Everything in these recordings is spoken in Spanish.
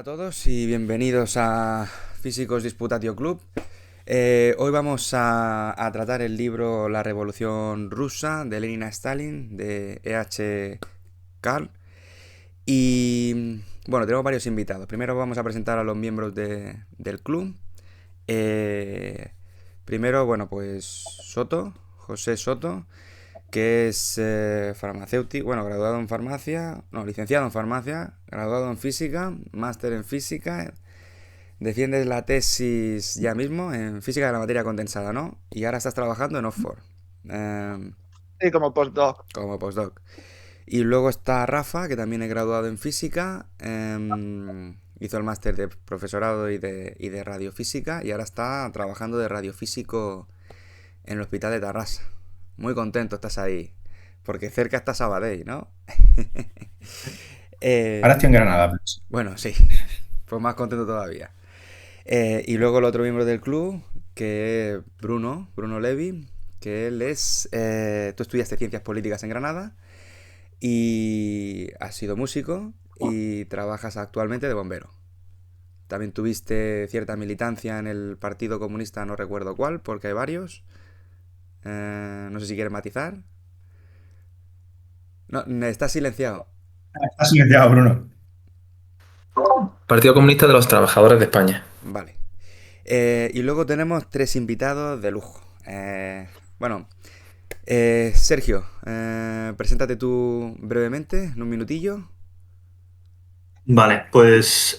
a todos y bienvenidos a Físicos Disputatio Club. Hoy vamos a tratar el libro La Revolución Rusa de Lenin a Stalin de E.H. Karl. Y bueno, tenemos varios invitados. Primero vamos a presentar a los miembros del club. Primero, bueno, pues Soto, José Soto, que es farmacéutico, bueno, graduado en farmacia, no, licenciado en farmacia, graduado en física, máster en física, defiendes la tesis ya mismo en física de la materia condensada, ¿no? Y ahora estás trabajando en Oxford, eh, Sí, como postdoc. como postdoc. Y luego está Rafa, que también es graduado en física, hizo el máster de profesorado y de radiofísica y ahora está trabajando de radiofísico en el hospital de Tarrasa. Muy contento estás ahí, porque cerca está Sabadell, ¿no? Ahora estoy en Eh, Granada, pues. bueno, sí, pues más contento todavía. Y luego el otro miembro del club, que es Bruno Levi, que él es... tú estudiaste Ciencias Políticas en Granada y has sido músico y trabajas actualmente de bombero. También tuviste cierta militancia en el Partido Comunista, no recuerdo cuál, porque hay varios. No sé si quieres matizar. No, estás silenciado. Está silenciado, Bruno. Partido Comunista de los Trabajadores de España. Vale. Y luego tenemos tres invitados de lujo. Bueno, Sergio, preséntate tú brevemente, en un minutillo. Vale, pues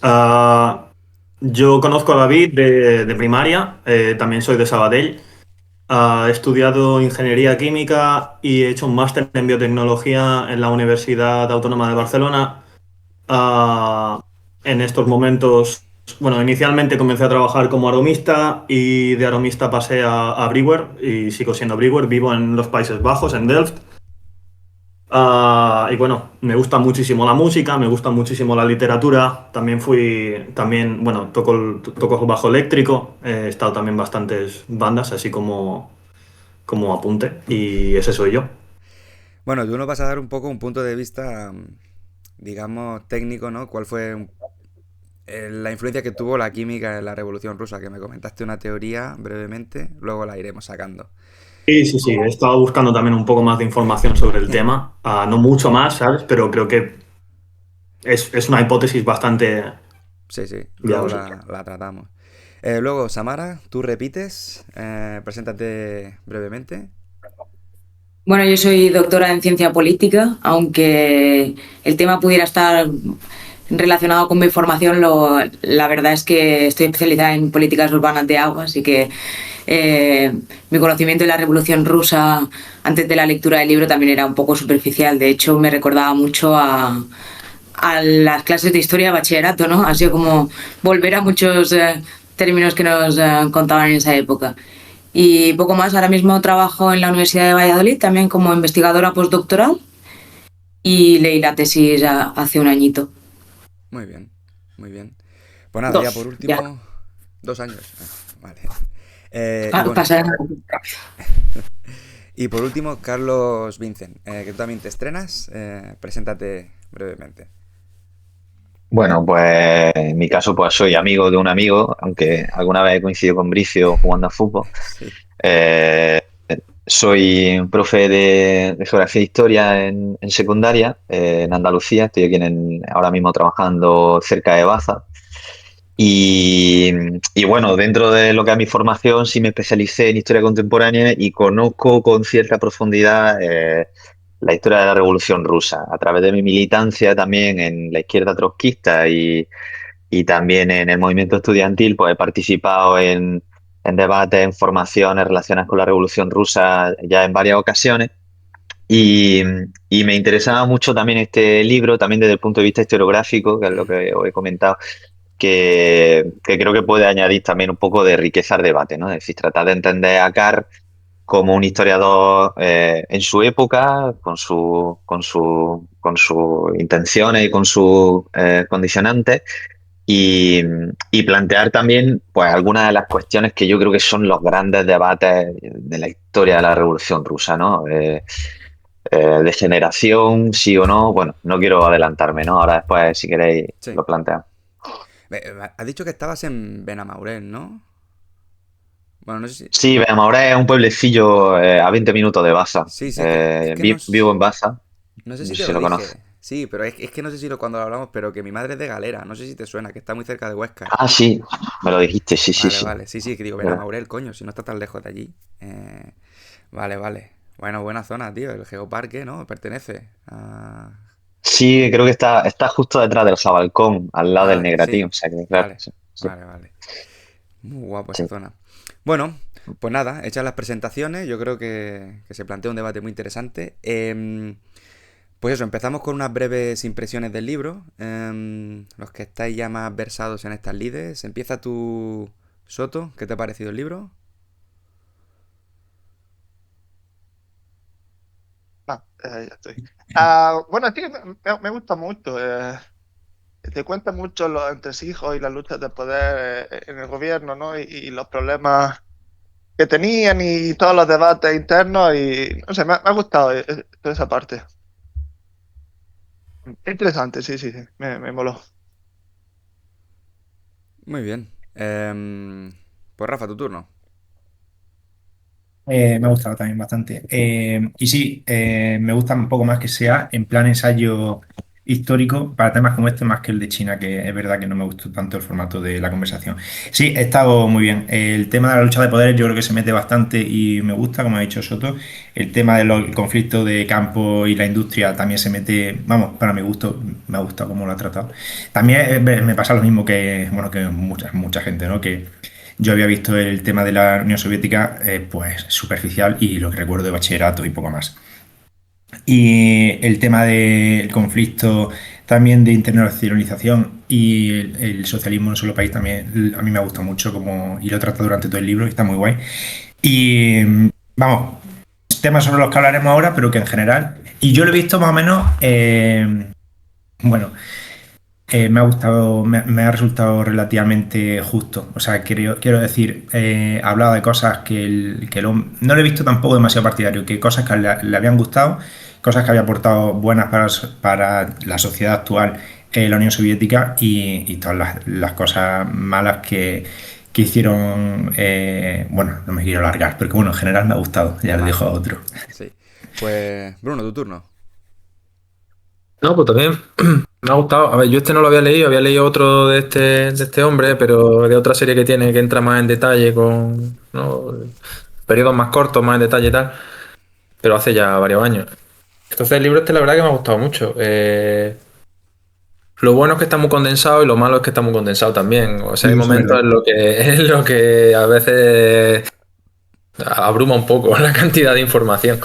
yo conozco a David de primaria, también soy de Sabadell. He estudiado ingeniería química y he hecho un máster en biotecnología en la Universidad Autónoma de Barcelona. Ah, en estos momentos, bueno, inicialmente comencé a trabajar como aromista y de aromista pasé a brewer y sigo siendo brewer. Vivo en los Países Bajos, en Delft. Y bueno, me gusta muchísimo la música, me gusta muchísimo la literatura. También, bueno, toco el bajo eléctrico. He estado también en bastantes bandas, así como apunte. Y ese soy yo. Bueno, tú nos vas a dar un poco un punto de vista, digamos, técnico, ¿no? ¿Cuál fue la influencia que tuvo la química en la Revolución Rusa? Que me comentaste una teoría brevemente, luego la iremos sacando. Sí, sí, sí. He estado buscando también un poco más de información sobre el tema. No mucho más, ¿sabes? Pero creo que es una hipótesis bastante Sí, sí, luego viable. la tratamos. Luego, Samara, tú repites, preséntate brevemente. Bueno, yo soy doctora en ciencia política, aunque el tema pudiera estar relacionado con mi formación, la verdad es que estoy especializada en políticas urbanas de agua, así que mi conocimiento de la Revolución Rusa antes de la lectura del libro también era un poco superficial. De hecho, me recordaba mucho a las clases de historia de bachillerato, ¿no? Ha sido como volver a muchos términos que nos contaban en esa época. Y poco más, ahora mismo trabajo en la Universidad de Valladolid también como investigadora postdoctoral y leí la tesis hace un añito. Muy bien, muy bien. Pues nada, ya por Dos, ya. último, 2 años. Vale. Y bueno, Pasa. y por último, Carlos Vincent, que tú también te estrenas, preséntate brevemente. Bueno, pues en mi caso, pues soy amigo de un amigo, aunque alguna vez he coincidido con Bricio jugando a fútbol. Sí. Eh, Soy un profe de geografía e historia en secundaria, en Andalucía. Estoy aquí ahora mismo trabajando cerca de Baza. Y, y bueno, dentro de lo que es mi formación, sí me especialicé en historia contemporánea y conozco con cierta profundidad la historia de la Revolución Rusa, a través de mi militancia también en la izquierda trotskista y también en el movimiento estudiantil, pues he participado en debates, en formaciones relacionadas con la Revolución Rusa ya en varias ocasiones. Y, y me interesaba mucho también este libro, también desde el punto de vista historiográfico, que es lo que os he comentado, que creo que puede añadir también un poco de riqueza al debate, ¿no? Es decir, tratar de entender a Carr como un historiador en su época, con sus intenciones y con sus condicionantes, y plantear también pues, algunas de las cuestiones que yo creo que son los grandes debates de la historia de la Revolución Rusa, ¿no? De generación, sí o no, bueno, no quiero adelantarme, ¿no? Ahora después, si queréis, Sí. lo planteamos. Has dicho que estabas en Benamaurel, ¿no? Bueno, no sé si... Sí, Benamahoré es un pueblecillo a 20 minutos de Baza. Sí, sí, es que Vivo en Baza, no sé no si sé te si lo lo conoces. dije. Sí, pero es que no sé si cuando lo hablamos, pero que mi madre es de Galera. No sé si te suena, que está muy cerca de Huesca. Ah, sí, me lo dijiste, sí, sí, Vale, sí. vale. Sí, sí, que digo, ¿Verdad? Benamaurel, coño, si no está tan lejos de allí. Vale, vale. Bueno, buena zona, tío. El Geoparque, ¿no? Pertenece a... Sí, creo que está justo detrás del Jabalcón, al lado del Ah, sí. Negratín, o sea que, claro, Vale, sí, sí, vale, vale. Muy guapo esa sí. zona. Bueno, pues nada, hechas las presentaciones, yo creo que se plantea un debate muy interesante. Pues eso, empezamos con unas breves impresiones del libro. Los que estáis ya más versados en estas lides. Empieza tú, Soto, ¿qué te ha parecido el libro? Ya estoy. Bueno, sí, me gusta mucho. Te cuenta mucho los entresijos y las luchas de poder en el gobierno, ¿no? Y los problemas que tenían y todos los debates internos y no sé, me ha gustado toda esa parte. Interesante, sí, sí, sí, me moló. Muy bien. Pues Rafa, tu turno. Me ha gustado también bastante. Y sí, me gusta un poco más que sea en plan ensayo histórico para temas como este, más que el de China, que es verdad que no me gustó tanto el formato de la conversación. Sí, ha estado muy bien. El tema de la lucha de poderes yo creo que se mete bastante y me gusta, como ha dicho Soto. El tema del conflicto de campo y la industria también se mete, vamos, para mi gusto, me ha gustado cómo lo ha tratado. También me pasa lo mismo que, bueno, que mucha gente, ¿no? Que yo había visto el tema de la Unión Soviética, pues superficial y lo que recuerdo de bachillerato y poco más. Y el tema del conflicto también de internacionalización y el socialismo en un solo país también a mí me gusta mucho como, y lo trata durante todo el libro y está muy guay. Y vamos, temas sobre los que hablaremos ahora, pero que en general, y yo lo he visto más o menos, bueno, me ha gustado, me ha resultado relativamente justo. O sea, quiero decir, hablaba de cosas no lo he visto tampoco demasiado partidario, que cosas que le habían gustado, cosas que había aportado buenas para la sociedad actual, la Unión Soviética y todas las cosas malas que hicieron. Bueno, no me quiero alargar, pero que bueno, en general me ha gustado, ya le Vale. dejo a otro. Sí. Pues, Bruno, tu turno. No, pues también me ha gustado. A ver, yo este no lo había leído otro de este hombre, pero de otra serie que tiene que entra más en detalle con, ¿no?, periodos más cortos, más en detalle y tal, pero hace ya varios años. Entonces el libro este la verdad que me ha gustado mucho. Lo bueno es que está muy condensado y lo malo es que está muy condensado también. O sea, Sí, hay eso es momentos verdad. en lo que a veces abruma un poco la cantidad de información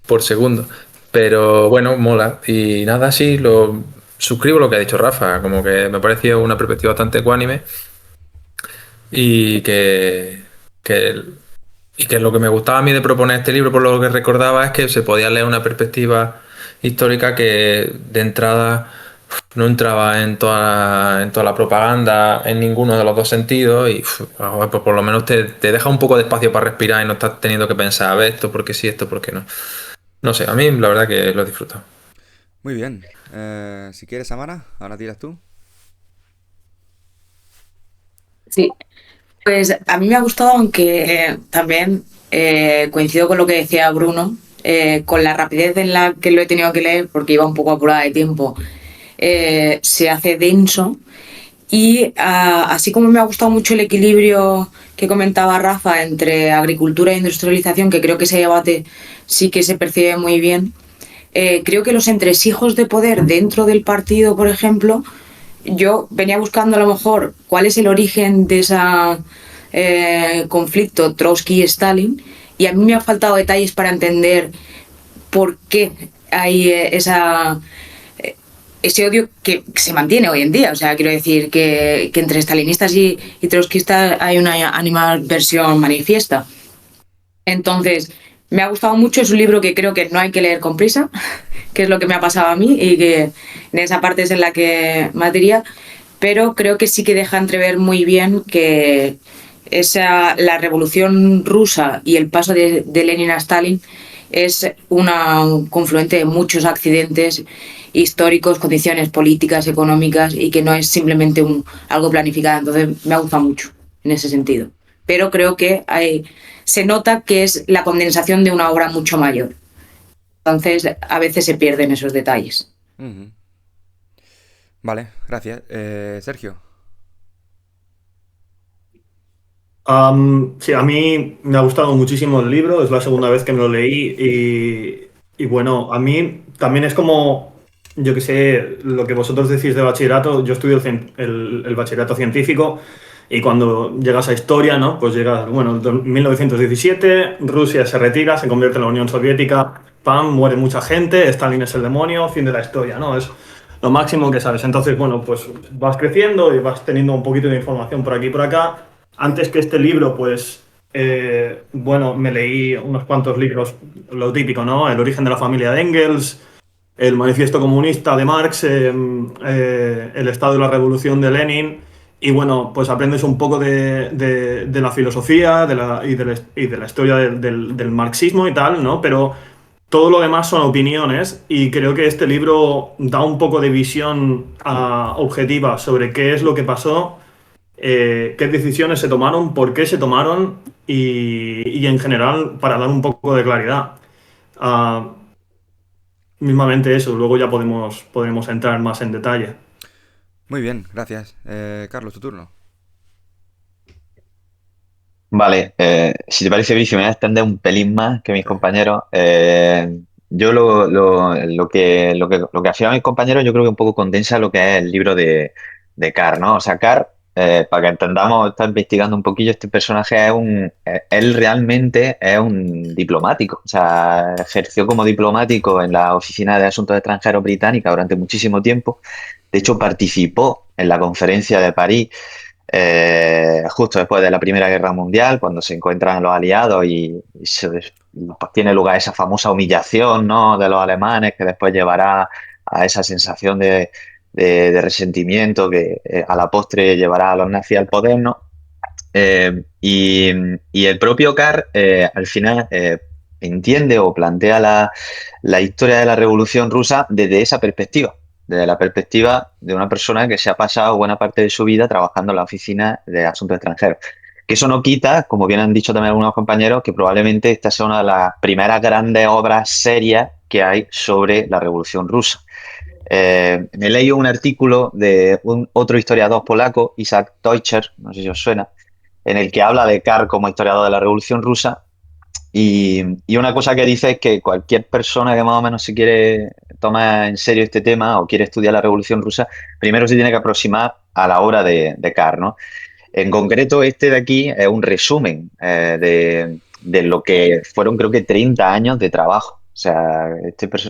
por segundo. Pero bueno, mola. Y nada, sí, suscribo lo que ha dicho Rafa, como que me pareció una perspectiva bastante ecuánime y que, y que lo que me gustaba a mí de proponer este libro, por lo que recordaba, es que se podía leer una perspectiva histórica que de entrada no entraba en toda la propaganda en ninguno de los dos sentidos y pues por lo menos te deja un poco de espacio para respirar y no estás teniendo que pensar, a ver, esto por qué sí, esto por qué no. No sé, a mí la verdad que lo he disfrutado. Muy bien. Si quieres, Amara, ahora tiras tú. Sí, pues a mí me ha gustado, aunque también coincido con lo que decía Bruno, con la rapidez en la que lo he tenido que leer, porque iba un poco apurada de tiempo, se hace denso. Y así como me ha gustado mucho el equilibrio que comentaba Rafa entre agricultura e industrialización, que creo que ese debate sí que se percibe muy bien, creo que los entresijos de poder dentro del partido, por ejemplo, yo venía buscando a lo mejor cuál es el origen de ese conflicto Trotsky-Stalin y a mí me han faltado detalles para entender por qué hay ese odio que se mantiene hoy en día. O sea, quiero decir que entre stalinistas y trotskistas hay una animadversión manifiesta. Entonces, me ha gustado mucho, es un libro que creo que no hay que leer con prisa, que es lo que me ha pasado a mí y que en esa parte es en la que más diría, pero creo que sí que deja entrever muy bien que la revolución rusa y el paso de Lenin a Stalin es una confluente de muchos accidentes históricos, condiciones políticas, económicas, y que no es simplemente algo planificado. Entonces me ha gustado mucho en ese sentido. Pero creo que se nota que es la condensación de una obra mucho mayor. Entonces a veces se pierden esos detalles. Ujú. Vale, gracias. Sergio. Sí, a mí me ha gustado muchísimo el libro, es la segunda vez que me lo leí y bueno, a mí también es como, yo que sé, lo que vosotros decís de bachillerato, yo estudio el bachillerato científico y cuando llegas a historia, ¿no? Pues llegas, bueno, 1917, Rusia se retira, se convierte en la Unión Soviética, ¡pam!, muere mucha gente, Stalin es el demonio, fin de la historia, ¿no? Es lo máximo que sabes. Entonces, bueno, pues vas creciendo y vas teniendo un poquito de información por aquí y por acá. Antes que este libro, pues, bueno, me leí unos cuantos libros, lo típico, ¿no? El origen de la familia de Engels, el manifiesto comunista de Marx, el estado de la revolución de Lenin, y bueno, pues aprendes un poco de la filosofía y de la historia del marxismo y tal, ¿no? Pero todo lo demás son opiniones y creo que este libro da un poco de visión objetiva sobre qué es lo que pasó, qué decisiones se tomaron, por qué se tomaron y en general para dar un poco de claridad. Ah, mismamente eso, luego ya podremos entrar más en detalle. Muy bien, gracias. Carlos, tu turno. Vale, si te parece, Bricio, me voy a extender un pelín más que mis Sí. compañeros. Yo lo que afirman mis compañeros, yo creo que un poco condensa lo que es el libro de Carr, ¿no? O sea, Carr, para que entendamos, está investigando un poquillo, este personaje él realmente es un diplomático. O sea, ejerció como diplomático en la Oficina de Asuntos Extranjeros británica durante muchísimo tiempo. De hecho, participó en la Conferencia de París justo después de la Primera Guerra Mundial, cuando se encuentran los aliados pues tiene lugar esa famosa humillación, ¿no?, de los alemanes, que después llevará a esa sensación de resentimiento que a la postre llevará a los nazis al poder, ¿no? Y el propio Carr al final entiende o plantea la historia de la Revolución Rusa desde esa perspectiva, desde la perspectiva de una persona que se ha pasado buena parte de su vida trabajando en la oficina de asuntos extranjeros. Que eso no quita, como bien han dicho también algunos compañeros, que probablemente esta sea una de las primeras grandes obras serias que hay sobre la Revolución Rusa. Me leí un artículo de otro historiador polaco, Isaac Deutscher, no sé si os suena, en el que habla de Carr como historiador de la Revolución Rusa y una cosa que dice es que cualquier persona que más o menos se quiere tomar en serio este tema o quiere estudiar la Revolución Rusa, primero se tiene que aproximar a la obra de Carr, ¿no? En concreto, este de aquí es un resumen de lo que fueron, creo que 30 años de trabajo. O sea,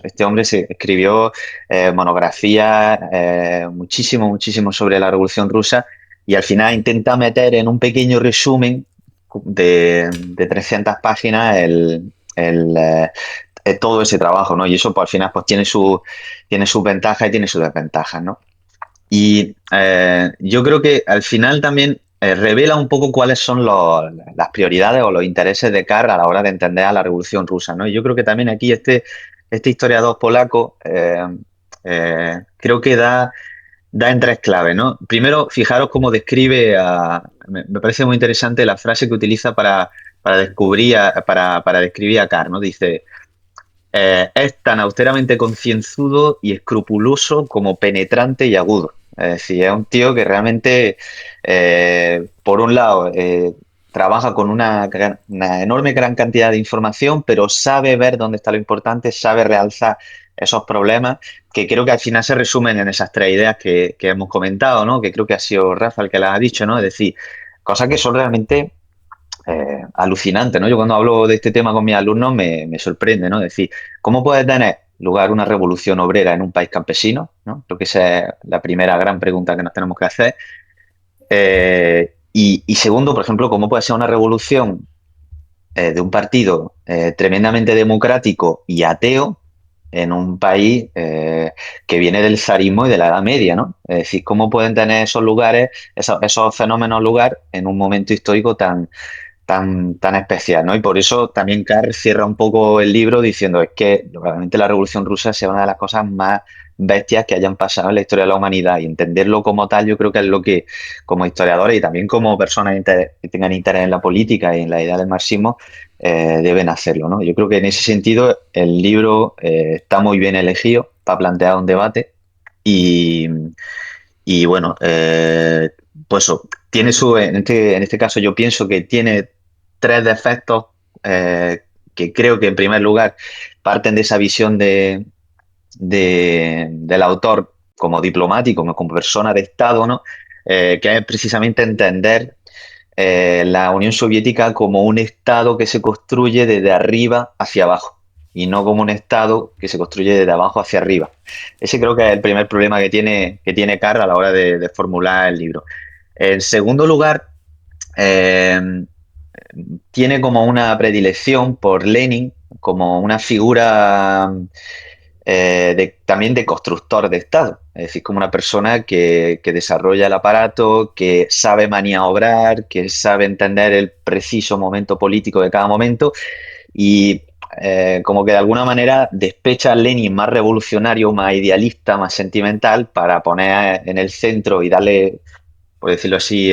este hombre se escribió monografías, muchísimo sobre la Revolución Rusa y al final intenta meter en un pequeño resumen de 300 páginas todo ese trabajo, ¿no? Y eso, pues, al final, pues tiene sus ventajas y tiene sus desventajas, ¿no? Y yo creo que al final también revela un poco cuáles son las prioridades o los intereses de Carr a la hora de entender a la Revolución Rusa, ¿no? Y yo creo que también aquí este historiador polaco creo que da en tres claves, ¿no? Primero, fijaros cómo describe me parece muy interesante la frase que utiliza para describir a Carr, ¿no? Dice, es tan austeramente concienzudo y escrupuloso como penetrante y agudo. Es decir, es un tío que realmente, por un lado, trabaja con una enorme gran cantidad de información, pero sabe ver dónde está lo importante, sabe realzar esos problemas, que creo que al final se resumen en esas tres ideas que hemos comentado, ¿no? Que creo que ha sido Rafa el que las ha dicho, ¿no? Es decir, cosas que son realmente alucinante, ¿no? Yo cuando hablo de este tema con mis alumnos me sorprende, ¿no? Es decir, ¿cómo puede tener lugar una revolución obrera en un país campesino? ¿No? Creo que esa es la primera gran pregunta que nos tenemos que hacer. Y segundo, por ejemplo, ¿cómo puede ser una revolución de un partido tremendamente democrático y ateo en un país que viene del zarismo y de la Edad Media, ¿no? Es decir, ¿cómo pueden tener esos lugares, esos fenómenos lugar en un momento histórico tan tan especial, ¿no? Y por eso también Carr cierra un poco el libro diciendo es que realmente la Revolución Rusa sea una de las cosas más bestias que hayan pasado en la historia de la humanidad, y entenderlo como tal yo creo que es lo que como historiadores y también como personas que tengan interés en la política y en la idea del marxismo deben hacerlo, ¿no? Yo creo que en ese sentido el libro está muy bien elegido para plantear un debate y, y bueno, pues eso, tiene en este caso yo pienso que tiene tres defectos que creo que en primer lugar parten de esa visión del autor como diplomático, como persona de Estado, ¿no? Que es precisamente entender la Unión Soviética como un Estado que se construye desde arriba hacia abajo y no como un Estado que se construye desde abajo hacia arriba. Ese creo que es el primer problema que tiene Carr a la hora de formular el libro. En segundo lugar, eh, tiene como una predilección por Lenin como una figura también de constructor de Estado, es decir, como una persona que desarrolla el aparato, que sabe maniobrar, que sabe entender el preciso momento político de cada momento y como que de alguna manera despecha a Lenin más revolucionario, más idealista, más sentimental para poner en el centro y darle, por decirlo así,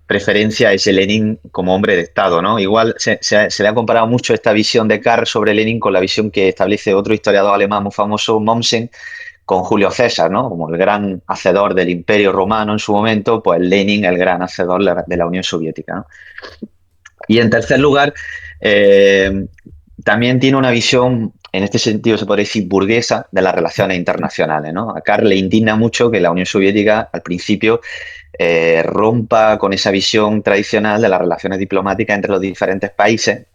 preferencia a ese Lenin como hombre de Estado, ¿no? Igual se le ha comparado mucho esta visión de Carr sobre Lenin con la visión que establece otro historiador alemán muy famoso, Mommsen, con Julio César, ¿no? Como el gran hacedor del Imperio Romano en su momento, pues Lenin el gran hacedor de la Unión Soviética, ¿no? Y en tercer lugar, eh, también tiene una visión, en este sentido se podría decir burguesa, de las relaciones internacionales, ¿no? A Carr le indigna mucho que la Unión Soviética al principio rompa con esa visión tradicional de las relaciones diplomáticas entre los diferentes países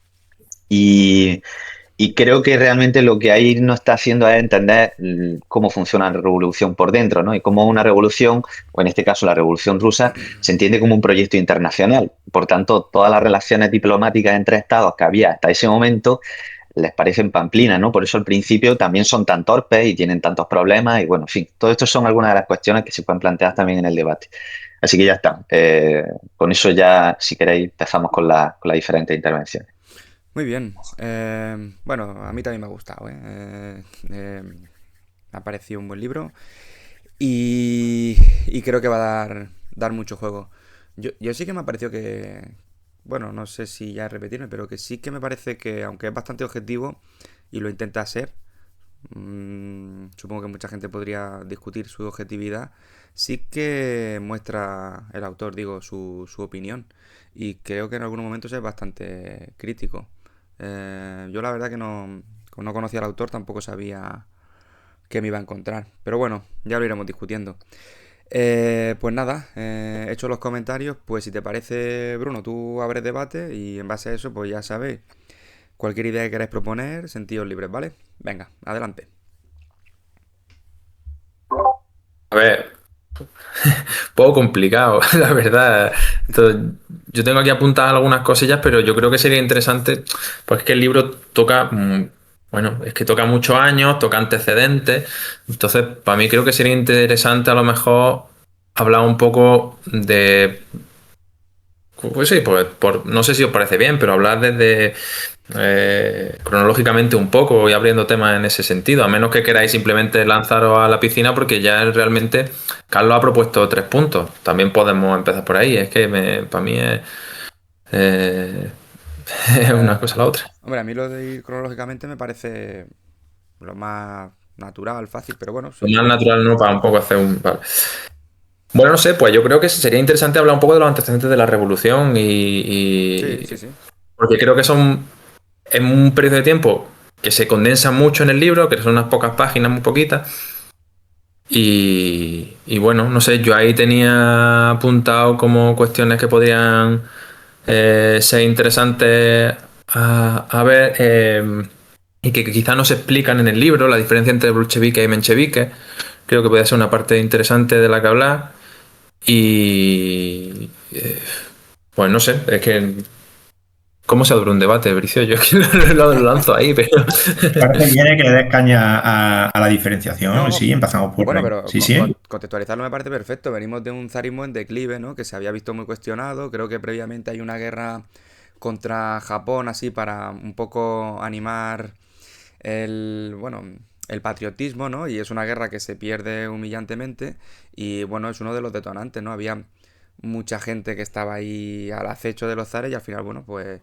y, y creo que realmente lo que ahí no está haciendo es entender cómo funciona la revolución por dentro, ¿no? Y cómo una revolución, o en este caso la revolución rusa, se entiende como un proyecto internacional. Por tanto, todas las relaciones diplomáticas entre estados que había hasta ese momento les parecen pamplinas, ¿no? Por eso al principio también son tan torpes y tienen tantos problemas y bueno, en fin, todo esto son algunas de las cuestiones que se pueden plantear también en el debate. Así que ya está. Con eso ya, si queréis, empezamos con las diferentes intervenciones. Muy bien. Bueno, a mí también me ha gustado, ¿eh? Me ha parecido un buen libro y creo que va a dar mucho juego. Yo sí que me ha parecido que, bueno, no sé si ya repetirme, pero que sí que me parece que, aunque es bastante objetivo y lo intenta ser, supongo que mucha gente podría discutir su objetividad, sí que muestra el autor, digo, su opinión. Y creo que en algunos momentos es bastante crítico. Yo la verdad que no conocía al autor, tampoco sabía qué me iba a encontrar. Pero bueno, ya lo iremos discutiendo. Pues nada, hecho los comentarios, pues si te parece, Bruno, tú abres debate y en base a eso, pues ya sabéis, cualquier idea que queráis proponer, sentidos libres, ¿vale? Venga, adelante. A ver, poco complicado, la verdad. Yo tengo aquí apuntadas algunas cosillas, pero yo creo que sería interesante, porque es que el libro toca, bueno, es que toca muchos años, toca antecedentes. Entonces, para mí creo que sería interesante a lo mejor hablar un poco de, pues sí, no sé si os parece bien, pero hablar desde cronológicamente un poco, voy abriendo temas en ese sentido, a menos que queráis simplemente lanzaros a la piscina, porque ya realmente Carlos ha propuesto 3 puntos. También podemos empezar por ahí. Es que para mí eh, es una cosa a la otra. Hombre, a mí lo de ir cronológicamente me parece lo más natural, fácil, pero bueno, Lo sí. más natural, ¿no? Para un poco hacer un... Vale. Bueno, no sé, pues yo creo que sería interesante hablar un poco de los antecedentes de la revolución Sí. porque creo que son en un periodo de tiempo que se condensa mucho en el libro, que son unas pocas páginas, muy poquitas. Y bueno, no sé, yo ahí tenía apuntado como cuestiones que podrían ser interesantes a ver y que quizá no se explican en el libro, la diferencia entre bolcheviques y mencheviques. Creo que podría ser una parte interesante de la que hablar. Y pues no sé, es que ¿Cómo se abre un debate, Bricio? Yo que lo lanzo ahí, pero... Parece bien que le des caña a la diferenciación. No, Sí, empezamos por bueno, ahí. pero Sí, sí. contextualizarlo me parece perfecto. Venimos de un zarismo en declive, ¿no? Que se había visto muy cuestionado. Creo que previamente hay una guerra contra Japón, así, para un poco animar bueno, el patriotismo, ¿no? Y es una guerra que se pierde humillantemente y, bueno, es uno de los detonantes, ¿no? Había mucha gente que estaba ahí al acecho de los zares y al final, bueno, pues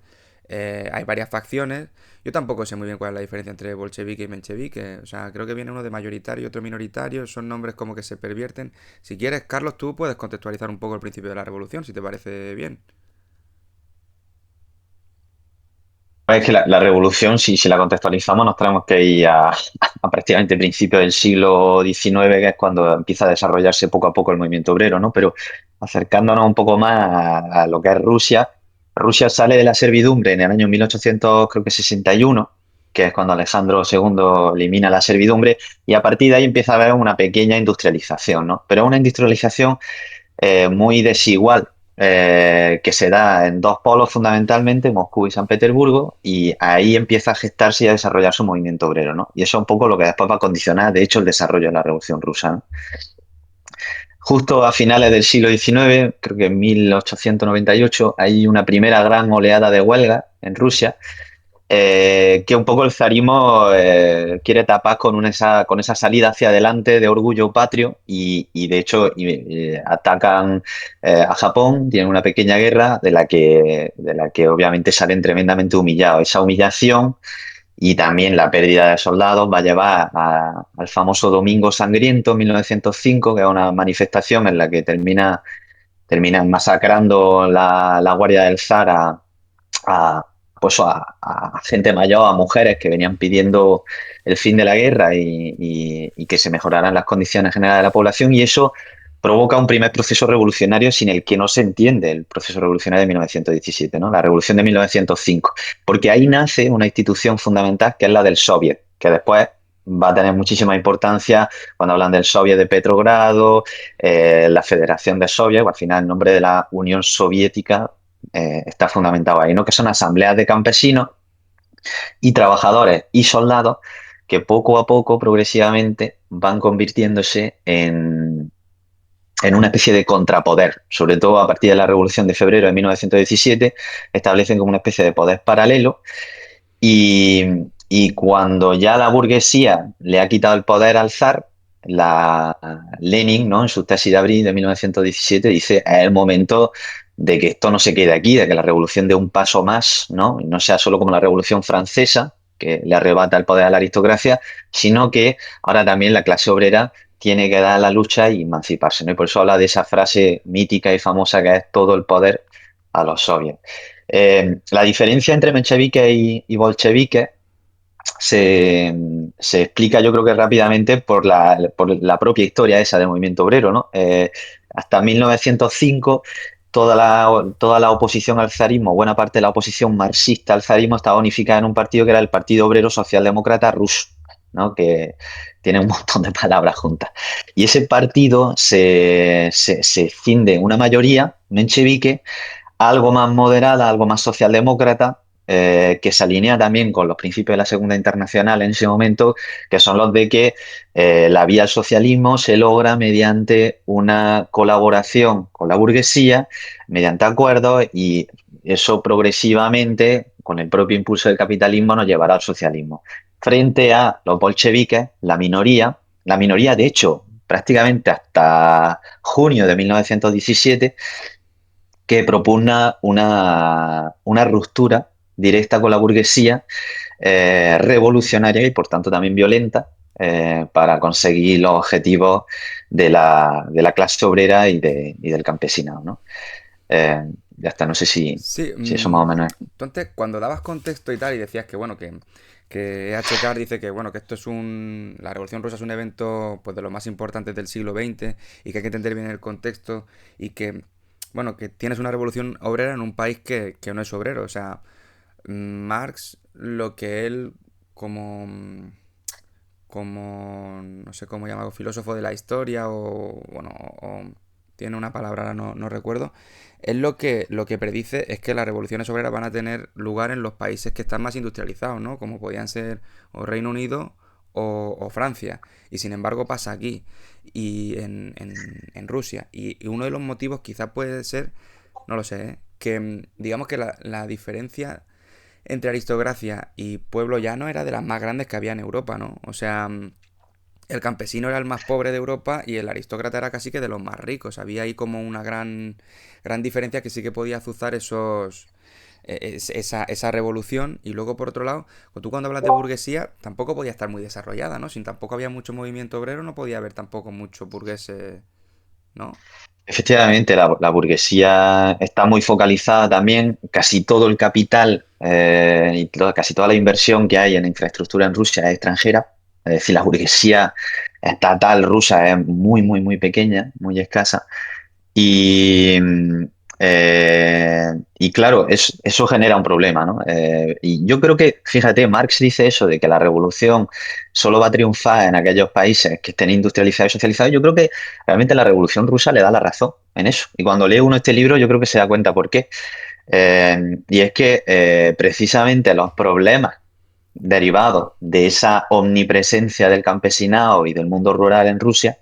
hay varias facciones. Yo tampoco sé muy bien cuál es la diferencia entre bolchevique y menchevique. O sea, creo que viene uno de mayoritario y otro minoritario. Son nombres como que se pervierten. Si quieres, Carlos, tú puedes contextualizar un poco el principio de la revolución, si te parece bien. Es que la revolución, si la contextualizamos, nos tenemos que ir a prácticamente principios del siglo XIX, que es cuando empieza a desarrollarse poco a poco el movimiento obrero, ¿no? Pero acercándonos un poco más a lo que es Rusia, Rusia sale de la servidumbre en el año 1861, que es cuando Alejandro II elimina la servidumbre, y a partir de ahí empieza a haber una pequeña industrialización, ¿no? Pero una industrialización muy desigual, que se da en dos polos fundamentalmente, Moscú y San Petersburgo, y ahí empieza a gestarse y a desarrollarse un movimiento obrero, ¿no? Y eso es un poco lo que después va a condicionar, de hecho, el desarrollo de la Revolución Rusa, ¿no? Justo a finales del siglo XIX, creo que en 1898, hay una primera gran oleada de huelga en Rusia, que un poco el zarismo quiere tapar con esa salida hacia adelante de orgullo patrio y de hecho atacan a Japón, tienen una pequeña guerra de la que obviamente salen tremendamente humillados. Esa humillación y también la pérdida de soldados va a llevar al famoso Domingo Sangriento 1905, que es una manifestación en la que terminan masacrando la Guardia del Zar a, pues a gente mayor, a mujeres que venían pidiendo el fin de la guerra y que se mejoraran las condiciones generales de la población, y eso provoca un primer proceso revolucionario sin el que no se entiende el proceso revolucionario de 1917, ¿no? La revolución de 1905, porque ahí nace una institución fundamental que es la del Soviet, que después va a tener muchísima importancia cuando hablan del Soviet de Petrogrado, la Federación de Soviet, al final el nombre de la Unión Soviética está fundamentado ahí, ¿no? Que son asambleas de campesinos y trabajadores y soldados que poco a poco, progresivamente, van convirtiéndose en una especie de contrapoder. Sobre todo a partir de la Revolución de Febrero de 1917, establecen como una especie de poder paralelo y, y cuando ya la burguesía le ha quitado el poder al zar, Lenin, ¿no? En su tesis de abril de 1917 dice, es el momento de que esto no se quede aquí, de que la revolución dé un paso más, ¿no? Y no sea solo como la Revolución Francesa, que le arrebata el poder a la aristocracia, sino que ahora también la clase obrera tiene que dar la lucha y emanciparse, ¿no? Y por eso habla de esa frase mítica y famosa que es todo el poder a los soviets. La diferencia entre mencheviques y bolcheviques se, se explica, yo creo que rápidamente, por la propia historia esa del movimiento obrero, ¿no? Hasta 1905, toda la oposición al zarismo, buena parte de la oposición marxista al zarismo, estaba unificada en un partido que era el Partido Obrero Socialdemócrata Ruso, ¿no? Que tiene un montón de palabras juntas. Y ese partido se cinde en una mayoría menchevique, algo más moderada, algo más socialdemócrata, que se alinea también con los principios de la Segunda Internacional en ese momento, que son los de que la vía al socialismo se logra mediante una colaboración con la burguesía, mediante acuerdos, y eso progresivamente, con el propio impulso del capitalismo, nos llevará al socialismo. Frente a los bolcheviques, la minoría de hecho, prácticamente hasta junio de 1917, que propugna una ruptura directa con la burguesía, revolucionaria y por tanto también violenta, para conseguir los objetivos de la clase obrera y del campesinado, ¿no? Ya está, no sé Sí, si eso más o menos es. entonces cuando dabas contexto y tal y decías que bueno, que EHK dice que bueno, que esto es la Revolución Rusa es un evento pues de los más importantes del siglo XX y que hay que entender bien el contexto y que bueno, que tienes una revolución obrera en un país que no es obrero, o sea, Marx lo que él como como no sé cómo llamarlo, filósofo de la historia o bueno, o tiene una palabra, ahora no recuerdo, es lo que predice es que las revoluciones obreras van a tener lugar en los países que están más industrializados, ¿no? Como podían ser o Reino Unido o Francia. Y sin embargo pasa aquí y en Rusia. Y uno de los motivos quizás puede ser, no lo sé, que digamos que la diferencia entre aristocracia y pueblo llano era de las más grandes que había en Europa, ¿no? O sea, el campesino era el más pobre de Europa y el aristócrata era casi que de los más ricos. Había ahí como una gran diferencia que sí que podía azuzar esa revolución. Y luego, por otro lado, tú cuando hablas de burguesía, tampoco podía estar muy desarrollada, ¿no? Si tampoco había mucho movimiento obrero, no podía haber tampoco muchos burgueses, ¿no? Efectivamente, la burguesía está muy focalizada también. Casi todo el capital y casi toda la inversión que hay en infraestructura en Rusia es extranjera. Es decir, la burguesía estatal rusa es muy, muy, muy pequeña, muy escasa. Y, y claro, eso genera un problema, ¿no? Y yo creo que, fíjate, Marx dice eso de que la revolución solo va a triunfar en aquellos países que estén industrializados y socializados. Yo creo que realmente la revolución rusa le da la razón en eso. Y cuando lee uno este libro, yo creo que se da cuenta por qué. Y es que precisamente los problemas derivados de esa omnipresencia del campesinado y del mundo rural en Rusia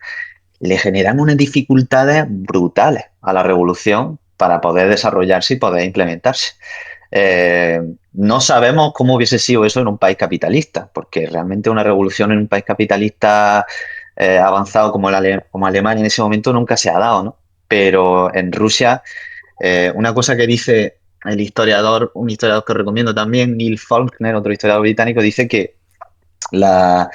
le generan unas dificultades brutales a la revolución para poder desarrollarse y poder implementarse. No sabemos cómo hubiese sido eso en un país capitalista, porque realmente una revolución en un país capitalista avanzado como Alemania en ese momento nunca se ha dado, ¿no? Pero en Rusia, una cosa que dice un historiador que recomiendo también, Neil Faulkner, otro historiador británico, dice que la,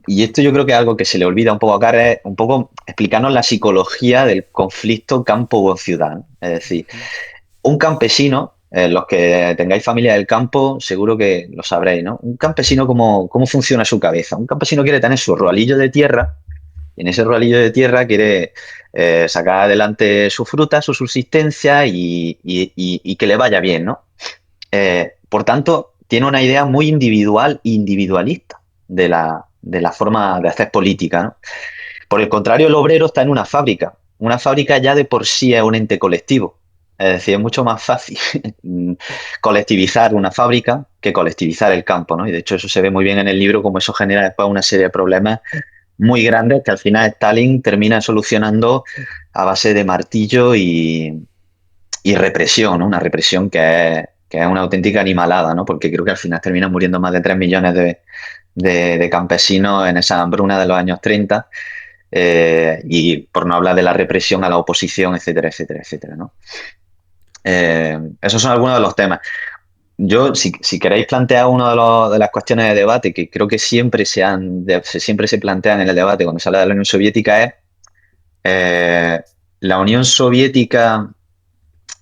y esto yo creo que es algo que se le olvida un poco a Carr, es un poco explicarnos la psicología del conflicto campo-ciudad, ¿no? Es decir, un campesino, los que tengáis familia del campo, seguro que lo sabréis, ¿no? Un campesino, ¿cómo funciona su cabeza? Un campesino quiere tener su rualillo de tierra y en ese rualillo de tierra quiere sacar adelante su fruta, su subsistencia y que le vaya bien, ¿no? Por tanto, tiene una idea muy individual e individualista de la forma de hacer política, ¿no? Por el contrario, el obrero está en una fábrica. Una fábrica ya de por sí es un ente colectivo. Es decir, es mucho más fácil colectivizar una fábrica que colectivizar el campo, ¿no? Y de hecho eso se ve muy bien en el libro, como eso genera después una serie de problemas muy grandes que al final Stalin termina solucionando a base de martillo y represión, ¿no? Una represión que es una auténtica animalada, ¿no? Porque creo que al final terminan muriendo más de 3 millones de campesinos en esa hambruna de los años 30, y por no hablar de la represión a la oposición, etcétera, etcétera, etcétera, ¿no? Esos son algunos de los temas. Yo, si queréis plantear una de las cuestiones de debate que creo que siempre se plantean en el debate cuando se habla de la Unión Soviética es la Unión Soviética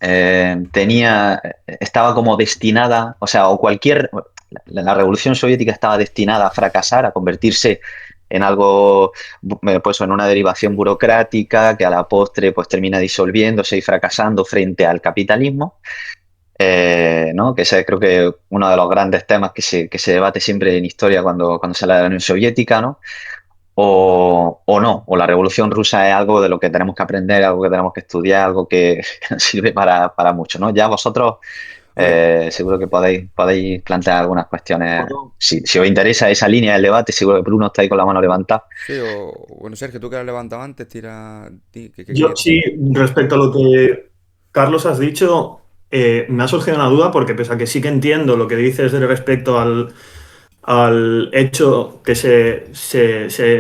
estaba como destinada, o sea, la Revolución Soviética estaba destinada a fracasar, a convertirse en algo, pues en una derivación burocrática que a la postre pues termina disolviéndose y fracasando frente al capitalismo, ¿no? Que ese creo que es uno de los grandes temas que se debate siempre en historia cuando se habla de la Unión Soviética, ¿no? O no, o la Revolución Rusa es algo de lo que tenemos que aprender, algo que tenemos que estudiar, algo que sirve para mucho, ¿no? Ya vosotros seguro que podéis plantear algunas cuestiones. Si os interesa esa línea del debate, seguro que Bruno está ahí con la mano levantada. Sí, bueno, Sergio, tú que has levantado antes, tira. Yo sí, respecto a lo que Carlos has dicho, me ha surgido una duda porque pese a que sí que entiendo lo que dices respecto al hecho que se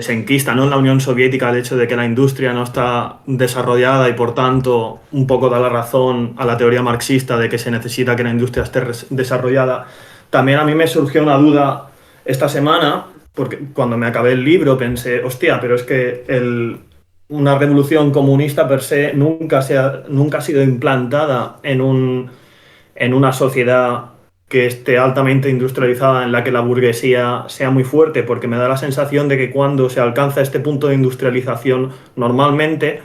enquista, ¿no?, en la Unión Soviética, el hecho de que la industria no está desarrollada y por tanto un poco da la razón a la teoría marxista de que se necesita que la industria esté desarrollada. También a mí me surgió una duda esta semana, porque cuando me acabé el libro pensé, hostia, pero es que una revolución comunista per se nunca ha sido implantada en una sociedad que esté altamente industrializada, en la que la burguesía sea muy fuerte, porque me da la sensación de que cuando se alcanza este punto de industrialización, normalmente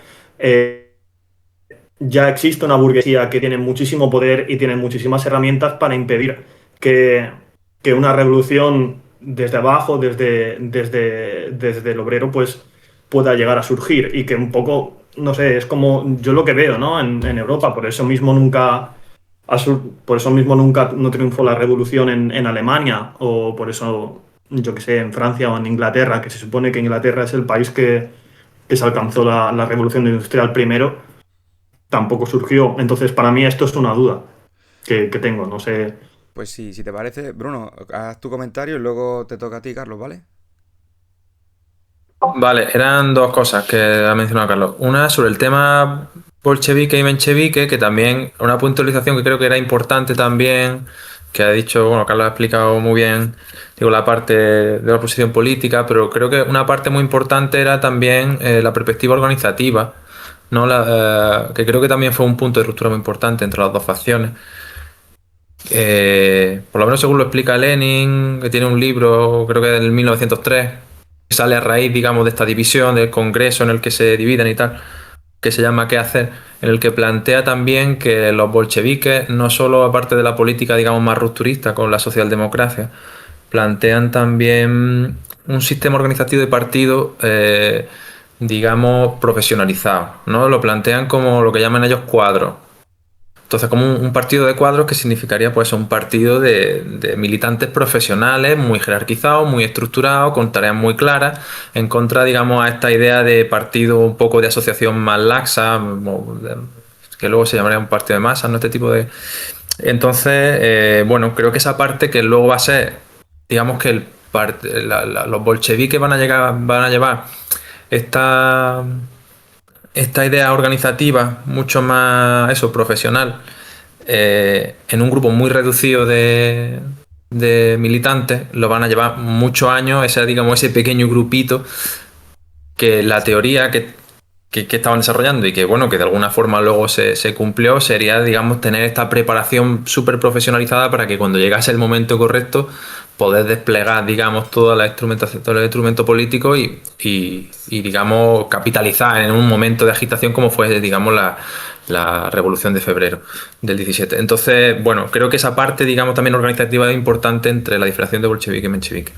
ya existe una burguesía que tiene muchísimo poder y tiene muchísimas herramientas para impedir que una revolución desde abajo, desde el obrero, pues pueda llegar a surgir, y que un poco no sé, es como yo lo que veo, ¿no? En Europa, por eso mismo nunca no triunfó la revolución en Alemania, o por eso, yo que sé, en Francia o en Inglaterra, que se supone que Inglaterra es el país que se alcanzó la revolución industrial primero, tampoco surgió. Entonces, para mí esto es una duda que tengo, no sé. Pues sí, si te parece, Bruno, haz tu comentario y luego te toca a ti, Carlos, ¿vale? Vale, eran dos cosas que ha mencionado Carlos. Una sobre el tema bolchevique y menchevique, que también, una puntualización que creo que era importante también, que ha dicho, bueno, Carlos ha explicado muy bien, digo, la parte de la oposición política, pero creo que una parte muy importante era también la perspectiva organizativa, ¿no? Que creo que también fue un punto de ruptura muy importante entre las dos facciones. Por lo menos según lo explica Lenin, que tiene un libro, creo que del 1903, que sale a raíz, digamos, de esta división del Congreso en el que se dividen y tal, que se llama ¿Qué hacer?, en el que plantea también que los bolcheviques, no solo aparte de la política, digamos, más rupturista con la socialdemocracia, plantean también un sistema organizativo de partido, digamos, profesionalizado, ¿no? Lo plantean como lo que llaman ellos cuadros. Entonces, como un partido de cuadros que significaría pues un partido de militantes profesionales, muy jerarquizados, muy estructurados, con tareas muy claras, en contra, digamos, a esta idea de partido un poco de asociación más laxa, que luego se llamaría un partido de masas, ¿no? Este tipo de... Entonces, bueno, creo que esa parte que luego va a ser, digamos que los bolcheviques van a llevar esta idea organizativa mucho más profesional, en un grupo muy reducido de militantes, lo van a llevar muchos años, ese pequeño grupito que la teoría que estaban desarrollando y que bueno, que de alguna forma luego se cumplió, sería, digamos, tener esta preparación súper profesionalizada para que cuando llegase el momento correcto poder desplegar, digamos, toda la instrumentación, todo el instrumento político y, digamos, capitalizar en un momento de agitación como fue, digamos, la Revolución de Febrero del 17. Entonces, bueno, creo que esa parte, digamos, también organizativa es importante entre la diferenciación de bolchevique y menchevique.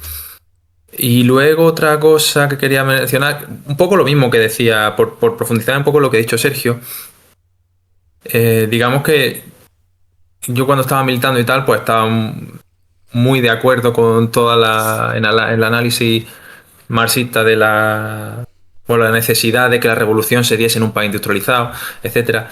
Y luego otra cosa que quería mencionar, un poco lo mismo que decía, por profundizar un poco lo que ha dicho Sergio. Digamos que yo cuando estaba militando y tal, pues estaba muy de acuerdo con el análisis marxista de la necesidad de que la revolución se diese en un país industrializado, etcétera.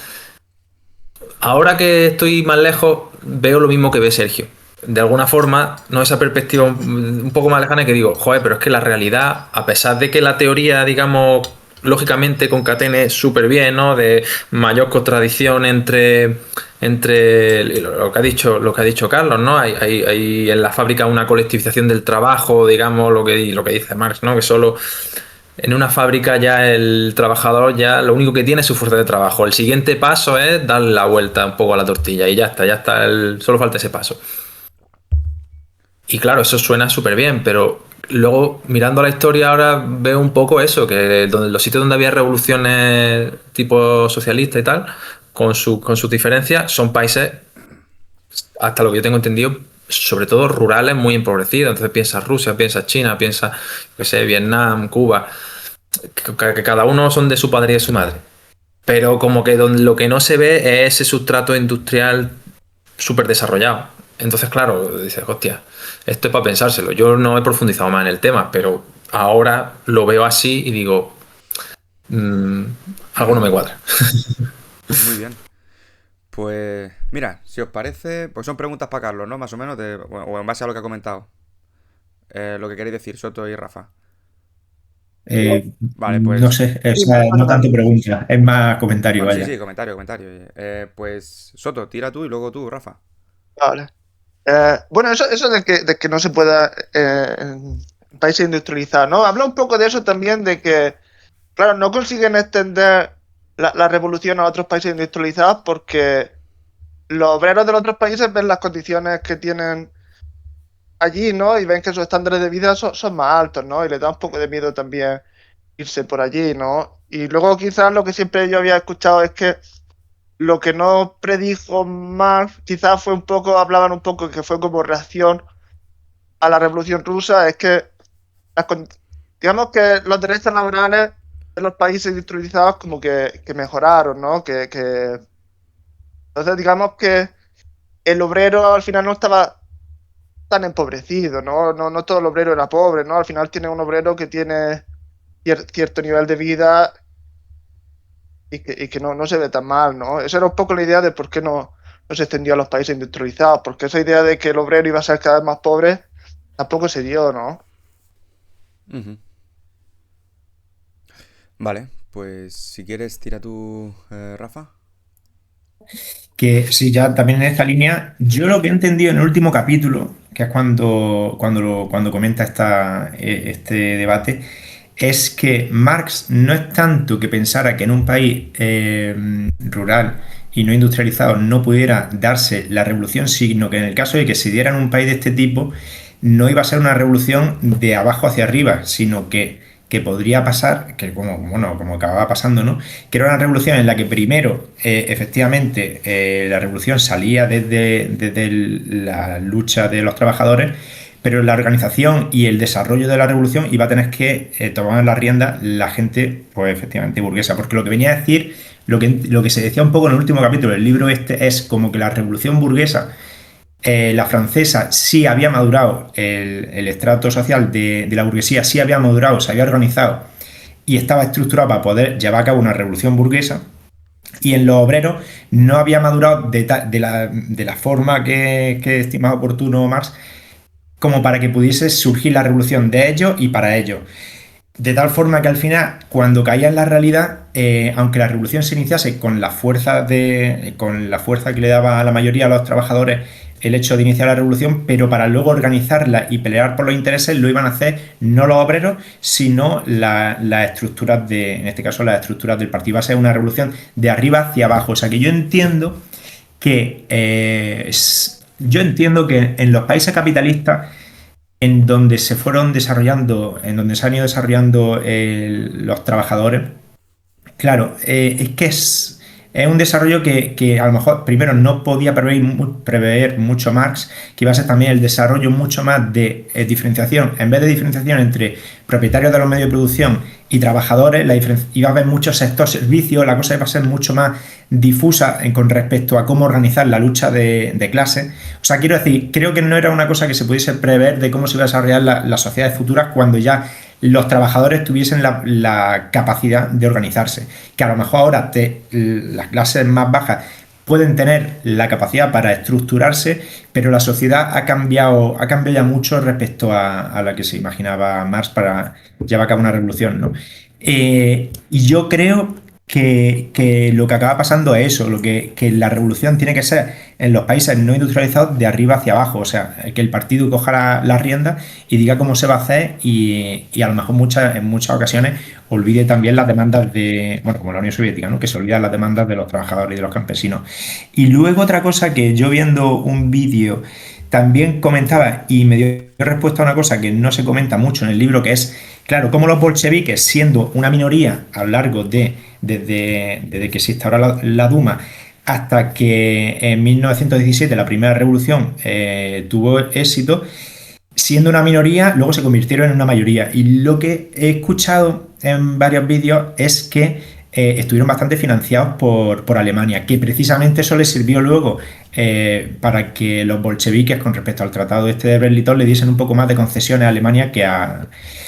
Ahora que estoy más lejos, veo lo mismo que ve Sergio. De alguna forma, no esa perspectiva un poco más lejana, que digo, joder, pero es que la realidad, a pesar de que la teoría, digamos, lógicamente concatene súper bien, ¿no? De mayor contradicción entre lo que ha dicho Carlos, ¿no? Hay en la fábrica una colectivización del trabajo, digamos, lo que dice Marx, ¿no? Que solo en una fábrica ya el trabajador ya lo único que tiene es su fuerza de trabajo. El siguiente paso es darle la vuelta un poco a la tortilla y ya está, solo falta ese paso. Y claro, eso suena súper bien, pero luego mirando la historia ahora veo un poco eso, que los sitios donde había revoluciones tipo socialista y tal, con sus diferencias, son países, hasta lo que yo tengo entendido, sobre todo rurales, muy empobrecidos. Entonces piensa Rusia, piensa China, piensa, qué sé, Vietnam, Cuba, que cada uno son de su padre y de su madre. Pero como que lo que no se ve es ese sustrato industrial súper desarrollado. Entonces, claro, dices, hostia, esto es para pensárselo. Yo no he profundizado más en el tema, pero ahora lo veo así y digo, algo no me cuadra. Muy bien. Pues mira, si os parece, pues son preguntas para Carlos, ¿no? Más o menos, o en base a lo que ha comentado. Lo que queréis decir, Soto y Rafa. Vale, pues... No sé, o sea, no tanto pregunta, es más comentario, Bueno, sí, vaya. sí, comentario. Pues Soto, tira tú y luego tú, Rafa. Vale. Bueno, eso de que no se pueda en países industrializados, ¿no? Habla un poco de eso también, de que, claro, no consiguen extender la revolución a otros países industrializados porque los obreros de los otros países ven las condiciones que tienen allí, ¿no? Y ven que sus estándares de vida son más altos, ¿no? Y les da un poco de miedo también irse por allí, ¿no? Y luego quizás lo que siempre yo había escuchado es que lo que no predijo Marx, quizás fue un poco, hablaban un poco que fue como reacción a la Revolución Rusa, es que digamos que los derechos laborales los países industrializados como que mejoraron, ¿no? Entonces digamos que el obrero al final no estaba tan empobrecido, ¿no? No todo el obrero era pobre, ¿no? Al final tiene un obrero que tiene cierto nivel de vida y que no se ve tan mal, ¿no? Esa era un poco la idea de por qué no se extendió a los países industrializados, porque esa idea de que el obrero iba a ser cada vez más pobre tampoco se dio, ¿no? Ujú. Vale, pues si quieres, tira tú, Rafa. Que sí, ya también en esta línea, yo lo que he entendido en el último capítulo, que es cuando comenta este debate, es que Marx no es tanto que pensara que en un país rural y no industrializado no pudiera darse la revolución, sino que en el caso de que se diera en un país de este tipo, no iba a ser una revolución de abajo hacia arriba, sino que podría pasar, que como acababa pasando, ¿no? Que era una revolución en la que primero, efectivamente, la revolución salía desde la lucha de los trabajadores, pero la organización y el desarrollo de la revolución iba a tener que tomar la rienda la gente, pues efectivamente, burguesa, porque lo que venía a decir, lo que se decía un poco en el último capítulo del libro este, es como que la revolución burguesa, la francesa, sí había madurado, el estrato social de la burguesía sí había madurado, se había organizado y estaba estructurado para poder llevar a cabo una revolución burguesa, y en los obreros no había madurado de la forma que estimaba oportuno Marx, como para que pudiese surgir la revolución de ellos y para ellos. De tal forma que al final, cuando caía en la realidad, aunque la revolución se iniciase con la fuerza que le daba a la mayoría de los trabajadores el hecho de iniciar la revolución, pero para luego organizarla y pelear por los intereses lo iban a hacer no los obreros, sino las estructuras en este caso las estructuras del partido. Iba a ser una revolución de arriba hacia abajo. O sea que yo entiendo que en los países capitalistas en donde se fueron desarrollando, en donde se han ido desarrollando los trabajadores, claro, es que es un desarrollo que a lo mejor primero no podía prever mucho Marx, que iba a ser también el desarrollo mucho más de diferenciación, en vez de diferenciación entre propietarios de los medios de producción y trabajadores, iba a haber muchos sectores servicios, la cosa iba a ser mucho más difusa con respecto a cómo organizar la lucha de clases. O sea, quiero decir, creo que no era una cosa que se pudiese prever de cómo se iba a desarrollar las sociedades futuras cuando ya los trabajadores tuviesen la capacidad de organizarse. Que a lo mejor ahora las clases más bajas pueden tener la capacidad para estructurarse, pero la sociedad ha cambiado ya mucho respecto a la que se imaginaba Marx para llevar a cabo una revolución, ¿no? Y yo creo que lo que acaba pasando es eso, que la revolución tiene que ser en los países no industrializados de arriba hacia abajo, o sea, que el partido coja la rienda y diga cómo se va a hacer y a lo mejor en muchas ocasiones olvide también las demandas como la Unión Soviética, ¿no? Que se olvidan las demandas de los trabajadores y de los campesinos. Y luego otra cosa que yo viendo un vídeo también comentaba y me dio respuesta a una cosa que no se comenta mucho en el libro, que es, claro, cómo los bolcheviques, siendo una minoría a lo largo desde que se instauró la Duma hasta que en 1917 la primera revolución tuvo éxito, siendo una minoría, luego se convirtieron en una mayoría. Y lo que he escuchado en varios vídeos es que estuvieron bastante financiados por Alemania, que precisamente eso les sirvió luego para que los bolcheviques, con respecto al tratado de Berlitón, le diesen un poco más de concesiones a Alemania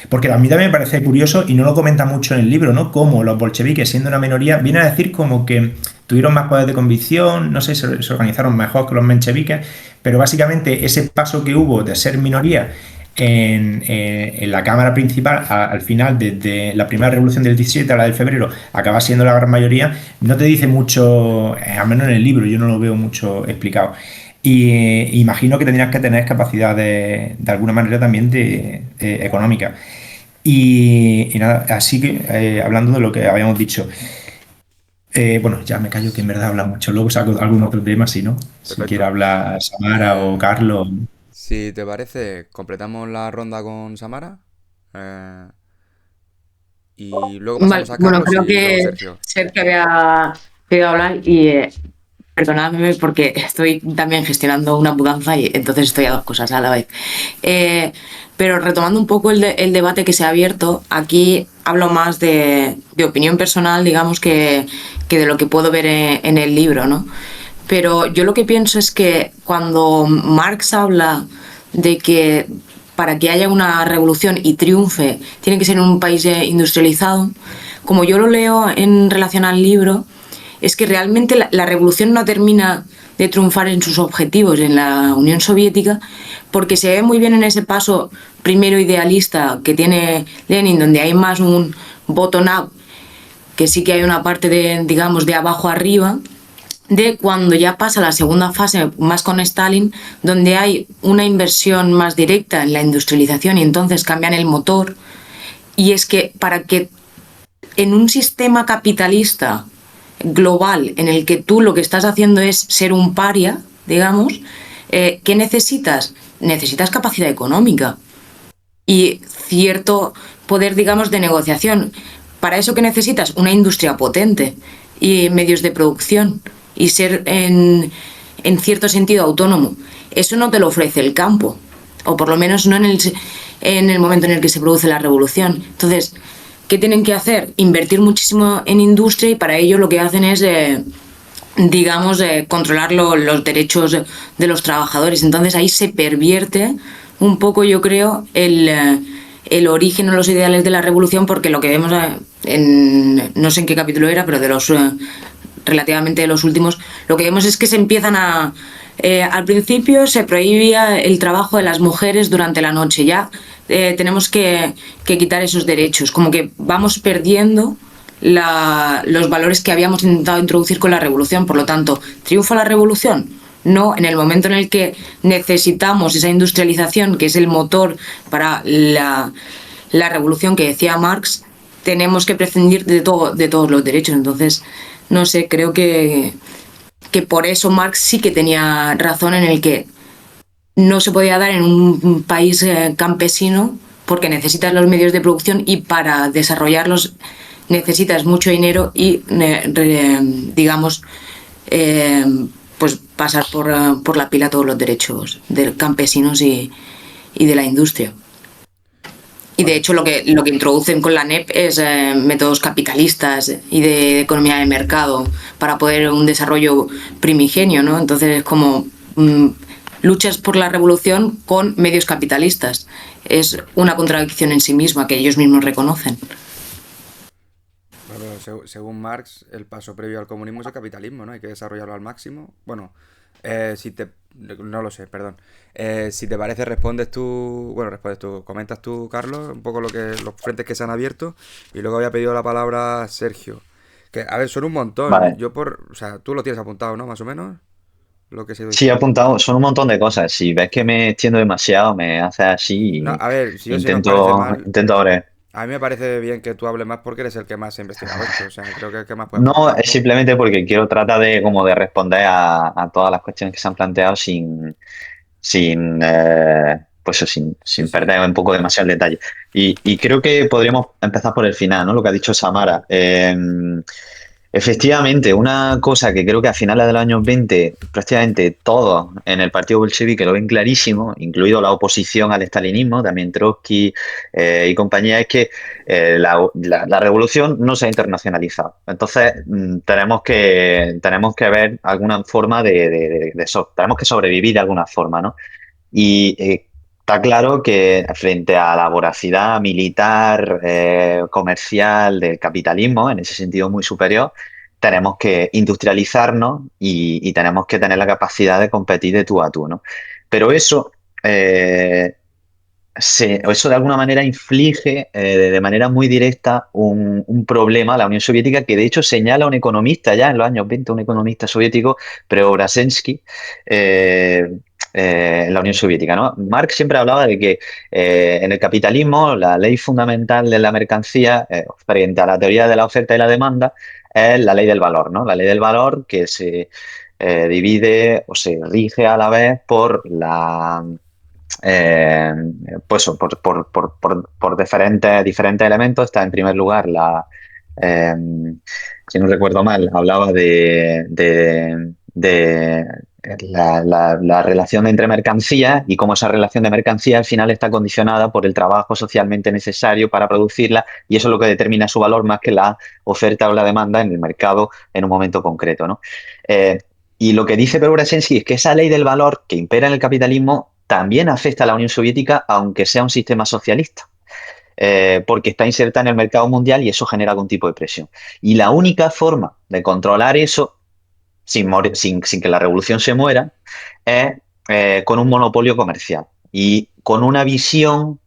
porque a mí también me parece curioso, y no lo comenta mucho en el libro, ¿no? Cómo los bolcheviques, siendo una minoría, vienen a decir como que tuvieron más poder de convicción, no sé, se organizaron mejor que los mencheviques, pero básicamente ese paso que hubo de ser minoría en la Cámara Principal, al final, desde la primera revolución del 17 a la del febrero, acaba siendo la gran mayoría, no te dice mucho, al menos en el libro, yo no lo veo mucho explicado. Y imagino que tendrías que tener capacidad de alguna manera también económica. Y nada, así que hablando de lo que habíamos dicho, bueno, ya me callo que en verdad habla mucho, luego saco algún otro tema, si no, si Perfecto. quiere hablar Samara o Carlos. Si te parece, completamos la ronda con Samara. Y luego Vale, pasamos a bueno, Carlos creo y luego que Sergio. Sergio había pedido hablar y perdonadme porque estoy también gestionando una mudanza y entonces estoy a dos cosas a la vez. Pero retomando un poco el debate que se ha abierto, aquí hablo más de opinión personal, digamos, que de lo que puedo ver en el libro, ¿no? Pero yo lo que pienso es que cuando Marx habla de que para que haya una revolución y triunfe tiene que ser en un país industrializado, como yo lo leo en relación al libro, es que realmente la revolución no termina de triunfar en sus objetivos en la Unión Soviética, porque se ve muy bien en ese paso primero idealista que tiene Lenin, donde hay más un bottom-up, que sí que hay una parte de, digamos, de abajo arriba, de cuando ya pasa la segunda fase, más con Stalin, donde hay una inversión más directa en la industrialización y entonces cambian el motor. Y es que para que en un sistema capitalista global en el que tú lo que estás haciendo es ser un paria, digamos, ¿qué necesitas? Necesitas capacidad económica y cierto poder, digamos, de negociación. Para eso, ¿qué necesitas? Una industria potente y medios de producción y ser en cierto sentido autónomo. Eso no te lo ofrece el campo, o por lo menos no en el momento en el que se produce la revolución. Entonces, ¿qué tienen que hacer? Invertir muchísimo en industria y para ello lo que hacen es, digamos, controlar los derechos de los trabajadores. Entonces ahí se pervierte un poco, yo creo, el origen o los ideales de la revolución, porque lo que vemos no sé en qué capítulo era, pero de los relativamente de los últimos, lo que vemos es que se empiezan al principio se prohibía el trabajo de las mujeres durante la noche. Ya tenemos que quitar esos derechos, como que vamos perdiendo los valores que habíamos intentado introducir con la revolución. Por lo tanto, ¿triunfa la revolución? No, en el momento en el que necesitamos esa industrialización, que es el motor para la revolución que decía Marx, tenemos que prescindir de todos los derechos. Entonces, no sé, creo que por eso Marx sí que tenía razón en el que no se podía dar en un país campesino, porque necesitas los medios de producción y para desarrollarlos necesitas mucho dinero y, digamos, pues pasar por la pila todos los derechos de campesinos y de la industria. Y de hecho lo que introducen con la NEP es métodos capitalistas y de economía de mercado para poder un desarrollo primigenio, ¿no? Entonces es como luchas por la revolución con medios capitalistas. Es una contradicción en sí misma que ellos mismos reconocen. Bueno, según Marx, el paso previo al comunismo es el capitalismo, ¿no? Hay que desarrollarlo al máximo. Bueno, no lo sé, perdón. Si te parece, comentas tú, Carlos, un poco los frentes que se han abierto, y luego había pedido la palabra Sergio. Que, a ver, son un montón. Vale. O sea, tú lo tienes apuntado, ¿no? Más o menos. Lo que se Sí, he apuntado, son un montón de cosas. Si ves que me extiendo demasiado, me haces así No, y a ver, si no os parece mal, intento ahora. a mí me parece bien que tú hables más porque eres el que más ha investigado esto. O sea, creo que es el que más puede No, aportar, es ¿no? simplemente porque quiero tratar de como de responder a todas las cuestiones que se han planteado pues eso, Sí, sin sí. perder un poco demasiado el detalle. Y creo que podríamos empezar por el final, ¿no? Lo que ha dicho Samara. Efectivamente, una cosa que creo que a finales de los años 20 prácticamente todos en el partido bolchevique lo ven clarísimo, incluido la oposición al estalinismo, también Trotsky y compañía, es que la revolución no se ha internacionalizado. Entonces, tenemos que ver alguna forma tenemos que sobrevivir de alguna forma, ¿no? Y está claro que frente a la voracidad militar, comercial del capitalismo, en ese sentido muy superior, tenemos que industrializarnos y tenemos que tener la capacidad de competir de tú a tú, ¿no? Pero eh, eso de alguna manera inflige de manera muy directa un problema a la Unión Soviética, que de hecho señala un economista ya en los años 20, un economista soviético, Preobrazhensky, en la Unión Soviética, ¿no? Marx siempre hablaba de que en el capitalismo la ley fundamental de la mercancía, frente a la teoría de la oferta y la demanda, es la ley del valor, ¿no? La ley del valor que se divide o se rige a la vez por eh, pues por diferentes elementos. Está en primer lugar si no recuerdo mal, hablaba de la relación entre mercancías y cómo esa relación de mercancía al final está condicionada por el trabajo socialmente necesario para producirla, y eso es lo que determina su valor más que la oferta o la demanda en el mercado en un momento concreto, ¿no? Y lo que dice Prigozhin es que esa ley del valor que impera en el capitalismo también afecta a la Unión Soviética, aunque sea un sistema socialista. Porque está inserta en el mercado mundial y eso genera algún tipo de presión. Y la única forma de controlar eso sin que la revolución se muera es con un monopolio comercial y con una visión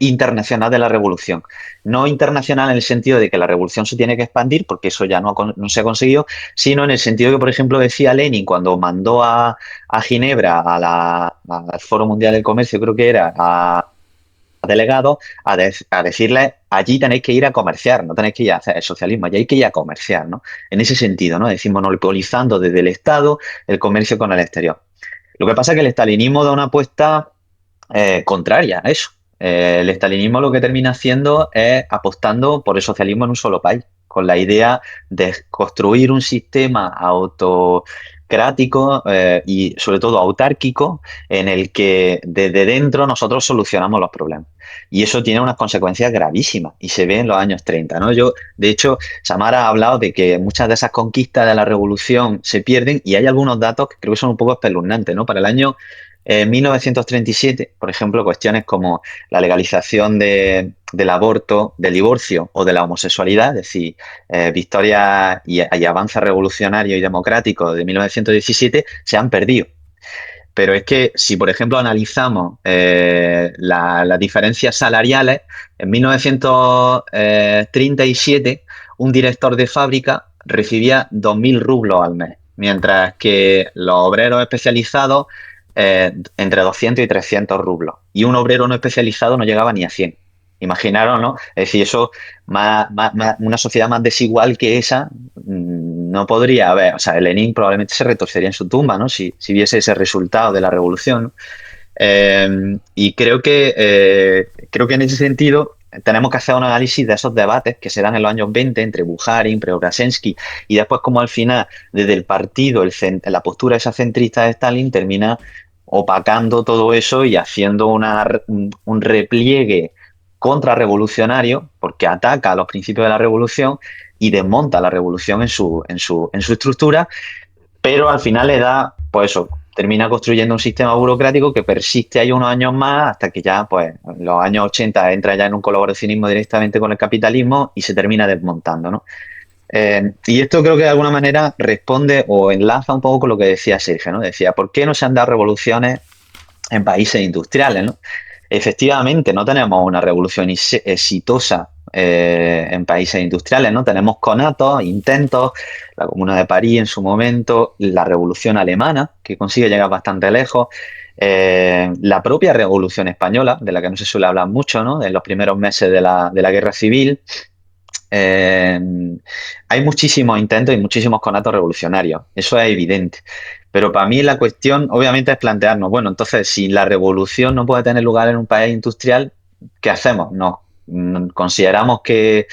internacional de la revolución. No internacional en el sentido de que la revolución se tiene que expandir, porque eso ya no se ha conseguido, sino en el sentido que, por ejemplo, decía Lenin cuando mandó a Ginebra, al Foro Mundial del Comercio, creo que era, a delegados a decirles, allí tenéis que ir a comerciar, no tenéis que ir a hacer el socialismo, allí hay que ir a comerciar, ¿no? En ese sentido, ¿no? Es decir, monopolizando desde el Estado el comercio con el exterior. Lo que pasa es que el estalinismo da una apuesta contraria a eso. El estalinismo lo que termina haciendo es apostando por el socialismo en un solo país, con la idea de construir un sistema autocrático y sobre todo autárquico en el que desde dentro nosotros solucionamos los problemas. Y eso tiene unas consecuencias gravísimas y se ve en los años 30, ¿no? De hecho, Samara ha hablado de que muchas de esas conquistas de la revolución se pierden y hay algunos datos que creo que son un poco espeluznantes, ¿no? Para el año 1937, por ejemplo, cuestiones como la legalización del aborto, del divorcio o de la homosexualidad, es decir, victorias y avances revolucionarios y democráticos de 1917 se han perdido. Pero es que si, por ejemplo, analizamos las diferencias salariales, en 1937 un director de fábrica recibía 2.000 rublos al mes, mientras que los obreros especializados entre 200 y 300 rublos. Y un obrero no especializado no llegaba ni a 100. Imaginaros, ¿no? Es decir, eso, una sociedad más desigual que esa no podría haber. O sea, Lenin probablemente se retorcería en su tumba, ¿no? Si viese ese resultado de la revolución, ¿no? Y creo que en ese sentido tenemos que hacer un análisis de esos debates que se dan en los años 20 entre Bukharin, Preobrazhensky y después como al final, desde el partido, la postura esa centrista de Stalin termina opacando todo eso y haciendo un repliegue contrarrevolucionario, porque ataca a los principios de la revolución y desmonta la revolución en su estructura, pero al final le da, pues eso, termina construyendo un sistema burocrático que persiste ahí unos años más hasta que ya, pues, en los años 80 entra ya en un colaboracionismo directamente con el capitalismo y se termina desmontando, ¿no? Y esto creo que de alguna manera responde o enlaza un poco con lo que decía Sergio, ¿no? Decía, ¿por qué no se han dado revoluciones en países industriales, ¿no? Efectivamente, no tenemos una revolución exitosa en países industriales, ¿no? Tenemos conatos, intentos, la Comuna de París en su momento, la Revolución Alemana, que consigue llegar bastante lejos, la propia Revolución Española, de la que no se suele hablar mucho, ¿no? En los primeros meses de la Guerra Civil. Hay muchísimos intentos y muchísimos conatos revolucionarios, eso es evidente. Pero para mí la cuestión, obviamente, es plantearnos, bueno, entonces, si la revolución no puede tener lugar en un país industrial, ¿qué hacemos? No, consideramos que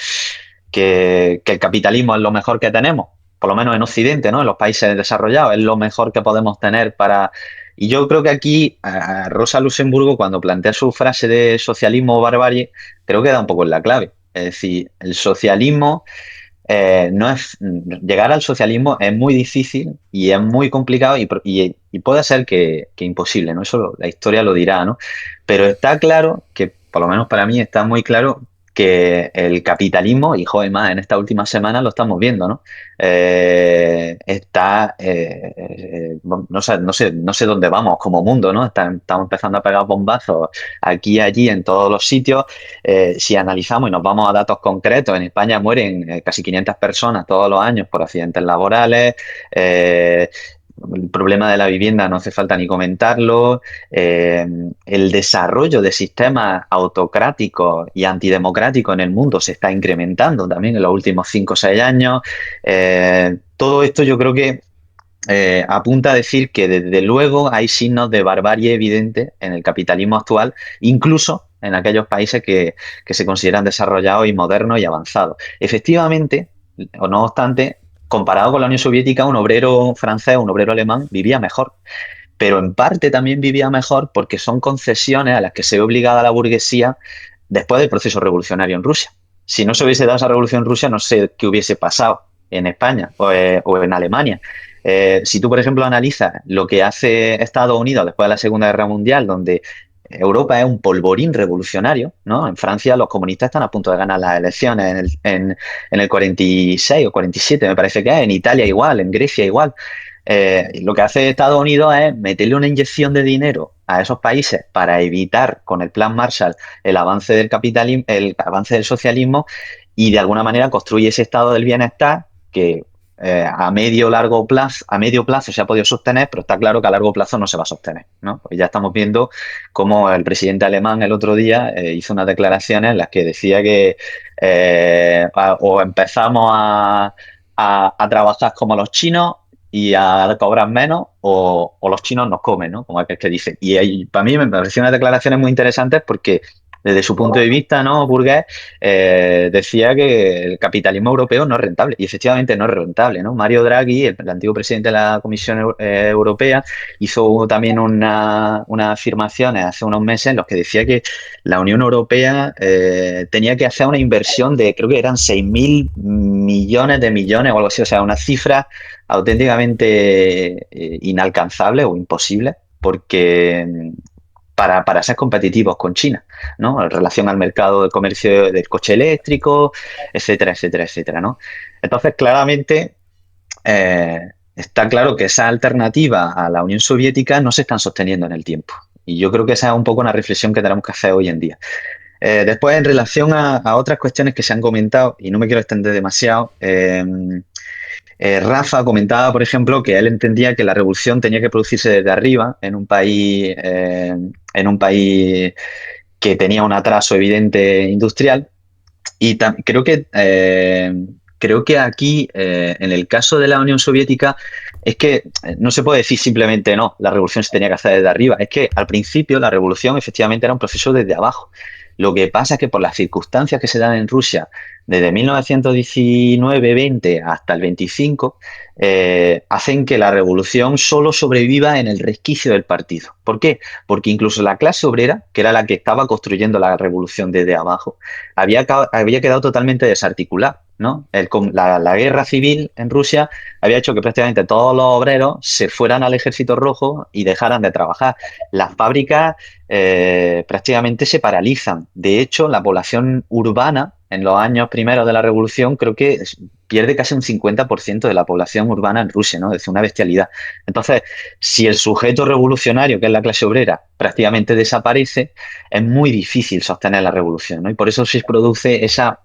el capitalismo es lo mejor que tenemos, por lo menos en Occidente, ¿no? En los países desarrollados, es lo mejor que podemos tener para... Y yo creo que aquí a Rosa Luxemburgo, cuando plantea su frase de socialismo o barbarie, creo que da un poco en la clave. Es decir, el socialismo no es llegar al socialismo es muy difícil y es muy complicado y puede ser que imposible, ¿no? Eso la historia lo dirá, ¿no? Pero está claro que, por lo menos para mí, está muy claro que el capitalismo, y joder, más en esta última semana lo estamos viendo, ¿no? No sé dónde vamos como mundo, ¿no? Estamos empezando a pegar bombazos aquí y allí en todos los sitios. Si analizamos y nos vamos a datos concretos, en España mueren casi 500 personas todos los años por accidentes laborales. El problema de la vivienda no hace falta ni comentarlo. El desarrollo de sistemas autocráticos y antidemocráticos en el mundo se está incrementando también en los últimos 5 o 6 años. Todo esto yo creo que apunta a decir que desde luego hay signos de barbarie evidente en el capitalismo actual, incluso en aquellos países que se consideran desarrollados y modernos y avanzados. Efectivamente, o no obstante, comparado con la Unión Soviética, un obrero francés, un obrero alemán vivía mejor. Pero en parte también vivía mejor porque son concesiones a las que se ve obligada la burguesía después del proceso revolucionario en Rusia. Si no se hubiese dado esa revolución en Rusia, no sé qué hubiese pasado en España o en Alemania. Si tú, por ejemplo, analizas lo que hace Estados Unidos después de la Segunda Guerra Mundial, donde Europa es un polvorín revolucionario, ¿no? En Francia los comunistas están a punto de ganar las elecciones en el 46 o 47, me parece que es. En Italia igual, en Grecia igual. Lo que hace Estados Unidos es meterle una inyección de dinero a esos países para evitar con el plan Marshall el avance del capitalismo, el avance del socialismo, y de alguna manera construye ese estado del bienestar que a medio plazo se ha podido sostener, pero está claro que a largo plazo no se va a sostener, ¿no? Pues ya estamos viendo cómo el presidente alemán el otro día hizo unas declaraciones en las que decía que o empezamos a trabajar como los chinos y a cobrar menos, o los chinos nos comen, ¿no? Como aquel que dice. Y para mí me parecieron unas declaraciones muy interesantes porque desde su punto de vista, ¿no?, burgués, decía que el capitalismo europeo no es rentable, y efectivamente no es rentable, ¿no? Mario Draghi, el antiguo presidente de la Comisión Europea, hizo también unas afirmaciones hace unos meses en los que decía que la Unión Europea tenía que hacer una inversión de, creo que eran 6.000 millones de millones o algo así, o sea, una cifra auténticamente inalcanzable o imposible, porque para ser competitivos con China, ¿no? En relación al mercado de comercio del coche eléctrico, etcétera, etcétera, etcétera, ¿no? Entonces, claramente, está claro que esas alternativas a la Unión Soviética no se están sosteniendo en el tiempo. Y yo creo que esa es un poco una reflexión que tenemos que hacer hoy en día. Después, en relación a otras cuestiones que se han comentado, y no me quiero extender demasiado, Rafa comentaba, por ejemplo, que él entendía que la revolución tenía que producirse desde arriba en un país que tenía un atraso evidente industrial. Y creo que aquí, en el caso de la Unión Soviética, es que no se puede decir simplemente no, la revolución se tenía que hacer desde arriba. Es que al principio la revolución efectivamente era un proceso desde abajo. Lo que pasa es que por las circunstancias que se dan en Rusia, desde 1919-20 hasta el 25, hacen que la revolución solo sobreviva en el resquicio del partido. ¿Por qué? Porque incluso la clase obrera, que era la que estaba construyendo la revolución desde abajo, había quedado totalmente desarticulada, ¿no? La guerra civil en Rusia había hecho que prácticamente todos los obreros se fueran al ejército rojo y dejaran de trabajar. Las fábricas prácticamente se paralizan. De hecho, la población urbana en los años primeros de la revolución creo que pierde casi un 50% de la población urbana en Rusia, ¿no? Es una bestialidad. Entonces, si el sujeto revolucionario, que es la clase obrera, prácticamente desaparece, es muy difícil sostener la revolución, ¿no? Y por eso se produce esa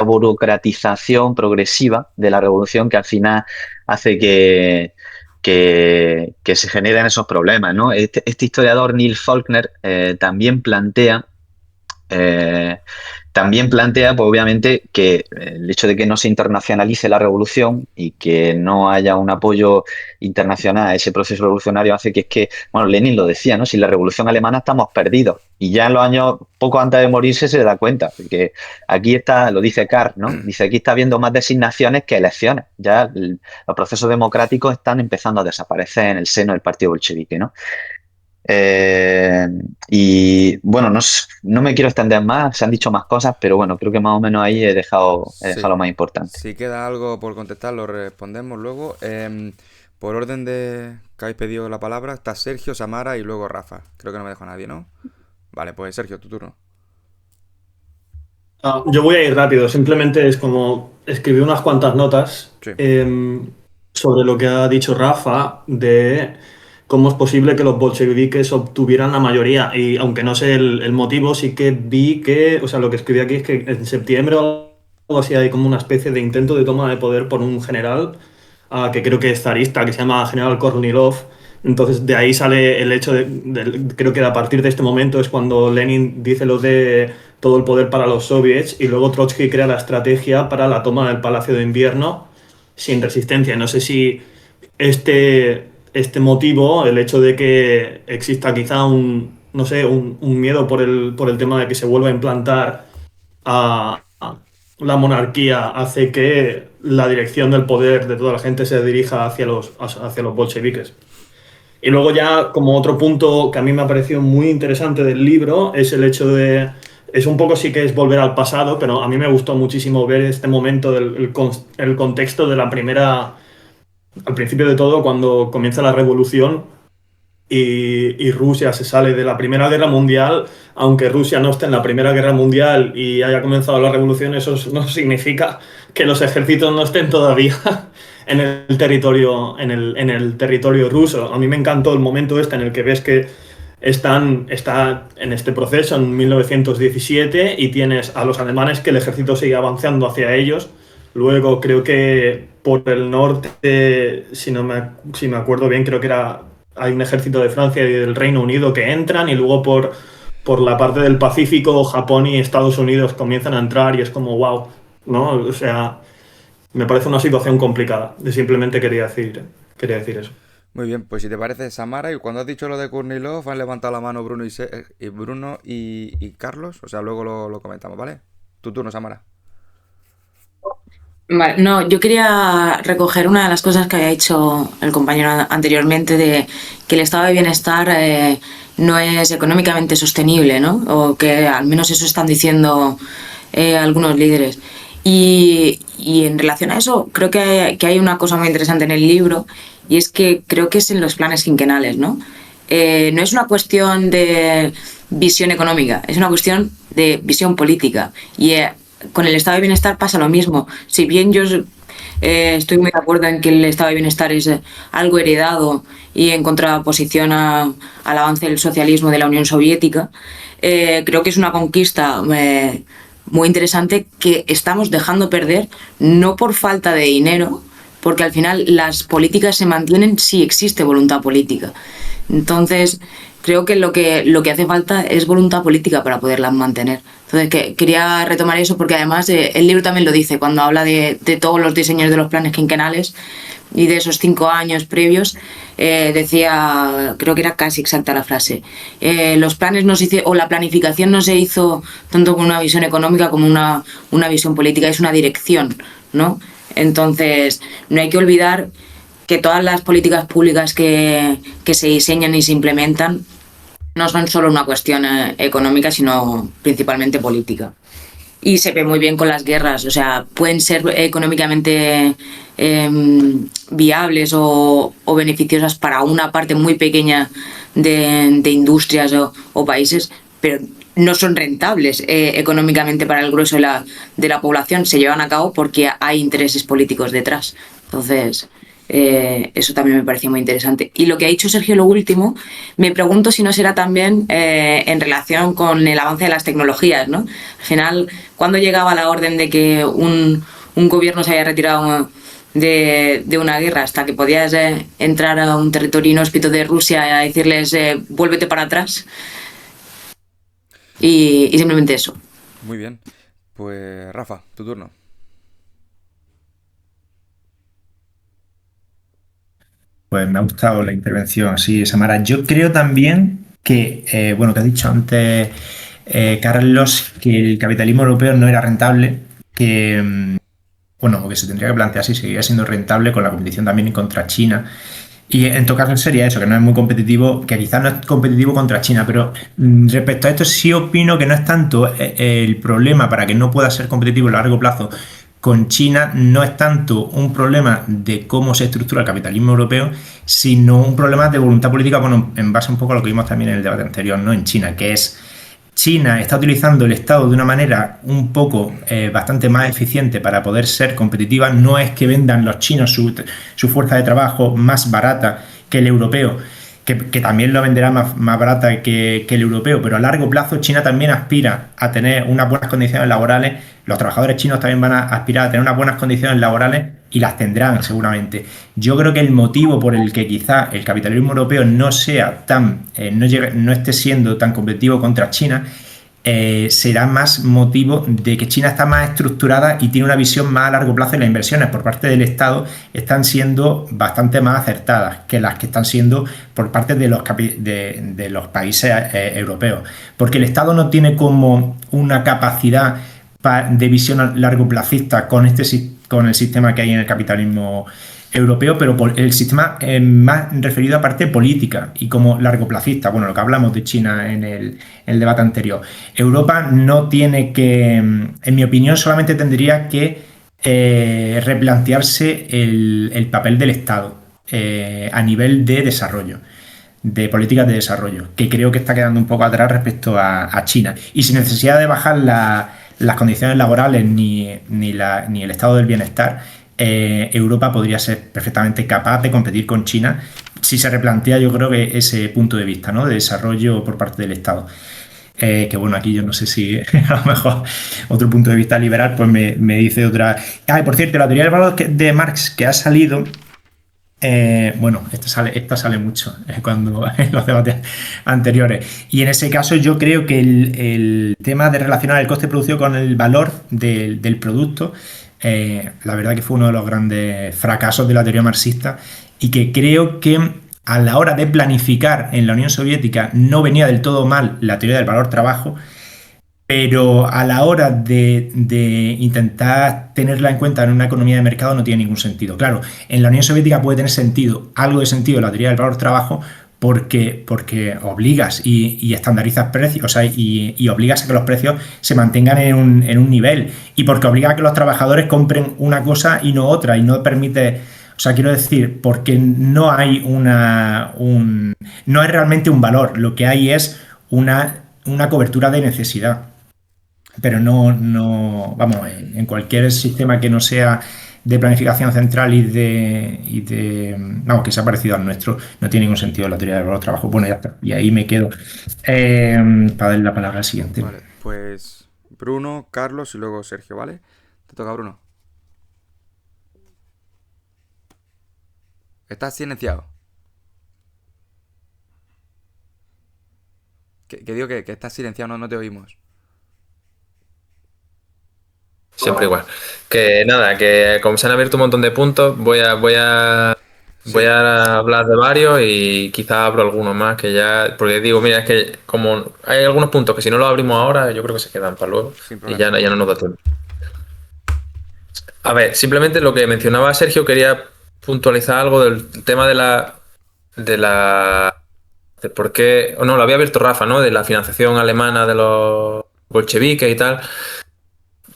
burocratización progresiva de la revolución que al final hace que se generen esos problemas, ¿no? Este historiador Neil Faulkner también plantea, pues obviamente, que el hecho de que no se internacionalice la revolución y que no haya un apoyo internacional a ese proceso revolucionario hace bueno, Lenin lo decía, ¿no? Si la revolución alemana estamos perdidos. Y ya en los años, poco antes de morirse, se da cuenta, porque aquí está, lo dice Carr, ¿no? Dice, aquí está habiendo más designaciones que elecciones. Ya los procesos democráticos están empezando a desaparecer en el seno del partido bolchevique, ¿no? Y bueno, no me quiero extender más, se han dicho más cosas, pero bueno, creo que más o menos ahí he dejado lo más importante. Si queda algo por contestar, lo respondemos luego. Por orden de que habéis pedido la palabra, está Sergio, Samara y luego Rafa. Creo que no me dejo a nadie, ¿no? Vale, pues Sergio, tu turno. Yo voy a ir rápido, simplemente es como escribí unas cuantas notas Sí. sobre lo que ha dicho Rafa de cómo es posible que los bolcheviques obtuvieran la mayoría. Y aunque no sé el motivo, sí que vi que, o sea, lo que escribí aquí es que en septiembre o algo así hay como una especie de intento de toma de poder por un general que creo que es zarista, que se llama General Kornilov. Entonces de ahí sale el hecho creo que a partir de este momento es cuando Lenin dice lo de todo el poder para los soviets y luego Trotsky crea la estrategia para la toma del Palacio de Invierno sin resistencia. No sé si este motivo, el hecho de que exista quizá no sé, un miedo por el tema de que se vuelva a implantar la monarquía hace que la dirección del poder de toda la gente se dirija hacia los bolcheviques. Y luego ya, como otro punto que a mí me ha parecido muy interesante del libro, es el hecho de... Es un poco sí que es volver al pasado, pero a mí me gustó muchísimo ver este momento, el contexto de la primera... Al principio de todo, cuando comienza la revolución y Rusia se sale de la Primera Guerra Mundial, aunque Rusia no esté en la Primera Guerra Mundial y haya comenzado la revolución, eso no significa que los ejércitos no estén todavía en el territorio ruso. A mí me encantó el momento este en el que ves que está en este proceso en 1917 y tienes a los alemanes que el ejército sigue avanzando hacia ellos. Luego creo que por el norte, si me acuerdo bien, creo que hay un ejército de Francia y del Reino Unido que entran, y luego por la parte del Pacífico, Japón y Estados Unidos comienzan a entrar, y es como wow, ¿no? O sea, me parece una situación complicada. Simplemente quería decir eso. Muy bien, pues si te parece, Samara, y cuando has dicho lo de Kornilov, han levantado la mano Bruno y Carlos, o sea, luego lo comentamos, ¿vale? Tu turno, Samara. Vale, no, yo quería recoger una de las cosas que había dicho el compañero anteriormente, de que el estado de bienestar no es económicamente sostenible, ¿no? O que al menos eso están diciendo algunos líderes. Y en relación a eso, creo que hay una cosa muy interesante en el libro, y es que creo que es en los planes quinquenales, ¿no? No es una cuestión de visión económica, es una cuestión de visión política. Y con el estado de bienestar pasa lo mismo. Si bien yo estoy muy de acuerdo en que el estado de bienestar es algo heredado y en contraposición al avance del socialismo de la Unión Soviética, creo que es una conquista muy interesante que estamos dejando perder, no por falta de dinero, porque al final las políticas se mantienen si existe voluntad política. Entonces, creo que lo que hace falta es voluntad política para poderlas mantener. Entonces, quería retomar eso, porque además el libro también lo dice, cuando habla de todos los diseños de los planes quinquenales y de esos 5 años previos, decía, creo que era casi exacta la frase, los planes o la planificación no se hizo tanto con una visión económica como una visión política, es una dirección, ¿no? Entonces, no hay que olvidar que todas las políticas públicas que se diseñan y se implementan no son solo una cuestión económica, sino principalmente política. Y se ve muy bien con las guerras, o sea, pueden ser económicamente viables o beneficiosas para una parte muy pequeña de industrias o países, pero no son rentables económicamente para el grueso de la población. Se llevan a cabo porque hay intereses políticos detrás. Entonces, eso también me pareció muy interesante. Y lo que ha dicho Sergio, lo último, me pregunto si no será también en relación con el avance de las tecnologías, ¿no? Al final, ¿cuándo llegaba la orden de que un gobierno se haya retirado de una guerra hasta que podías entrar a un territorio inhóspito de Rusia y decirles vuélvete para atrás? Y simplemente eso. Muy bien. Pues Rafa, tu turno. Pues me ha gustado la intervención así, Samara. Yo creo también que, bueno, que has dicho antes, Carlos, que el capitalismo europeo no era rentable, que, bueno, o que se tendría que plantear si seguía siendo rentable con la competición también contra China. Y en todo caso sería eso, que no es muy competitivo, que quizás no es competitivo contra China, pero respecto a esto sí opino que no es tanto el problema para que no pueda ser competitivo a largo plazo con China, no es tanto un problema de cómo se estructura el capitalismo europeo, sino un problema de voluntad política, bueno, en base un poco a lo que vimos también en el debate anterior, ¿no? En China, que es China está utilizando el Estado de una manera un poco bastante más eficiente para poder ser competitiva. No es que vendan los chinos su fuerza de trabajo más barata que el europeo, que también lo venderá más barata que el europeo, pero a largo plazo China también aspira a tener unas buenas condiciones laborales. Los trabajadores chinos también van a aspirar a tener unas buenas condiciones laborales y las tendrán seguramente. Yo creo que el motivo por el que quizá el capitalismo europeo no sea no esté siendo tan competitivo contra China será más motivo de que China está más estructurada y tiene una visión más a largo plazo, y las inversiones por parte del Estado están siendo bastante más acertadas que las que están siendo por parte de los países europeos, porque el Estado no tiene como una capacidad de visión largoplacista con con el sistema que hay en el capitalismo europeo, pero por el sistema más referido a parte política y como largoplacista. Bueno, lo que hablamos de China en el debate anterior. Europa no tiene que, en mi opinión, solamente tendría que replantearse el papel del Estado a nivel de desarrollo, de políticas de desarrollo, que creo que está quedando un poco atrás respecto a China. Y sin necesidad de bajar las condiciones laborales ni el estado del bienestar, Europa podría ser perfectamente capaz de competir con China si se replantea, yo creo, que ese punto de vista, ¿no?, de desarrollo por parte del Estado. Que bueno, aquí yo no sé si a lo mejor otro punto de vista liberal pues me dice otra. Ah, y por cierto, la teoría del valor de Marx que ha salido, bueno, esta sale mucho cuando en los debates anteriores. Y en ese caso yo creo que el tema de relacionar el coste producido con el valor del producto, la verdad que fue uno de los grandes fracasos de la teoría marxista, y que creo que a la hora de planificar en la Unión Soviética no venía del todo mal la teoría del valor-trabajo, pero a la hora de intentar tenerla en cuenta en una economía de mercado no tiene ningún sentido. Claro, en la Unión Soviética puede tener sentido, algo de sentido, la teoría del valor-trabajo, porque obligas y estandarizas precios, o sea, y obligas a que los precios se mantengan en un nivel, y porque obliga a que los trabajadores compren una cosa y no otra, y no permite. O sea, quiero decir, porque no hay no es realmente un valor, lo que hay es una cobertura de necesidad. Pero vamos, en cualquier sistema que no sea de planificación central vamos, que sea parecido al nuestro, no tiene ningún sentido la teoría del valor trabajo. Bueno, ya está, y ahí me quedo para darle la palabra al siguiente. Vale, pues Bruno, Carlos y luego Sergio, ¿vale? Te toca, Bruno. Estás silenciado. Que digo que estás silenciado, no te oímos. Siempre igual. Que nada, que como se han abierto un montón de puntos, voy a hablar de varios y quizás abro algunos más que ya. Porque digo, mira, es que como hay algunos puntos que si no los abrimos ahora, yo creo que se quedan para luego. Sin Y problema. ya no nos da tiempo. A ver, simplemente lo que mencionaba Sergio, quería puntualizar algo del tema de por qué. O no, lo había abierto Rafa, ¿no? De la financiación alemana de los bolcheviques y tal.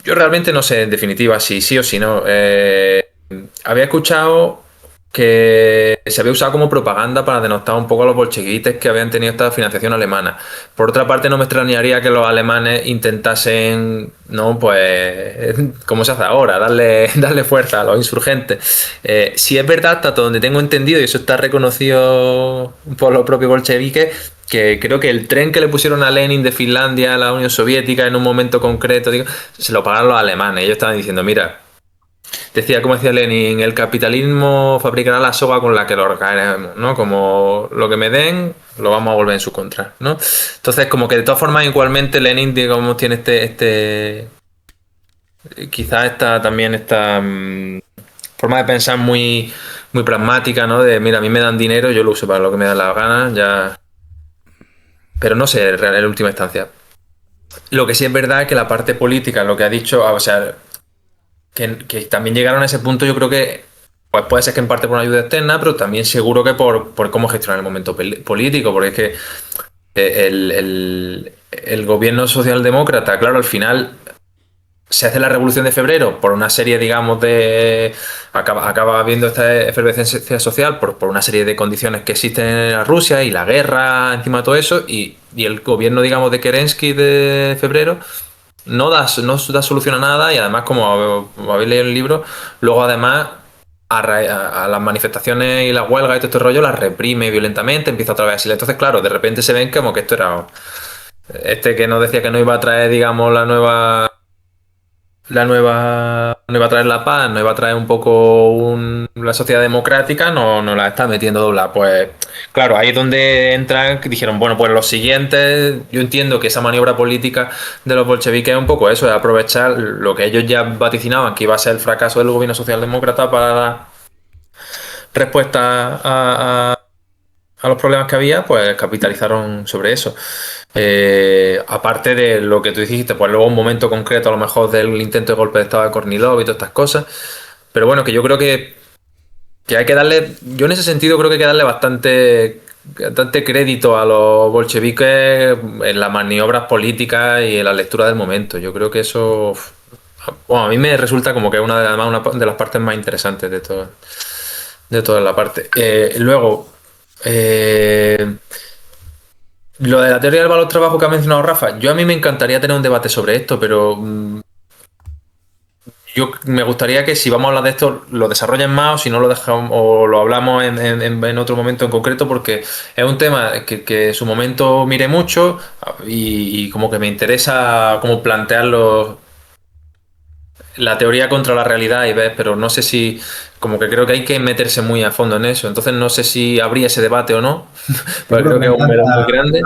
Yo realmente no sé, en definitiva, si sí o si no. Había escuchado que se había usado como propaganda para denostar un poco a los bolcheviques que habían tenido esta financiación alemana. Por otra parte, no me extrañaría que los alemanes intentasen, no, pues, como se hace ahora, darle fuerza a los insurgentes. Si es verdad, hasta donde tengo entendido, y eso está reconocido por los propios bolcheviques, que creo que el tren que le pusieron a Lenin de Finlandia a la Unión Soviética en un momento concreto, digo, se lo pagaron los alemanes. Ellos estaban diciendo, mira, como decía Lenin, el capitalismo fabricará la soga con la que lo caeremos, ¿no? Como lo que me den, lo vamos a volver en su contra, ¿no? Entonces, como que de todas formas, igualmente Lenin, digamos, tiene quizás también esta forma de pensar muy, muy pragmática, ¿no? De, mira, a mí me dan dinero, yo lo uso para lo que me da la gana, ya. Pero no sé, en última instancia. Lo que sí es verdad es que la parte política, lo que ha dicho, o sea, que también llegaron a ese punto, yo creo que pues puede ser que en parte por una ayuda externa, pero también seguro que por cómo gestionar el momento político, porque es que el gobierno socialdemócrata, claro, al final se hace la Revolución de Febrero por una serie, digamos, acaba habiendo esta efervescencia social por una serie de condiciones que existen en Rusia y la guerra encima de todo eso, y el gobierno, digamos, de Kerensky de febrero no da solución a nada, y además, como habéis leído en el libro, luego además a las manifestaciones y las huelgas y todo este rollo las reprime violentamente, empieza otra vez así. Entonces, claro, de repente se ven como que esto era que nos decía que no iba a traer, digamos, no iba a traer la paz, no iba a traer un poco la sociedad democrática, no la está metiendo dobla. Pues claro, ahí es donde entran, dijeron, bueno, pues los siguientes, yo entiendo que esa maniobra política de los bolcheviques es un poco eso, es aprovechar lo que ellos ya vaticinaban que iba a ser el fracaso del gobierno socialdemócrata para dar respuesta a los problemas que había, pues capitalizaron sobre eso. Aparte de lo que tú dijiste, pues luego un momento concreto a lo mejor del intento de golpe de estado de Kornilov y todas estas cosas. Pero bueno, que yo creo que hay que darle, yo en ese sentido creo que hay que darle bastante crédito a los bolcheviques en las maniobras políticas y en la lectura del momento. Yo creo que eso, bueno, a mí me resulta como que es además una de las partes más interesantes de toda la parte. Luego, lo de la teoría del valor trabajo que ha mencionado Rafa, a mí me encantaría tener un debate sobre esto, pero yo me gustaría que si vamos a hablar de esto lo desarrollen más, o si no lo dejamos o lo hablamos en otro momento en concreto, porque es un tema que en su momento miré mucho y como que me interesa como plantearlo, la teoría contra la realidad y ver, pero no sé si, como que creo que hay que meterse muy a fondo en eso, entonces no sé si habría ese debate o no, porque Seguro creo que que es un melón muy grande.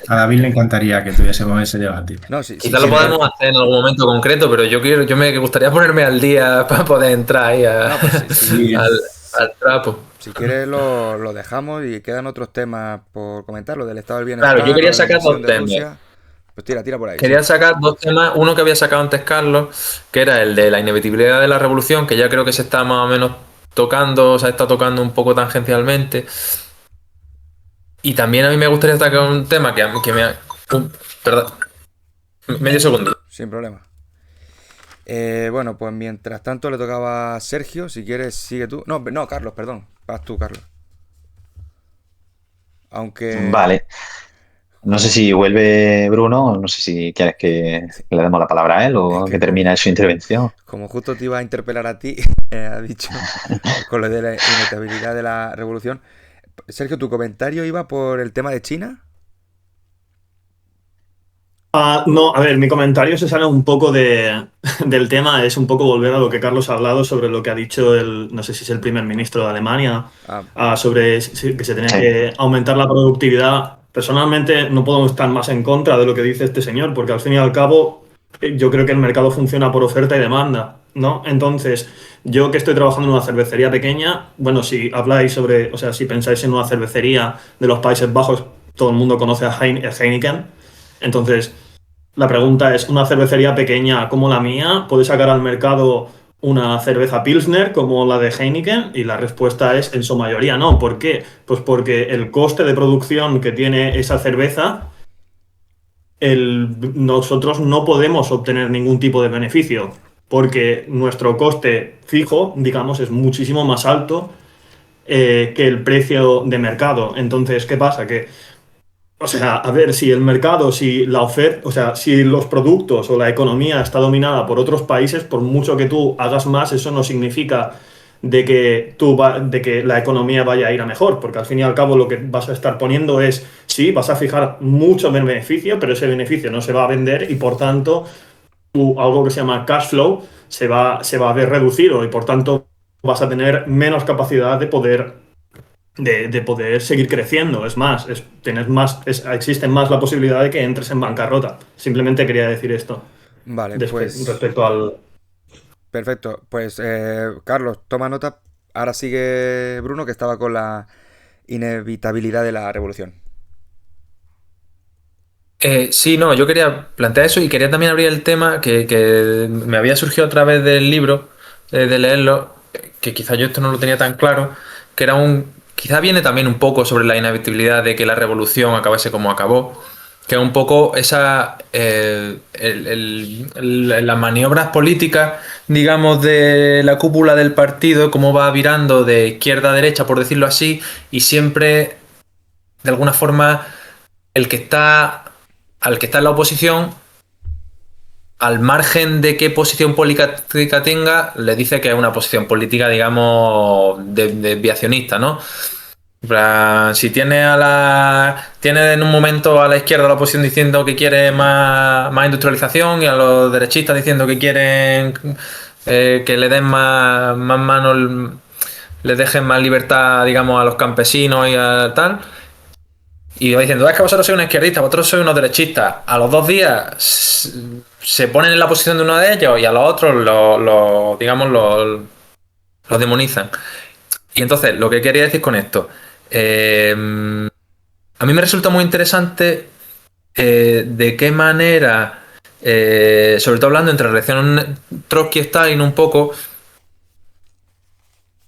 a David le encantaría que tuviésemos ese debate. No, sí, Quizás lo podemos hacer en algún momento concreto, pero yo me gustaría ponerme al día para poder entrar ahí No, pues sí, al trapo. si quieres lo dejamos y quedan otros temas por comentar, lo del estado del bienestar, Claro, yo lo quería de la sacar invasión dos de temas. Rusia. Pues tira por ahí. Quería Sí. sacar dos temas, uno que había sacado antes Carlos, que era el de la inevitabilidad de la revolución, que ya creo que se está más o menos tocando, se está tocando un poco tangencialmente. Y también a mí me gustaría sacar un tema que me ha... perdón, medio segundo. Sin problema. Bueno, pues mientras tanto le tocaba a Sergio. Si quieres, sigue tú. No, Carlos, perdón. Vas tú, Carlos. Aunque, Vale. No sé si vuelve Bruno, no sé si quieres que le demos la palabra a él es o que que termine su intervención. como justo te iba a interpelar a ti, ha dicho con lo de la inevitabilidad de la revolución. Sergio, tu comentario iba por el tema de China. No, a ver, mi comentario se sale un poco del tema, es un poco volver a lo que Carlos ha hablado sobre lo que ha dicho no sé si es el primer ministro de Alemania, Ah, sobre que se tenía Sí. que aumentar la productividad. Personalmente no puedo estar más en contra de lo que dice este señor, porque al fin y al cabo yo creo que el mercado funciona por oferta y demanda, ¿no? Entonces, yo que estoy trabajando en una cervecería pequeña, bueno, si habláis sobre, o sea, si pensáis en una cervecería de los Países Bajos, todo el mundo conoce a Heineken. Entonces, la pregunta es, ¿una cervecería pequeña como la mía puede sacar al mercado una cerveza Pilsner como la de Heineken? Y la respuesta es, en su mayoría, no. ¿Por qué? Pues porque el coste de producción que tiene esa cerveza, nosotros no podemos obtener ningún tipo de beneficio, porque nuestro coste fijo, digamos, es muchísimo más alto que el precio de mercado. Entonces, ¿qué pasa? Que o sea, a ver, si el mercado, si la oferta, o sea, si los productos o la economía está dominada por otros países, por mucho que tú hagas más, eso no significa de que la economía vaya a ir a mejor, porque al fin y al cabo lo que vas a estar poniendo es, sí, vas a fijar mucho beneficio, pero ese beneficio no se va a vender y por tanto algo que se llama cash flow se va a ver reducido y por tanto vas a tener menos capacidad de poder seguir creciendo. Es más, existe más la posibilidad de que entres en bancarrota. Simplemente quería decir esto vale, pues respecto al... perfecto. Pues Carlos, toma nota. Ahora sigue Bruno, que estaba con la inevitabilidad de la revolución. Sí, no, yo quería plantear eso y quería también abrir el tema que me había surgido a través del libro, de leerlo, que quizá yo esto no lo tenía tan claro, que era quizá viene también un poco sobre la inevitabilidad de que la revolución acabase como acabó, que es un poco las maniobras políticas, digamos, de la cúpula del partido, cómo va virando de izquierda a derecha, por decirlo así, y siempre, de alguna forma, el que está al que está en la oposición, al margen de qué posición política tenga, le dice que es una posición política, digamos, de desviacionista, ¿no? Si tiene en un momento a la izquierda la oposición diciendo que quiere más industrialización y a los derechistas diciendo que quieren que le den más manos, les dejen más libertad, digamos, a los campesinos y a tal. Y va diciendo, es que vosotros sois una izquierdista, vosotros sois unos derechistas. A los 2 días se ponen en la posición de uno de ellos y a los otros los demonizan. Y entonces, lo que quería decir con esto, a mí me resulta muy interesante de qué manera, sobre todo hablando entre la relación Trotsky-Stalin un poco,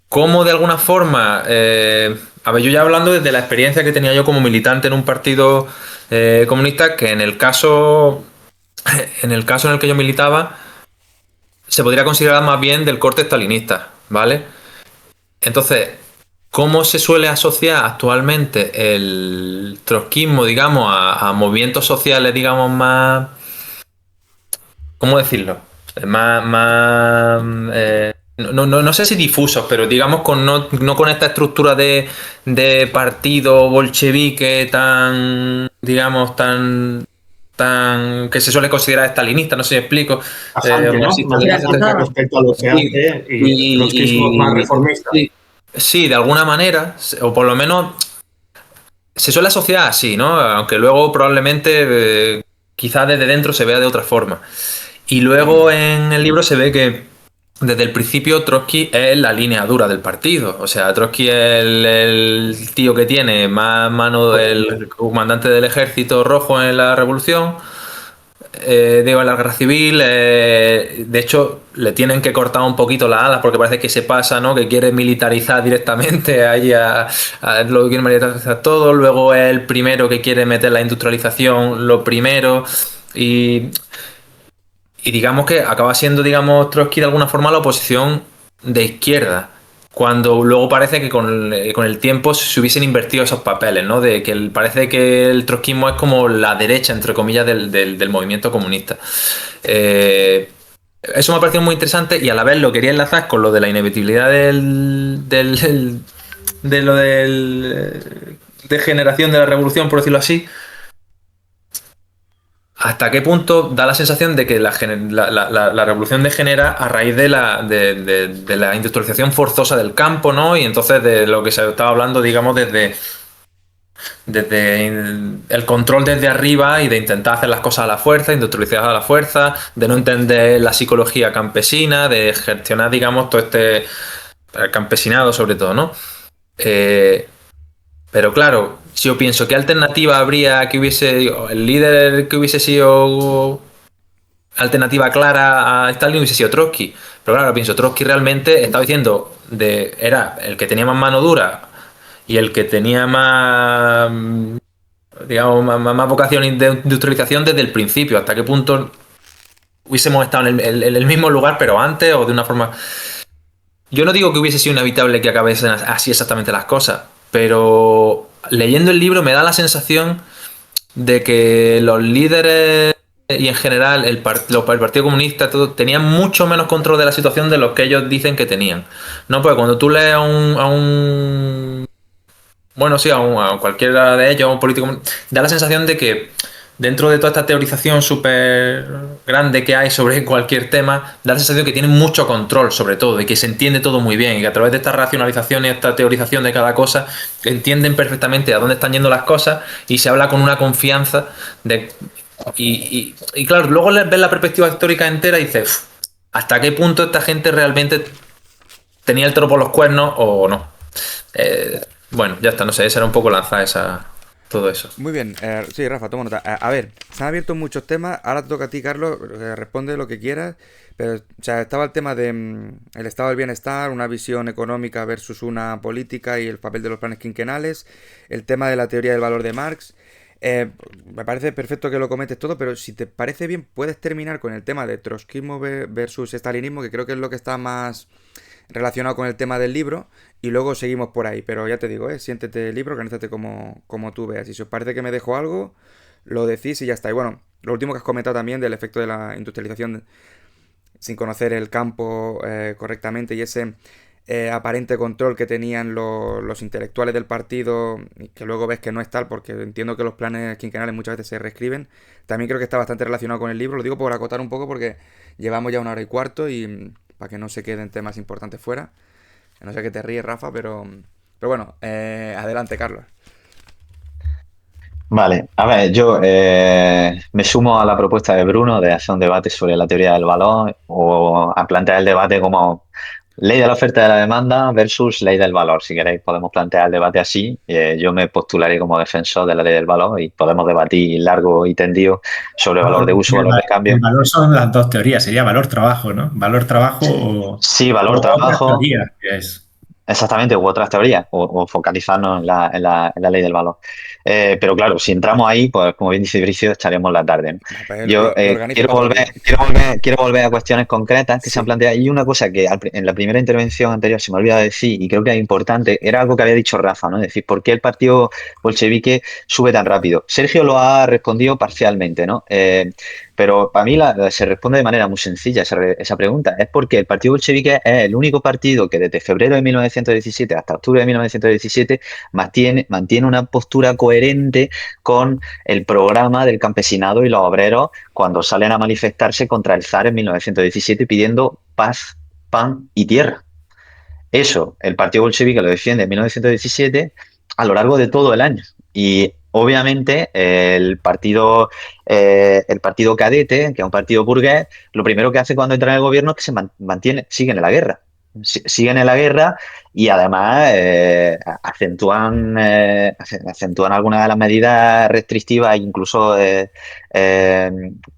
cómo de alguna forma, a ver, yo ya hablando desde la experiencia que tenía yo como militante en un partido comunista, que en el caso en el que yo militaba, se podría considerar más bien del corte stalinista, ¿vale? Entonces, ¿cómo se suele asociar actualmente el trotskismo, digamos, a movimientos sociales, digamos, más... ¿Cómo decirlo? No sé si difusos, pero digamos no con esta estructura de partido bolchevique tan, digamos, tan que se suele considerar estalinista, no sé si me explico. Tajante, ¿no? Más tajante respecto a lo que hace y trotskismo más reformista. Sí, de alguna manera, o por lo menos se suele asociar así, ¿no? Aunque luego probablemente quizás desde dentro se vea de otra forma. Y luego en el libro se ve que desde el principio Trotsky es la línea dura del partido. O sea, Trotsky es el tío que tiene más mano del comandante del ejército rojo en la revolución. Digo, en la guerra civil, de hecho, le tienen que cortar un poquito las alas porque parece que se pasa, ¿no? Que quiere militarizar directamente allí lo quiere militarizar todo. Luego es el primero que quiere meter la industrialización, lo primero. Y digamos que acaba siendo, digamos, Trotsky de alguna forma la oposición de izquierda. Cuando luego parece que con el tiempo se hubiesen invertido esos papeles, ¿no? De que parece que el trotskismo es como la derecha, entre comillas, del movimiento comunista. Eso me ha parecido muy interesante y a la vez lo quería enlazar con lo de la inevitabilidad de lo del degeneración de la revolución, por decirlo así. ¿Hasta qué punto da la sensación de que la revolución degenera a raíz de la industrialización forzosa del campo, ¿no? Y entonces de lo que se estaba hablando, digamos, desde el control desde arriba y de intentar hacer las cosas a la fuerza, industrializar a la fuerza, de no entender la psicología campesina, de gestionar, digamos, todo el campesinado sobre todo, ¿no? Pero claro, si yo pienso, ¿qué alternativa habría que el líder que hubiese sido alternativa clara a Stalin hubiese sido Trotsky? Pero claro, pienso, Trotsky realmente estaba diciendo, era el que tenía más mano dura y el que tenía más, digamos, más vocación de industrialización desde el principio. ¿Hasta qué punto hubiésemos estado en el mismo lugar, pero antes o de una forma... Yo no digo que hubiese sido inevitable que acabasen así exactamente las cosas, pero leyendo el libro me da la sensación de que los líderes y en general el Partido Comunista tenían mucho menos control de la situación de lo que ellos dicen que tenían. No, pues cuando tú lees bueno, sí, a cualquiera de ellos, a un político, da la sensación de que dentro de toda esta teorización súper grande que hay sobre cualquier tema, da la sensación que tienen mucho control sobre todo, de que se entiende todo muy bien y que a través de esta racionalización y esta teorización de cada cosa entienden perfectamente a dónde están yendo las cosas y se habla con una confianza y claro, luego ves la perspectiva histórica entera y dices, ¿hasta qué punto esta gente realmente tenía el toro por los cuernos o no? Bueno, ya está, no sé, esa era un poco lanzar todo eso. Muy bien, sí, Rafa, toma nota. A ver, se han abierto muchos temas, ahora te toca a ti, Carlos, responde lo que quieras, pero, o sea, estaba el tema de el estado del bienestar, una visión económica versus una política y el papel de los planes quinquenales, el tema de la teoría del valor de Marx. Me parece perfecto que lo comentes todo, pero si te parece bien, puedes terminar con el tema de trotskismo versus stalinismo, que creo que es lo que está más relacionado con el tema del libro, y luego seguimos por ahí. Pero ya te digo, siéntete libre, organízate como tú veas. Y si os parece que me dejo algo, lo decís y ya está. Y bueno, lo último que has comentado también del efecto de la industrialización sin conocer el campo correctamente y ese aparente control que tenían los intelectuales del partido, y que luego ves que no es tal, porque entiendo que los planes quinquenales muchas veces se reescriben. También creo que está bastante relacionado con el libro. Lo digo por acotar un poco porque llevamos ya 1 hora y cuarto y para que no se queden temas importantes fuera. No sé qué te ríes, Rafa, pero bueno, adelante, Carlos. Vale, a ver, yo me sumo a la propuesta de Bruno de hacer un debate sobre la teoría del valor o a plantear el debate como Ley de la oferta y de la demanda versus ley del valor. Si queréis, podemos plantear el debate así. Yo me postularé como defensor de la ley del valor y podemos debatir largo y tendido sobre valor de uso, valor de El cambio. valor son las dos teorías, sería valor trabajo, ¿no? Valor trabajo Sí, valor, o otras trabajo. teorías, que es. Exactamente, u otras teorías, o focalizarnos en la ley del valor. Pero claro, si entramos ahí, pues como bien dice Bricio, echaremos la tarde, ¿no? Pues Yo lo organizo quiero para otro volver, día. quiero volver a cuestiones concretas que se han Sí. planteado. Y una cosa que en la primera intervención anterior se me olvidaba decir, y creo que es importante, era algo que había dicho Rafa, ¿no? Es decir, ¿por qué el partido bolchevique sube tan rápido? Sergio lo ha respondido parcialmente, ¿no? Pero para mí se responde de manera muy sencilla esa pregunta. Es porque el partido bolchevique es el único partido que desde febrero de 1917 hasta octubre de 1917 mantiene una postura coherente con el programa del campesinado y los obreros cuando salen a manifestarse contra el zar en 1917 pidiendo paz, pan y tierra. Eso, el partido bolchevique lo defiende en 1917 a lo largo de todo el año. Y obviamente el partido cadete, que es un partido burgués, lo primero que hace cuando entra en el gobierno es que siguen en la guerra. Siguen en la guerra y además acentúan algunas de las medidas restrictivas, incluso eh,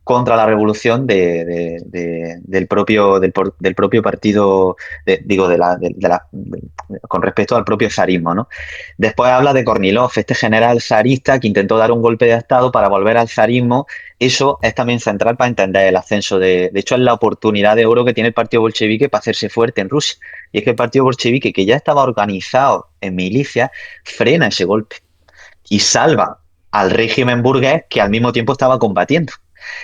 contra la revolución del propio partido digo, con respecto al propio zarismo, ¿no? Después habla de Kornilov, este general zarista que intentó dar un golpe de estado para volver al zarismo. Eso es también central para entender el ascenso de hecho, es la oportunidad de oro que tiene el partido bolchevique para hacerse fuerte en Rusia. Y es que el partido bolchevique, que ya estaba organizado en milicias, frena ese golpe y salva al régimen burgués que al mismo tiempo estaba combatiendo.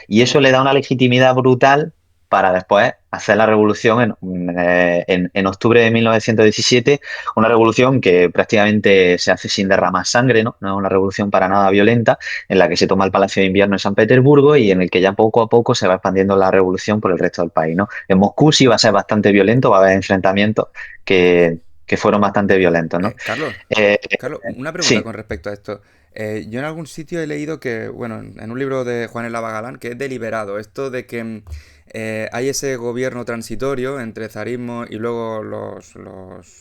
Y eso le da una legitimidad brutal para después hacer la revolución en octubre de 1917, una revolución que prácticamente se hace sin derramar sangre, ¿no? No es una revolución para nada violenta, en la que se toma el Palacio de Invierno en San Petersburgo y en el que ya poco a poco se va expandiendo la revolución por el resto del país, ¿no? En Moscú sí va a ser bastante violento, va a haber enfrentamientos que fueron bastante violentos, ¿no? Carlos, Eh, Carlos, una pregunta sí, con respecto a esto. Yo en algún sitio he leído que, bueno, en un libro de Juan Elaba Galán, que es deliberado, esto de que hay ese gobierno transitorio entre zarismo y luego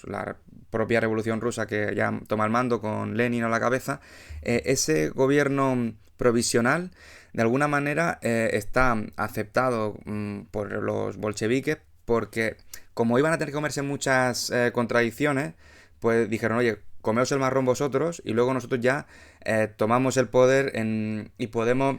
la propia revolución rusa que ya toma el mando con Lenin a la cabeza. Ese gobierno provisional, de alguna manera, está aceptado por los bolcheviques porque como iban a tener que comerse muchas contradicciones, pues dijeron, oye, comeos el marrón vosotros y luego nosotros ya tomamos el poder y podemos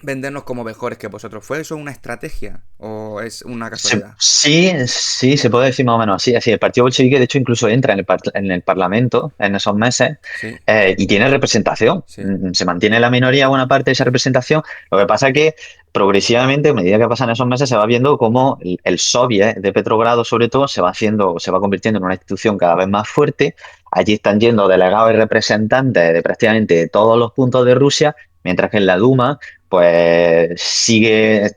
vendernos como mejores que vosotros. ¿Fue eso una estrategia o es una casualidad? Sí, sí, se puede decir más o menos así. Así, el partido bolchevique, de hecho, incluso entra en el Parlamento en esos meses Sí, y tiene representación. sí. Se mantiene la minoría buena parte de esa representación. Lo que pasa es que progresivamente, a medida que pasan esos meses, se va viendo cómo el Soviet de Petrogrado, sobre todo, se va convirtiendo en una institución cada vez más fuerte. Allí están yendo delegados y representantes de prácticamente todos los puntos de Rusia, mientras que en la Duma pues sigue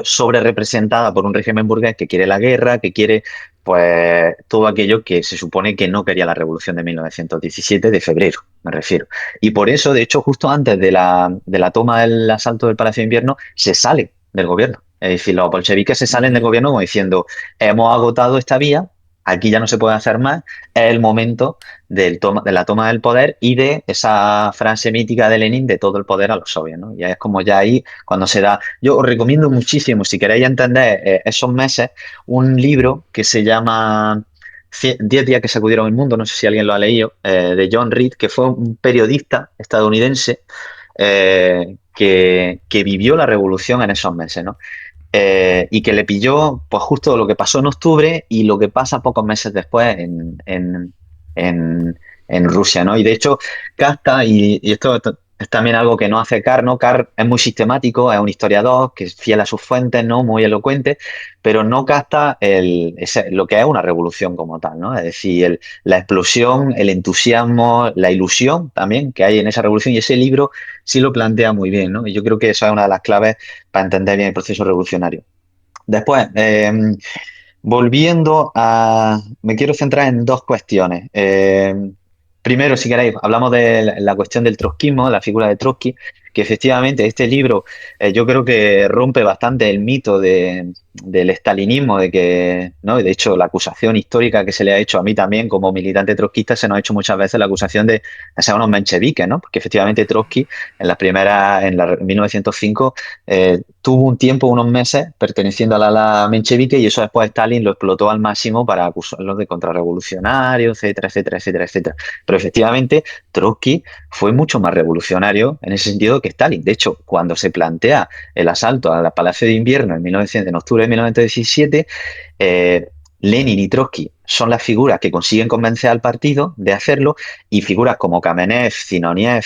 sobre representada por un régimen burgués que quiere la guerra, que quiere pues todo aquello que se supone que no quería la revolución de 1917 de febrero, me refiero. Y por eso, de hecho, justo antes de la toma del asalto del Palacio de Invierno, se sale del gobierno. Es decir, los bolcheviques se salen del Ujú. gobierno como diciendo, hemos agotado esta vía, aquí ya no se puede hacer más, es el momento de la toma del poder y de esa frase mítica de Lenin de todo el poder a los soviets, ¿no? Ya es como ya ahí cuando se da. Yo os recomiendo muchísimo, si queréis entender esos meses, un libro que se llama 10 días que sacudieron el mundo, no sé si alguien lo ha leído, de John Reed, que fue un periodista estadounidense que vivió la revolución en esos meses, ¿no? Y que le pilló pues justo lo que pasó en octubre y lo que pasa pocos meses después en, en Rusia, ¿no? Y de hecho, Kafka, y esto es también algo que no hace Carr, ¿no? Carr es muy sistemático, es un historiador que es fiel a sus fuentes, ¿no? Muy elocuente, pero no capta lo que es una revolución como tal, ¿no? Es decir, la explosión, el entusiasmo, la ilusión también que hay en esa revolución, y ese libro sí lo plantea muy bien, ¿no? Y yo creo que eso es una de las claves para entender bien el proceso revolucionario. Después, me quiero centrar en dos cuestiones. Primero, si queréis, hablamos de la cuestión del trotskismo, la figura de Trotsky, que efectivamente este libro yo creo que rompe bastante el mito del estalinismo, de que, ¿no? Y de hecho, la acusación histórica que se le ha hecho a mí también como militante trotskista, se nos ha hecho muchas veces la acusación de ser unos mencheviques, ¿no? Porque efectivamente Trotsky en la 1905, tuvo un tiempo, unos meses, perteneciendo al ala menchevique, y eso después Stalin lo explotó al máximo para acusarlos de contrarrevolucionarios, etcétera, etcétera, etcétera, etcétera. Pero efectivamente, Trotsky fue mucho más revolucionario en ese sentido que Stalin. De hecho, cuando se plantea el asalto al Palacio de Invierno en octubre de 1917, Lenin y Trotsky son las figuras que consiguen convencer al partido de hacerlo, y figuras como Kamenev, Zinoviev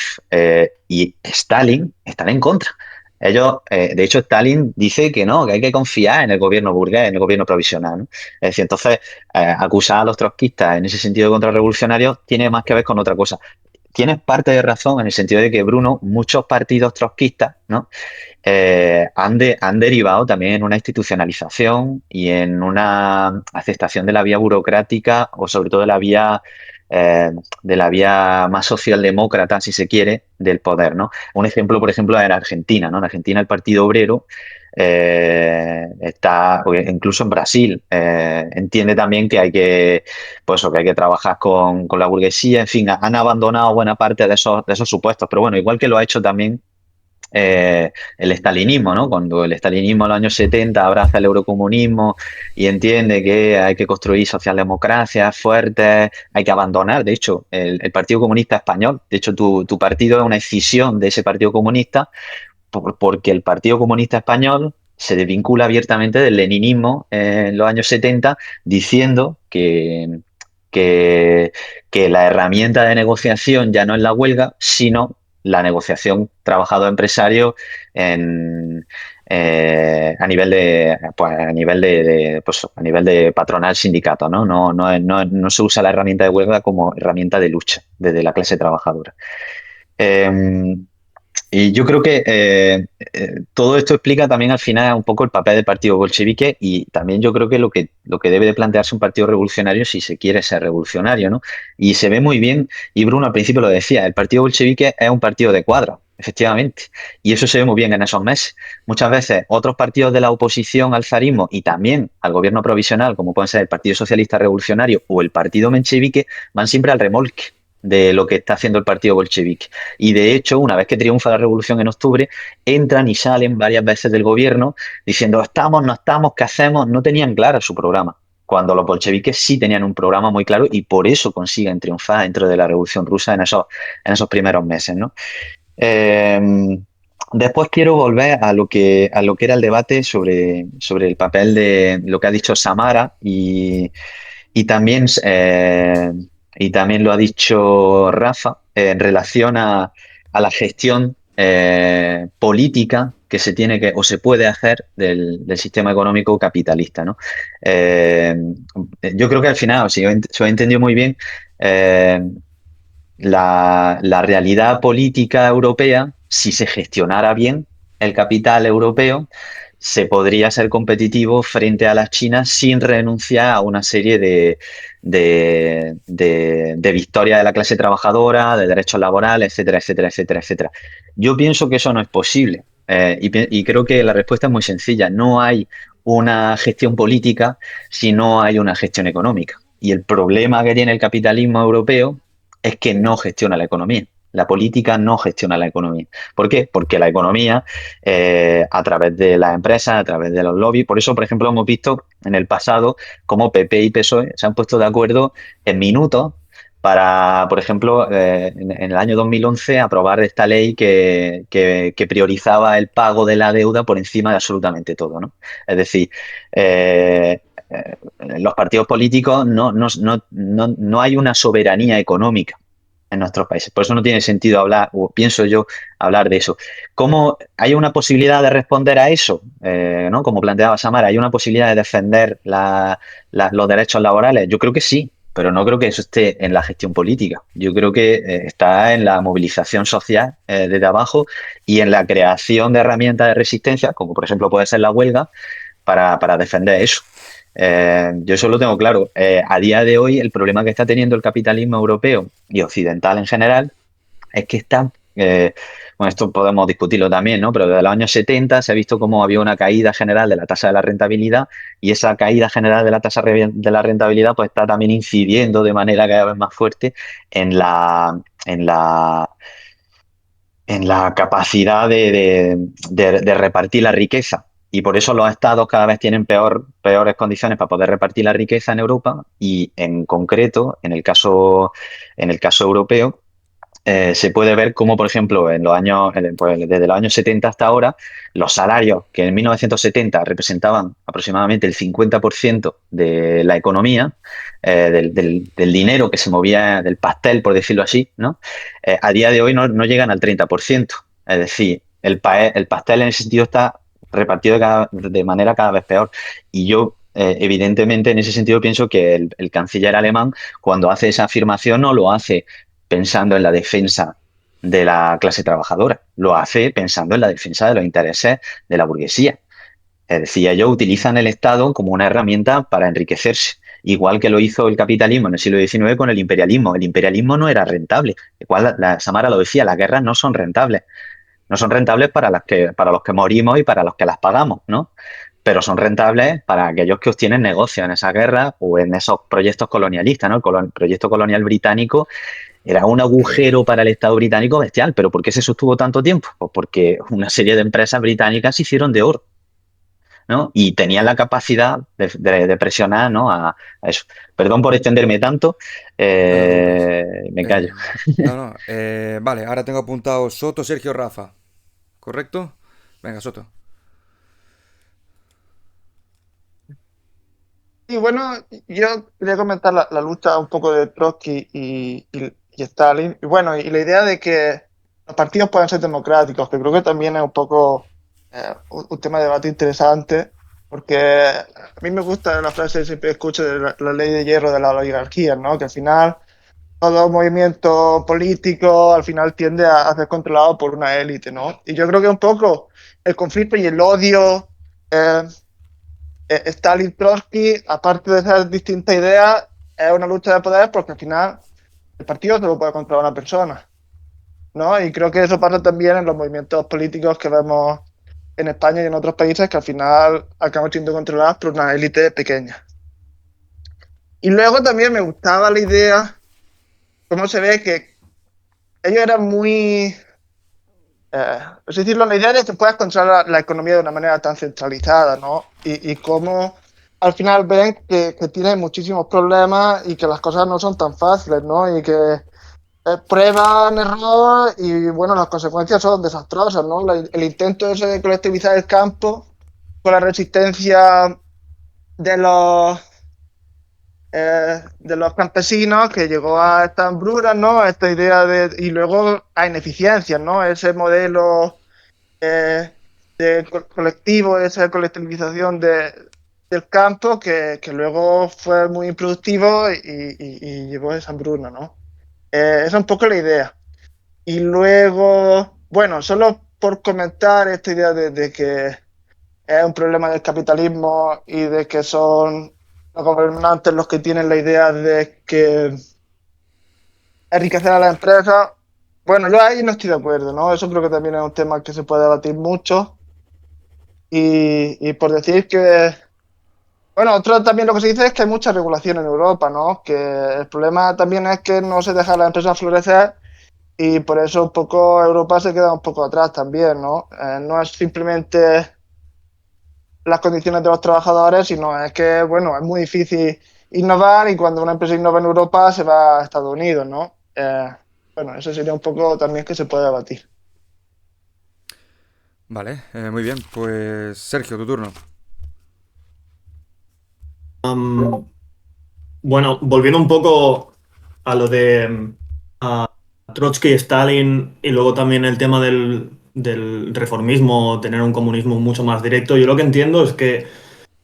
y Stalin están en contra. Ellos, de hecho, Stalin dice que no, que hay que confiar en el gobierno burgués, en el gobierno provisional, ¿no? Es decir, entonces, acusar a los trotskistas en ese sentido de contrarrevolucionarios tiene más que ver con otra cosa. Tienes parte de razón en el sentido de que, Bruno, muchos partidos trotskistas, ¿no? Han derivado también en una institucionalización y en una aceptación de la vía burocrática, o sobre todo de la vía más socialdemócrata, si se quiere, del poder, ¿no? Un ejemplo, por ejemplo, en Argentina, ¿no? En Argentina el Partido Obrero o incluso en Brasil, entiende también que hay que, pues, que hay que trabajar con la burguesía. En fin, han abandonado buena parte de esos supuestos, pero bueno, igual que lo ha hecho también el estalinismo, ¿no? Cuando el estalinismo en los años 70 abraza el eurocomunismo y entiende que hay que construir socialdemocracias fuertes, hay que abandonar, de hecho, el Partido Comunista Español. De hecho, tu partido es una escisión de ese Partido Comunista, porque el Partido Comunista Español se desvincula abiertamente del leninismo en los años 70, diciendo que, que la herramienta de negociación ya no es la huelga, sino la negociación trabajador-empresario a nivel de, pues, a nivel de patronal sindicato, ¿no? No se usa la herramienta de huelga como herramienta de lucha desde la clase trabajadora. Y yo creo que todo esto explica también al final un poco el papel del partido bolchevique, y también yo creo que lo que debe de plantearse un partido revolucionario si se quiere ser revolucionario, ¿no? Y se ve muy bien, y Bruno al principio lo decía, el partido bolchevique es un partido de cuadros, efectivamente, y eso se ve muy bien en esos meses. Muchas veces otros partidos de la oposición al zarismo y también al gobierno provisional, como pueden ser el Partido Socialista Revolucionario o el Partido Menchevique, van siempre al remolque de lo que está haciendo el partido bolchevique. Y de hecho, una vez que triunfa la revolución en octubre, entran y salen varias veces del gobierno diciendo estamos, no estamos, ¿qué hacemos? No tenían claro su programa, cuando los bolcheviques sí tenían un programa muy claro, y por eso consiguen triunfar dentro de la Revolución Rusa en esos primeros meses, ¿no? Eh, Después quiero volver a lo que era el debate sobre el papel de lo que ha dicho Samara, y también, y también lo ha dicho Rafa, en relación a la gestión política que se tiene o se puede hacer del sistema económico capitalista, ¿no? Eh, yo creo que al final, si yo he entendido muy bien, eh, la realidad política europea, si se gestionara bien el capital europeo, se podría ser competitivo frente a las chinas sin renunciar a una serie de victorias de la clase trabajadora, de derechos laborales, etcétera, etcétera, etcétera, etcétera. Yo pienso que eso no es posible, y creo que la respuesta es muy sencilla. No hay una gestión política si no hay una gestión económica. Y el problema que tiene el capitalismo europeo es que no gestiona la economía. La política no gestiona la economía. ¿Por qué? Porque la economía, a través de las empresas, a través de los lobbies, por eso, por ejemplo, hemos visto en el pasado cómo PP y PSOE se han puesto de acuerdo en minutos para, por ejemplo, en el año 2011, aprobar esta ley que priorizaba el pago de la deuda por encima de absolutamente todo, ¿no? Es decir, los partidos políticos no hay una soberanía económica en nuestros países. Por eso no tiene sentido hablar, o pienso yo, hablar de eso. ¿Cómo hay una posibilidad de responder a eso? ¿No? Como planteaba Samara, ¿hay una posibilidad de defender los derechos laborales? Yo creo que sí, pero no creo que eso esté en la gestión política. Yo creo que está en la movilización social desde abajo, y en la creación de herramientas de resistencia, como por ejemplo puede ser la huelga, para defender eso. Yo eso lo tengo claro. A día de hoy, el problema que está teniendo el capitalismo europeo y occidental en general es que está bueno, esto podemos discutirlo también, ¿no? Pero desde los años 70 se ha visto cómo había una caída general de la tasa de la rentabilidad y esa caída general de la tasa de la rentabilidad pues está también incidiendo de manera cada vez más fuerte en la capacidad de repartir la riqueza. Y por eso los estados cada vez tienen peores condiciones para poder repartir la riqueza en Europa y en concreto, en el caso europeo, se puede ver cómo, por ejemplo, pues, desde los años 70 hasta ahora, los salarios que en 1970 representaban aproximadamente el 50% de la economía, del dinero que se movía, del pastel, por decirlo así, ¿no? A día de hoy no llegan al 30%. Es decir, el pastel en ese sentido está repartido de manera cada vez peor. Y yo, evidentemente, en ese sentido pienso que el canciller alemán, cuando hace esa afirmación, no lo hace pensando en la defensa de la clase trabajadora, lo hace pensando en la defensa de los intereses de la burguesía. Es decir, ellos utilizan el Estado como una herramienta para enriquecerse, igual que lo hizo el capitalismo en el siglo XIX con el imperialismo. El imperialismo no era rentable. Igual Samara lo decía, las guerras no son rentables. No son rentables para los que morimos y para los que las pagamos, ¿no? Pero son rentables para aquellos que obtienen negocios en esas guerras o en esos proyectos colonialistas, ¿no? El proyecto colonial británico era un agujero para el Estado británico bestial. ¿Pero por qué se sostuvo tanto tiempo? Pues porque una serie de empresas británicas se hicieron de oro, ¿no? Y tenían la capacidad de presionar, ¿no? A eso. Perdón por extenderme tanto, me callo. No. Vale, ahora tengo apuntado Soto, Sergio, Rafa. ¿Correcto? Venga, Soto. Y bueno, yo quería comentar la lucha un poco de Trotsky y Stalin. Y bueno, y la idea de que los partidos puedan ser democráticos, que creo que también es un poco un tema de debate interesante, porque a mí me gusta la frase que siempre escucho de la ley de hierro de la oligarquía, ¿no? Que al final todo movimiento político al final tiende a ser controlado por una élite, ¿no? Y yo creo que un poco el conflicto y el odio... Stalin-Trotsky, aparte de esas distintas ideas, es una lucha de poder porque al final el partido se lo puede controlar una persona, ¿no? Y creo que eso pasa también en los movimientos políticos que vemos en España y en otros países que al final acaban siendo controlados por una élite pequeña. Y luego también me gustaba la idea, cómo se ve que ellos eran muy... es decir, la idea de que puedas controlar la economía de una manera tan centralizada, ¿no? Y cómo al final ven que tienen muchísimos problemas y que las cosas no son tan fáciles, ¿no? Y que prueban error y, bueno, las consecuencias son desastrosas, ¿no? El intento ese de colectivizar el campo con la resistencia de los campesinos que llegó a esta hambruna, ¿no? A esta idea y luego a ineficiencias, ¿no? Ese modelo colectivo, esa colectivización del campo que luego fue muy improductivo y llevó a esa hambruna, ¿no? Esa es un poco la idea. Y luego, bueno, solo por comentar esta idea de que es un problema del capitalismo y de que son los gobernantes los que tienen la idea de que enriquecer a las empresas. Bueno, yo ahí no estoy de acuerdo, ¿no? Eso creo que también es un tema que se puede debatir mucho. Y por decir que... Bueno, otro también lo que se dice es que hay mucha regulación en Europa, ¿no? Que el problema también es que no se deja a las empresas florecer y por eso un poco Europa se queda un poco atrás también, ¿no? No es simplemente las condiciones de los trabajadores, sino es que, bueno, es muy difícil innovar y cuando una empresa innova en Europa se va a Estados Unidos, ¿no? Bueno, eso sería un poco también que se puede debatir. Vale, muy bien. Pues Sergio, tu turno. Bueno, volviendo un poco a lo de Trotsky, Stalin y luego también el tema del reformismo, tener un comunismo mucho más directo, yo lo que entiendo es que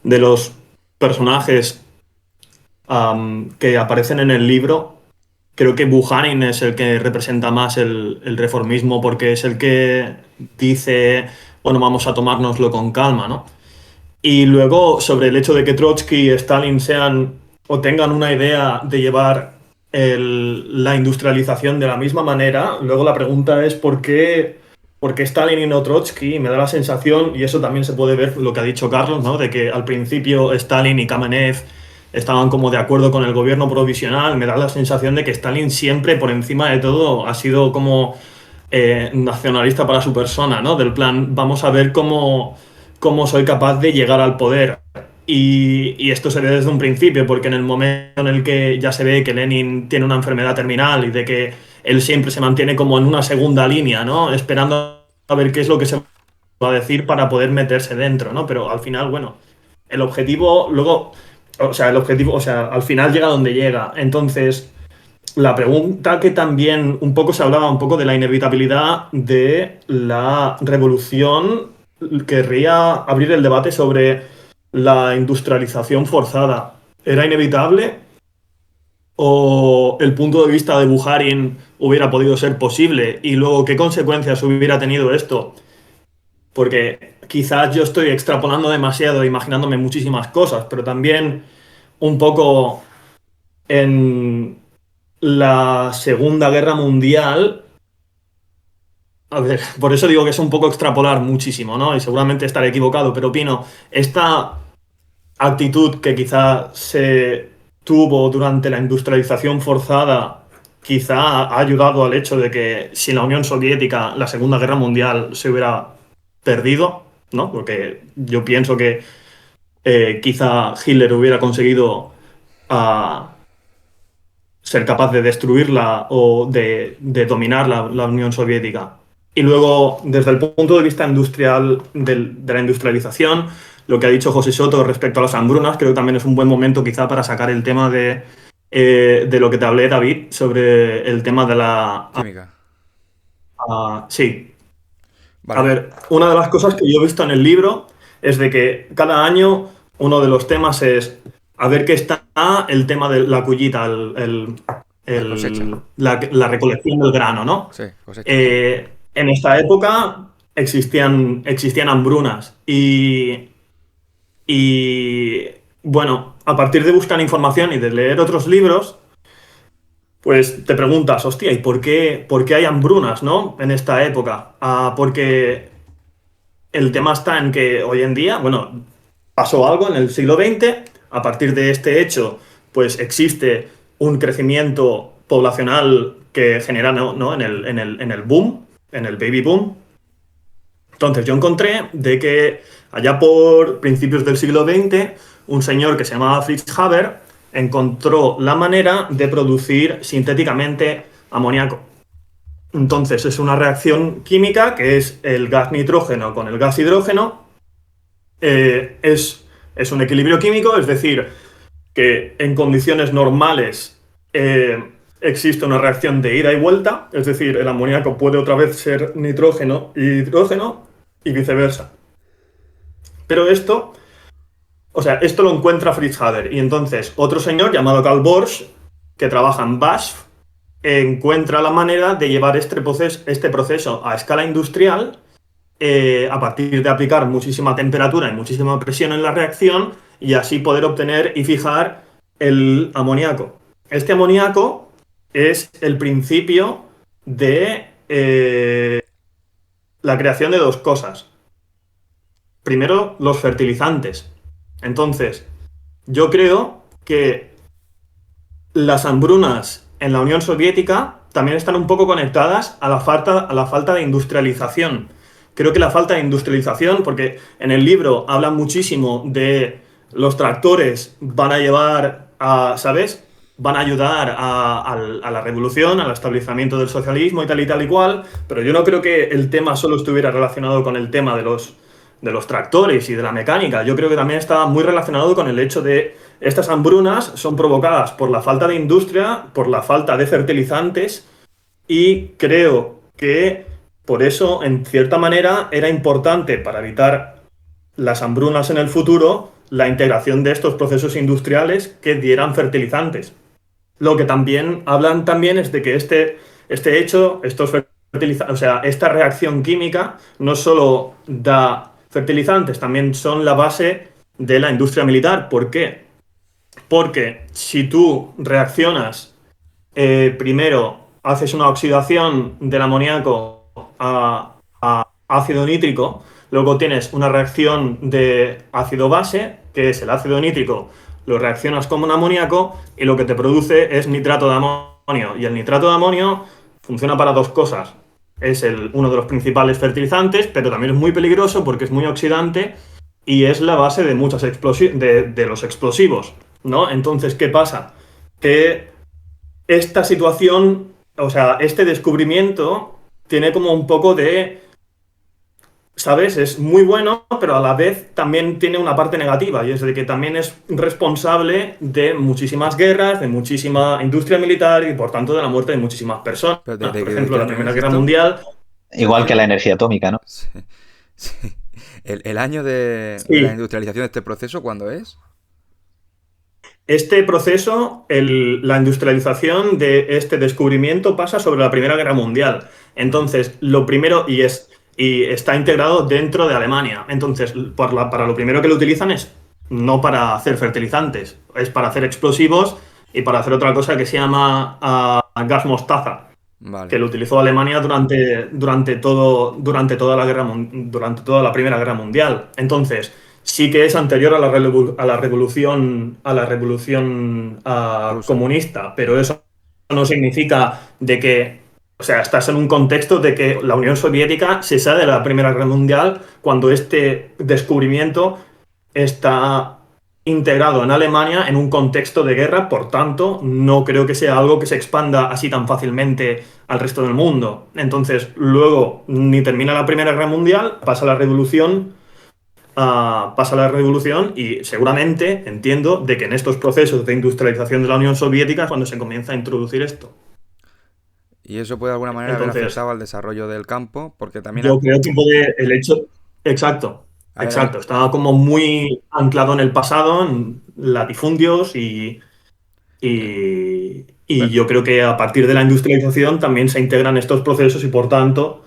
de los personajes que aparecen en el libro, creo que Buchanan es el que representa más el reformismo porque es el que dice, bueno, vamos a tomárnoslo con calma, ¿no? Y luego sobre el hecho de que Trotsky y Stalin sean o tengan una idea de llevar la industrialización de la misma manera. Luego la pregunta es ¿por qué Stalin y no Trotsky? Me da la sensación, y eso también se puede ver lo que ha dicho Carlos, ¿no? De que al principio Stalin y Kamenev estaban como de acuerdo con el gobierno provisional. Me da la sensación de que Stalin siempre, por encima de todo, ha sido como nacionalista para su persona, ¿no? Del plan, vamos a ver cómo soy capaz de llegar al poder. Y esto se ve desde un principio, porque en el momento en el que ya se ve que Lenin tiene una enfermedad terminal y de que él siempre se mantiene como en una segunda línea, ¿no? Esperando a ver qué es lo que se va a decir para poder meterse dentro, ¿no? Pero al final, bueno, el objetivo luego, o sea, al final llega donde llega. Entonces, la pregunta que también un poco se hablaba un poco de la inevitabilidad de la revolución, querría abrir el debate sobre la industrialización forzada. ¿Era inevitable? ¿O el punto de vista de Bukharin hubiera podido ser posible? Y luego, ¿qué consecuencias hubiera tenido esto? Porque quizás yo estoy extrapolando demasiado, imaginándome muchísimas cosas, pero también un poco en la Segunda Guerra Mundial. A ver, por eso digo que es un poco extrapolar muchísimo, ¿no? Y seguramente estaré equivocado, pero opino, esta actitud que quizá se tuvo durante la industrialización forzada, quizá ha ayudado al hecho de que sin la Unión Soviética la Segunda Guerra Mundial se hubiera perdido, ¿no? Porque yo pienso que quizá Hitler hubiera conseguido ah, ser capaz de destruirla o de dominar la Unión Soviética. Y luego, desde el punto de vista industrial, de la industrialización, lo que ha dicho José Soto respecto a las hambrunas, creo que también es un buen momento quizá para sacar el tema de lo que te hablé, David, sobre el tema de la... Química. Sí. Vale. A ver, una de las cosas que yo he visto en el libro es de que cada año uno de los temas es a ver qué está el tema de la cullita, cosecha. la recolección del grano, ¿no? Sí, cosecha. En esta época existían hambrunas y bueno, a partir de buscar información y de leer otros libros, pues te preguntas, hostia, ¿y por qué hay hambrunas, ¿no? En esta época. Porque el tema está en que hoy en día, bueno, pasó algo en el siglo XX, a partir de este hecho, pues existe un crecimiento poblacional que genera, ¿no? en el boom, en el baby boom. Entonces yo encontré de que allá por principios del siglo XX, un señor que se llamaba Fritz Haber encontró la manera de producir sintéticamente amoníaco. Entonces es una reacción química que es el gas nitrógeno con el gas hidrógeno. Es un equilibrio químico, es decir, que en condiciones normales existe una reacción de ida y vuelta, es decir, el amoníaco puede otra vez ser nitrógeno y hidrógeno y viceversa. Pero esto lo encuentra Fritz Haber y entonces otro señor llamado Karl Borsch, que trabaja en BASF, encuentra la manera de llevar este proceso a escala industrial a partir de aplicar muchísima temperatura y muchísima presión en la reacción y así poder obtener y fijar el amoníaco. Este amoníaco es el principio de la creación de dos cosas. Primero, los fertilizantes. Entonces, yo creo que las hambrunas en la Unión Soviética también están un poco conectadas a la falta de industrialización. Creo que la falta de industrialización, porque en el libro hablan muchísimo de los tractores van a llevar a, ¿sabes? Van a ayudar a la revolución, al establecimiento del socialismo y tal y cual, pero yo no creo que el tema solo estuviera relacionado con el tema de los tractores y de la mecánica. Yo creo que también está muy relacionado con el hecho de estas hambrunas son provocadas por la falta de industria, por la falta de fertilizantes y creo que por eso, en cierta manera, era importante para evitar las hambrunas en el futuro la integración de estos procesos industriales que dieran fertilizantes. Lo que también hablan también es de que este hecho, esta reacción química no solo da fertilizantes, también son la base de la industria militar. ¿Por qué? Porque si tú reaccionas primero haces una oxidación del amoníaco a ácido nítrico, luego tienes una reacción de ácido-base, que es el ácido nítrico, lo reaccionas con un amoníaco y lo que te produce es nitrato de amonio. Y el nitrato de amonio funciona para dos cosas. Es uno de los principales fertilizantes, pero también es muy peligroso porque es muy oxidante y es la base de muchos de los explosivos, ¿no? Entonces, ¿qué pasa? Que esta situación, o sea, este descubrimiento tiene como un poco de, ¿sabes? Es muy bueno, pero a la vez también tiene una parte negativa, y es de que también es responsable de muchísimas guerras, de muchísima industria militar y por tanto de la muerte de muchísimas personas. Pero Por ¿de ejemplo, qué la año Primera es Guerra esto? Mundial. Igual que la energía atómica, ¿no? Sí, sí. El año de la Sí, industrialización de este proceso, ¿cuándo es? este proceso, la industrialización de este descubrimiento pasa sobre la Primera Guerra Mundial. Vale. Entonces, lo primero, y está integrado dentro de Alemania. Entonces, para lo primero que lo utilizan es no para hacer fertilizantes, es para hacer explosivos y para hacer otra cosa que se llama gas mostaza, que Vale. lo utilizó Alemania durante toda la durante toda la Primera Guerra Mundial. Entonces, sí que es anterior a la revolución Rusa. comunista, pero eso no significa de que, o sea, estás en un contexto de que la Unión Soviética se sale de la Primera Guerra Mundial cuando este descubrimiento está integrado en Alemania en un contexto de guerra, por tanto, no creo que sea algo que se expanda así tan fácilmente al resto del mundo. Entonces, luego, ni termina la Primera Guerra Mundial, pasa la revolución y seguramente entiendo de que en estos procesos de industrialización de la Unión Soviética es cuando se comienza a introducir esto. Y eso puede de alguna manera haber Entonces, afectado al desarrollo del campo, porque también yo creo que puede el hecho. Exacto, hay- exacto. Estaba como muy anclado en el pasado, en latifundios eh, y bueno, yo creo que a partir de la industrialización también se integran estos procesos y por tanto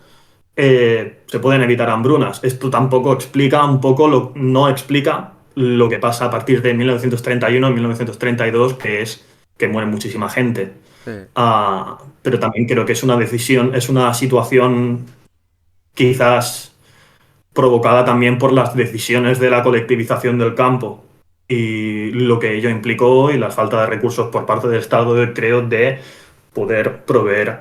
se pueden evitar hambrunas. Esto tampoco explica un poco, no explica lo que pasa a partir de 1931 y 1932, que es que muere muchísima gente. sí. Pero también creo que es una decisión, es una situación quizás provocada también por las decisiones de la colectivización del campo y lo que ello implicó y la falta de recursos por parte del Estado, creo, de poder proveer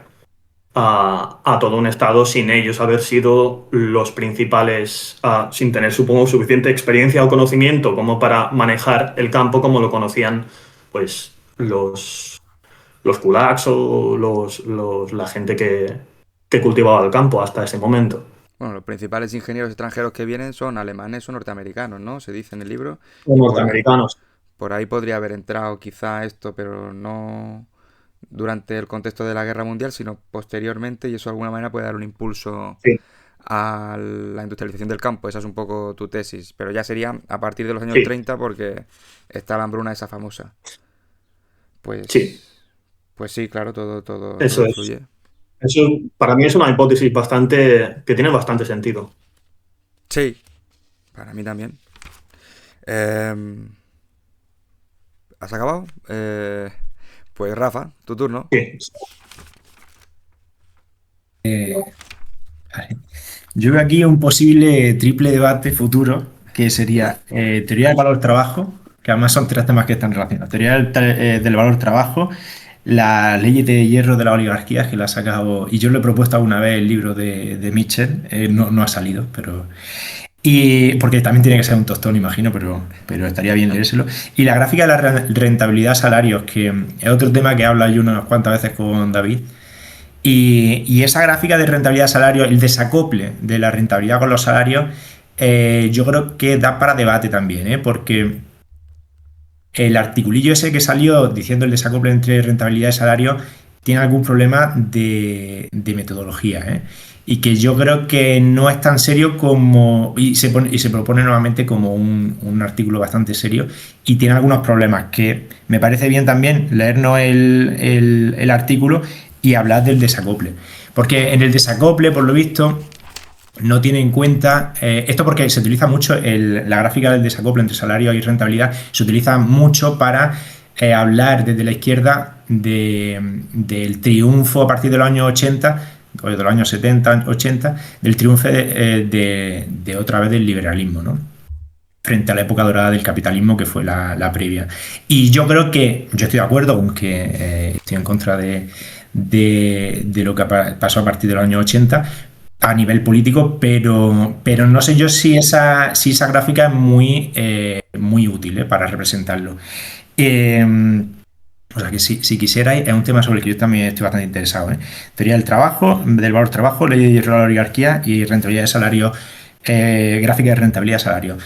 a todo un Estado sin ellos haber sido los principales, sin tener, supongo, suficiente experiencia o conocimiento como para manejar el campo como lo conocían pues los kulaks o la gente que cultivaba el campo hasta ese momento. Bueno, los principales ingenieros extranjeros que vienen son alemanes o norteamericanos, ¿no? Se dice en el libro. Los Y norteamericanos. por ahí podría haber entrado quizá esto, pero no durante el contexto de la Guerra Mundial, sino posteriormente, y eso de alguna manera puede dar un impulso Sí, a la industrialización del campo. Esa es un poco tu tesis, pero ya sería a partir de los años sí, 30 porque está la hambruna esa famosa. sí, Pues sí, claro, todo eso es. influye. Eso para mí es una hipótesis que tiene bastante sentido. Sí, para mí también. Em, ¿Has acabado? Pues Rafa, tu turno. Sí, Eh, vale. Yo veo aquí un posible triple debate futuro, que sería teoría del valor trabajo, que además son tres temas que están relacionados. Teoría del valor trabajo, las leyes de hierro de la oligarquía, que la ha sacado, y yo lo he propuesto alguna vez el libro de Mitchell, no ha salido, pero... Y porque también tiene que ser un tostón, imagino, pero estaría bien leérselo. Y la gráfica de la rentabilidad salarios, que es otro tema que habla yo unas cuantas veces con David. Y esa gráfica de rentabilidad salario, el desacople de la rentabilidad con los salarios, yo creo que da para debate también, ¿eh? Porque el articulillo ese que salió diciendo el desacople entre rentabilidad y salario tiene algún problema de metodología, ¿eh? Y que yo creo que no es tan serio como... Y se propone nuevamente como un artículo bastante serio y tiene algunos problemas que me parece bien también leernos el artículo y hablar del desacople. Porque en el desacople, por lo visto, no tiene en cuenta, esto porque se utiliza mucho, la gráfica del desacople entre salario y rentabilidad, se utiliza mucho para hablar desde la izquierda del triunfo a partir de los años 80, o de los años 70, 80, del triunfo de otra vez del liberalismo, ¿no? Frente a la época dorada del capitalismo que fue la previa. Y yo creo que, yo estoy de acuerdo, aunque estoy en contra de lo que pasó a partir de los años 80 a nivel político, pero no sé yo si esa gráfica es muy útil para representarlo. O sea que si quisierais, es un tema sobre el que yo también estoy bastante interesado. Teoría del trabajo, del valor trabajo, ley de la oligarquía y rentabilidad de salario, gráfica de rentabilidad de salario.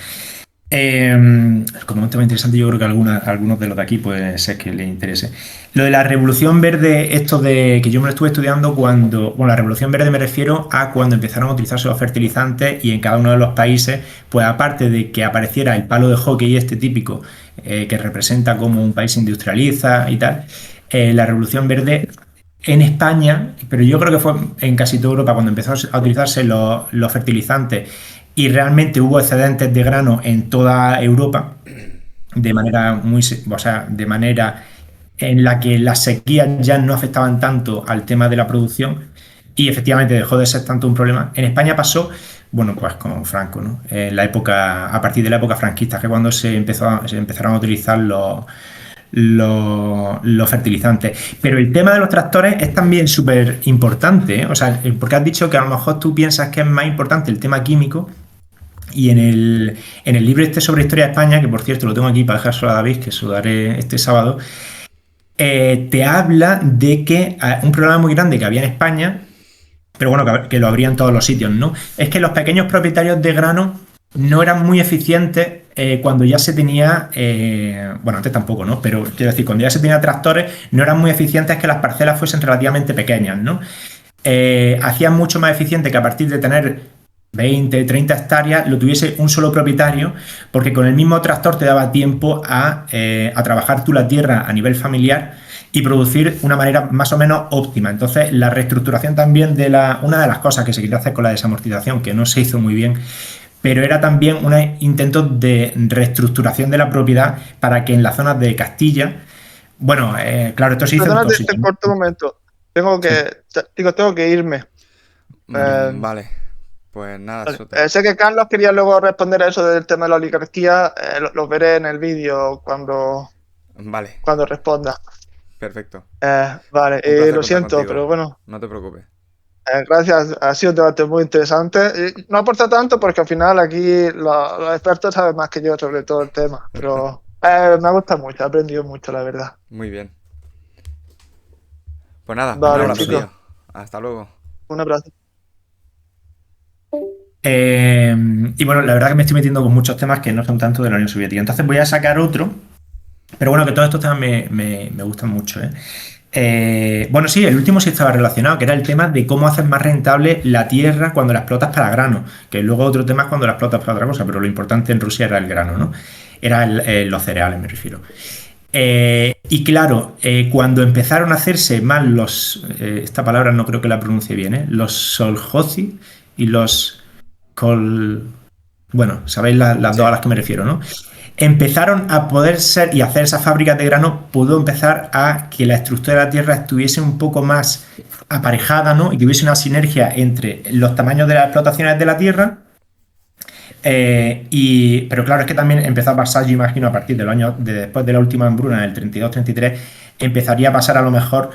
Como un tema interesante, yo creo que algunos de los de aquí pues es que les interese. Lo de la revolución verde, esto de que yo me lo estuve estudiando bueno, la revolución verde me refiero a cuando empezaron a utilizarse los fertilizantes y en cada uno de los países, pues aparte de que apareciera el palo de hockey este típico que representa como un país se industrializa y tal, la revolución verde en España, pero yo creo que fue en casi toda Europa cuando empezó a utilizarse los fertilizantes y realmente hubo excedentes de grano en toda Europa de manera de manera en la que las sequías ya no afectaban tanto al tema de la producción y efectivamente dejó de ser tanto un problema. En España pasó, bueno, pues con Franco, ¿no? A partir de la época franquista, que cuando se empezaron a utilizar los fertilizantes. Pero el tema de los tractores es también súper importante, ¿eh? O sea, porque has dicho que a lo mejor tú piensas que es más importante el tema químico. Y en el libro sobre historia de España, que por cierto lo tengo aquí para dejárselo a David, que se lo daré este sábado, te habla de que un problema muy grande que había en España, pero bueno, que lo habría en todos los sitios, ¿no? Es que los pequeños propietarios de grano no eran muy eficientes cuando ya se tenía, bueno, antes tampoco, ¿no? Pero quiero decir, cuando ya se tenía tractores, no eran muy eficientes que las parcelas fuesen relativamente pequeñas, ¿no? Hacían mucho más eficiente que a partir de tener 20, 30 hectáreas lo tuviese un solo propietario, porque con el mismo tractor te daba tiempo a trabajar tú la tierra a nivel familiar y producir una manera más o menos óptima. Entonces, la reestructuración también una de las cosas que se quería hacer con la desamortización, que no se hizo muy bien, pero era también un intento de reestructuración de la propiedad para que en las zonas de Castilla, bueno, claro, esto se hizo en todos sitios, en corto momento, tengo que irme. Vale. Pues nada, sé que Carlos quería luego responder a eso del tema de la oligarquía. Lo veré en el vídeo cuando responda. Perfecto. Vale, lo siento, contigo. pero bueno. No te preocupes. Gracias, ha sido un debate muy interesante. No aporta tanto porque al final aquí los expertos saben más que yo sobre todo el tema. Pero me gusta mucho, he aprendido mucho, la verdad. Muy bien. Pues nada, vale, un abrazo, tío. Hasta luego. Un abrazo. Y bueno, la verdad que me estoy metiendo con muchos temas que no son tanto de la Unión Soviética. Entonces voy a sacar otro, pero bueno, que todos estos temas me gustan mucho, bueno, sí, el último sí estaba relacionado, que era el tema de cómo hacer más rentable la tierra cuando la explotas para grano, que luego otro tema es cuando la explotas para otra cosa, pero lo importante en Rusia era el grano, ¿no? Era los cereales, me refiero. Y claro, cuando empezaron a hacerse más esta palabra no creo que la pronuncie bien, los soljozi y los bueno, sabéis las dos a las que me refiero, ¿no? Empezaron a poder ser y hacer esas fábricas de grano, pudo empezar a que la estructura de la tierra estuviese un poco más aparejada, ¿no? Y que hubiese una sinergia entre los tamaños de las explotaciones de la tierra. Pero claro, es que también empezó a pasar, yo imagino, a partir del año después de la última hambruna, del 32-33, empezaría a pasar a lo mejor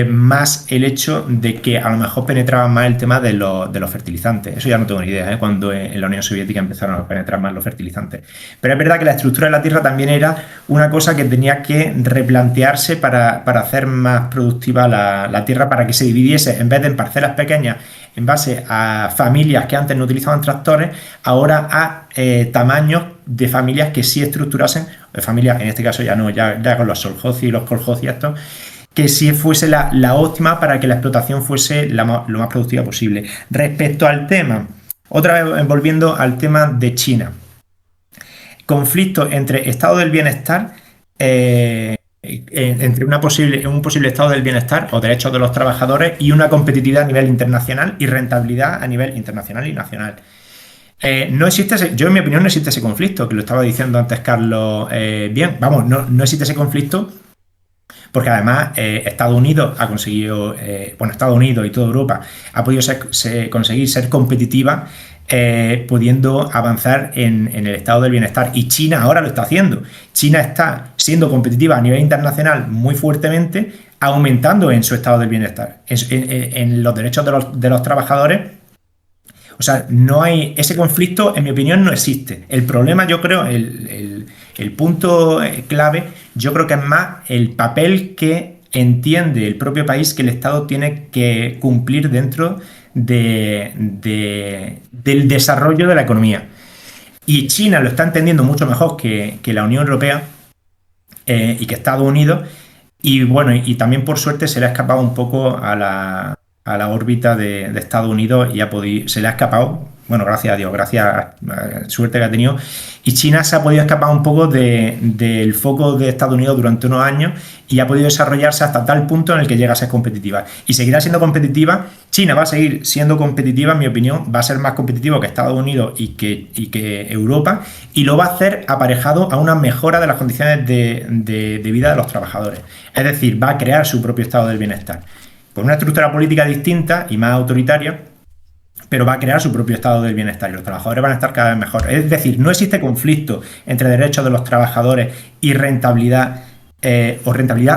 más el hecho de que a lo mejor penetraba más el tema de los fertilizantes. Eso ya no tengo ni idea, cuando en la Unión Soviética empezaron a penetrar más los fertilizantes. Pero es verdad que la estructura de la tierra también era una cosa que tenía que replantearse para hacer más productiva la tierra, para que se dividiese, en vez de en parcelas pequeñas, en base a familias que antes no utilizaban tractores, ahora a tamaños de familias que sí estructurasen, familias, en este caso ya no, ya con los soljozi y los koljozi estos, que sí fuese la óptima para que la explotación fuese lo más productiva posible. Respecto al tema, otra vez volviendo al tema de China, conflicto entre estado del bienestar, entre un posible estado del bienestar o derechos de los trabajadores y una competitividad a nivel internacional y rentabilidad a nivel internacional y nacional. No existe yo en mi opinión no existe ese conflicto, que lo estaba diciendo antes Carlos bien. Vamos, no existe ese conflicto porque además Estados Unidos ha conseguido, Estados Unidos y toda Europa ha podido conseguir ser competitiva pudiendo avanzar en el estado del bienestar. Y China ahora lo está haciendo. China está siendo competitiva a nivel internacional muy fuertemente, aumentando en su estado del bienestar, en los derechos de los trabajadores. O sea, no hay ese conflicto, en mi opinión, no existe. El problema, yo creo, el punto clave, yo creo que es más el papel que entiende el propio país que el Estado tiene que cumplir dentro del desarrollo de la economía. Y China lo está entendiendo mucho mejor que la Unión Europea y que Estados Unidos. Y bueno, y también por suerte se le ha escapado un poco a la órbita de Estados Unidos y se le ha escapado, bueno, gracias a Dios, gracias a la suerte que ha tenido. Y China se ha podido escapar un poco del foco de Estados Unidos durante unos años y ha podido desarrollarse hasta tal punto en el que llega a ser competitiva. Y seguirá siendo competitiva. China va a seguir siendo competitiva, en mi opinión, va a ser más competitivo que Estados Unidos y que Europa, y lo va a hacer aparejado a una mejora de las condiciones de vida de los trabajadores. Es decir, va a crear su propio estado del bienestar. Con una estructura política distinta y más autoritaria, pero va a crear su propio estado del bienestar y los trabajadores van a estar cada vez mejor. Es decir, no existe conflicto entre derechos de los trabajadores y rentabilidad,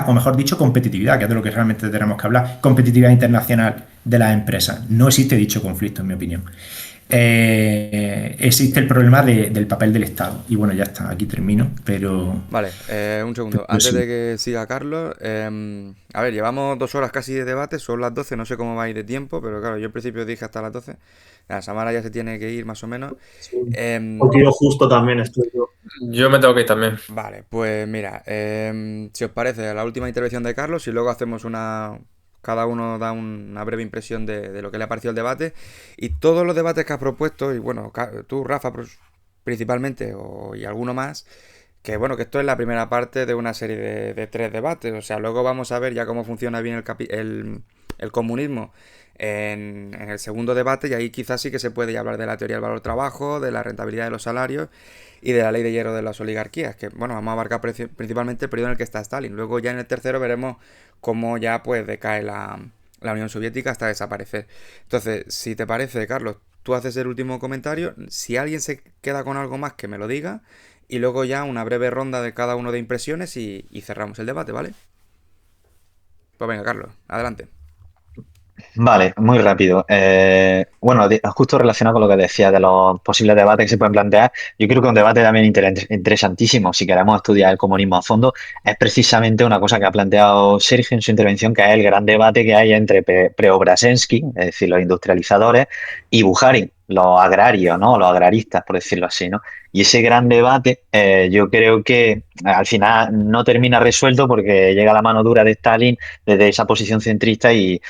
o mejor dicho, competitividad, que es de lo que realmente tenemos que hablar, competitividad internacional de las empresas. No existe dicho conflicto, en mi opinión. Existe el problema del papel del Estado. Y bueno, ya está, aquí termino, pero... Vale, un segundo. Antes de que siga Carlos, a ver, llevamos 2 horas casi de debate, son las 12, no sé cómo va a ir de tiempo, pero claro, yo en principio dije hasta las 12. La Samara ya se tiene que ir más o menos. Sí. Contigo justo también estoy yo. Yo me tengo que ir también. Vale, pues mira, si os parece, la última intervención de Carlos y luego hacemos cada uno da una breve impresión de lo que le ha parecido el debate y todos los debates que has propuesto, y bueno, tú, Rafa, principalmente, y alguno más, que bueno, que esto es la primera parte de una serie de 3 debates, o sea, luego vamos a ver ya cómo funciona bien el comunismo en el segundo debate, y ahí quizás sí que se puede ya hablar de la teoría del valor trabajo, de la rentabilidad de los salarios y de la ley de hierro de las oligarquías, que bueno, vamos a abarcar principalmente el periodo en el que está Stalin. Luego ya en el tercero veremos cómo ya pues decae la Unión Soviética hasta desaparecer. Entonces, si te parece, Carlos, tú haces el último comentario. Si alguien se queda con algo más, que me lo diga. Y luego ya una breve ronda de cada uno de impresiones y cerramos el debate, ¿vale? Pues venga, Carlos, adelante. Vale, muy rápido. Bueno, justo relacionado con lo que decía de los posibles debates que se pueden plantear, yo creo que un debate también interesantísimo, si queremos estudiar el comunismo a fondo, es precisamente una cosa que ha planteado Sergio en su intervención, que es el gran debate que hay entre Preobrazhensky, es decir, los industrializadores, y Bukharin, los agrarios, ¿no? Los agraristas, por decirlo así, ¿no? Y ese gran debate, yo creo que al final no termina resuelto porque llega la mano dura de Stalin desde esa posición centrista y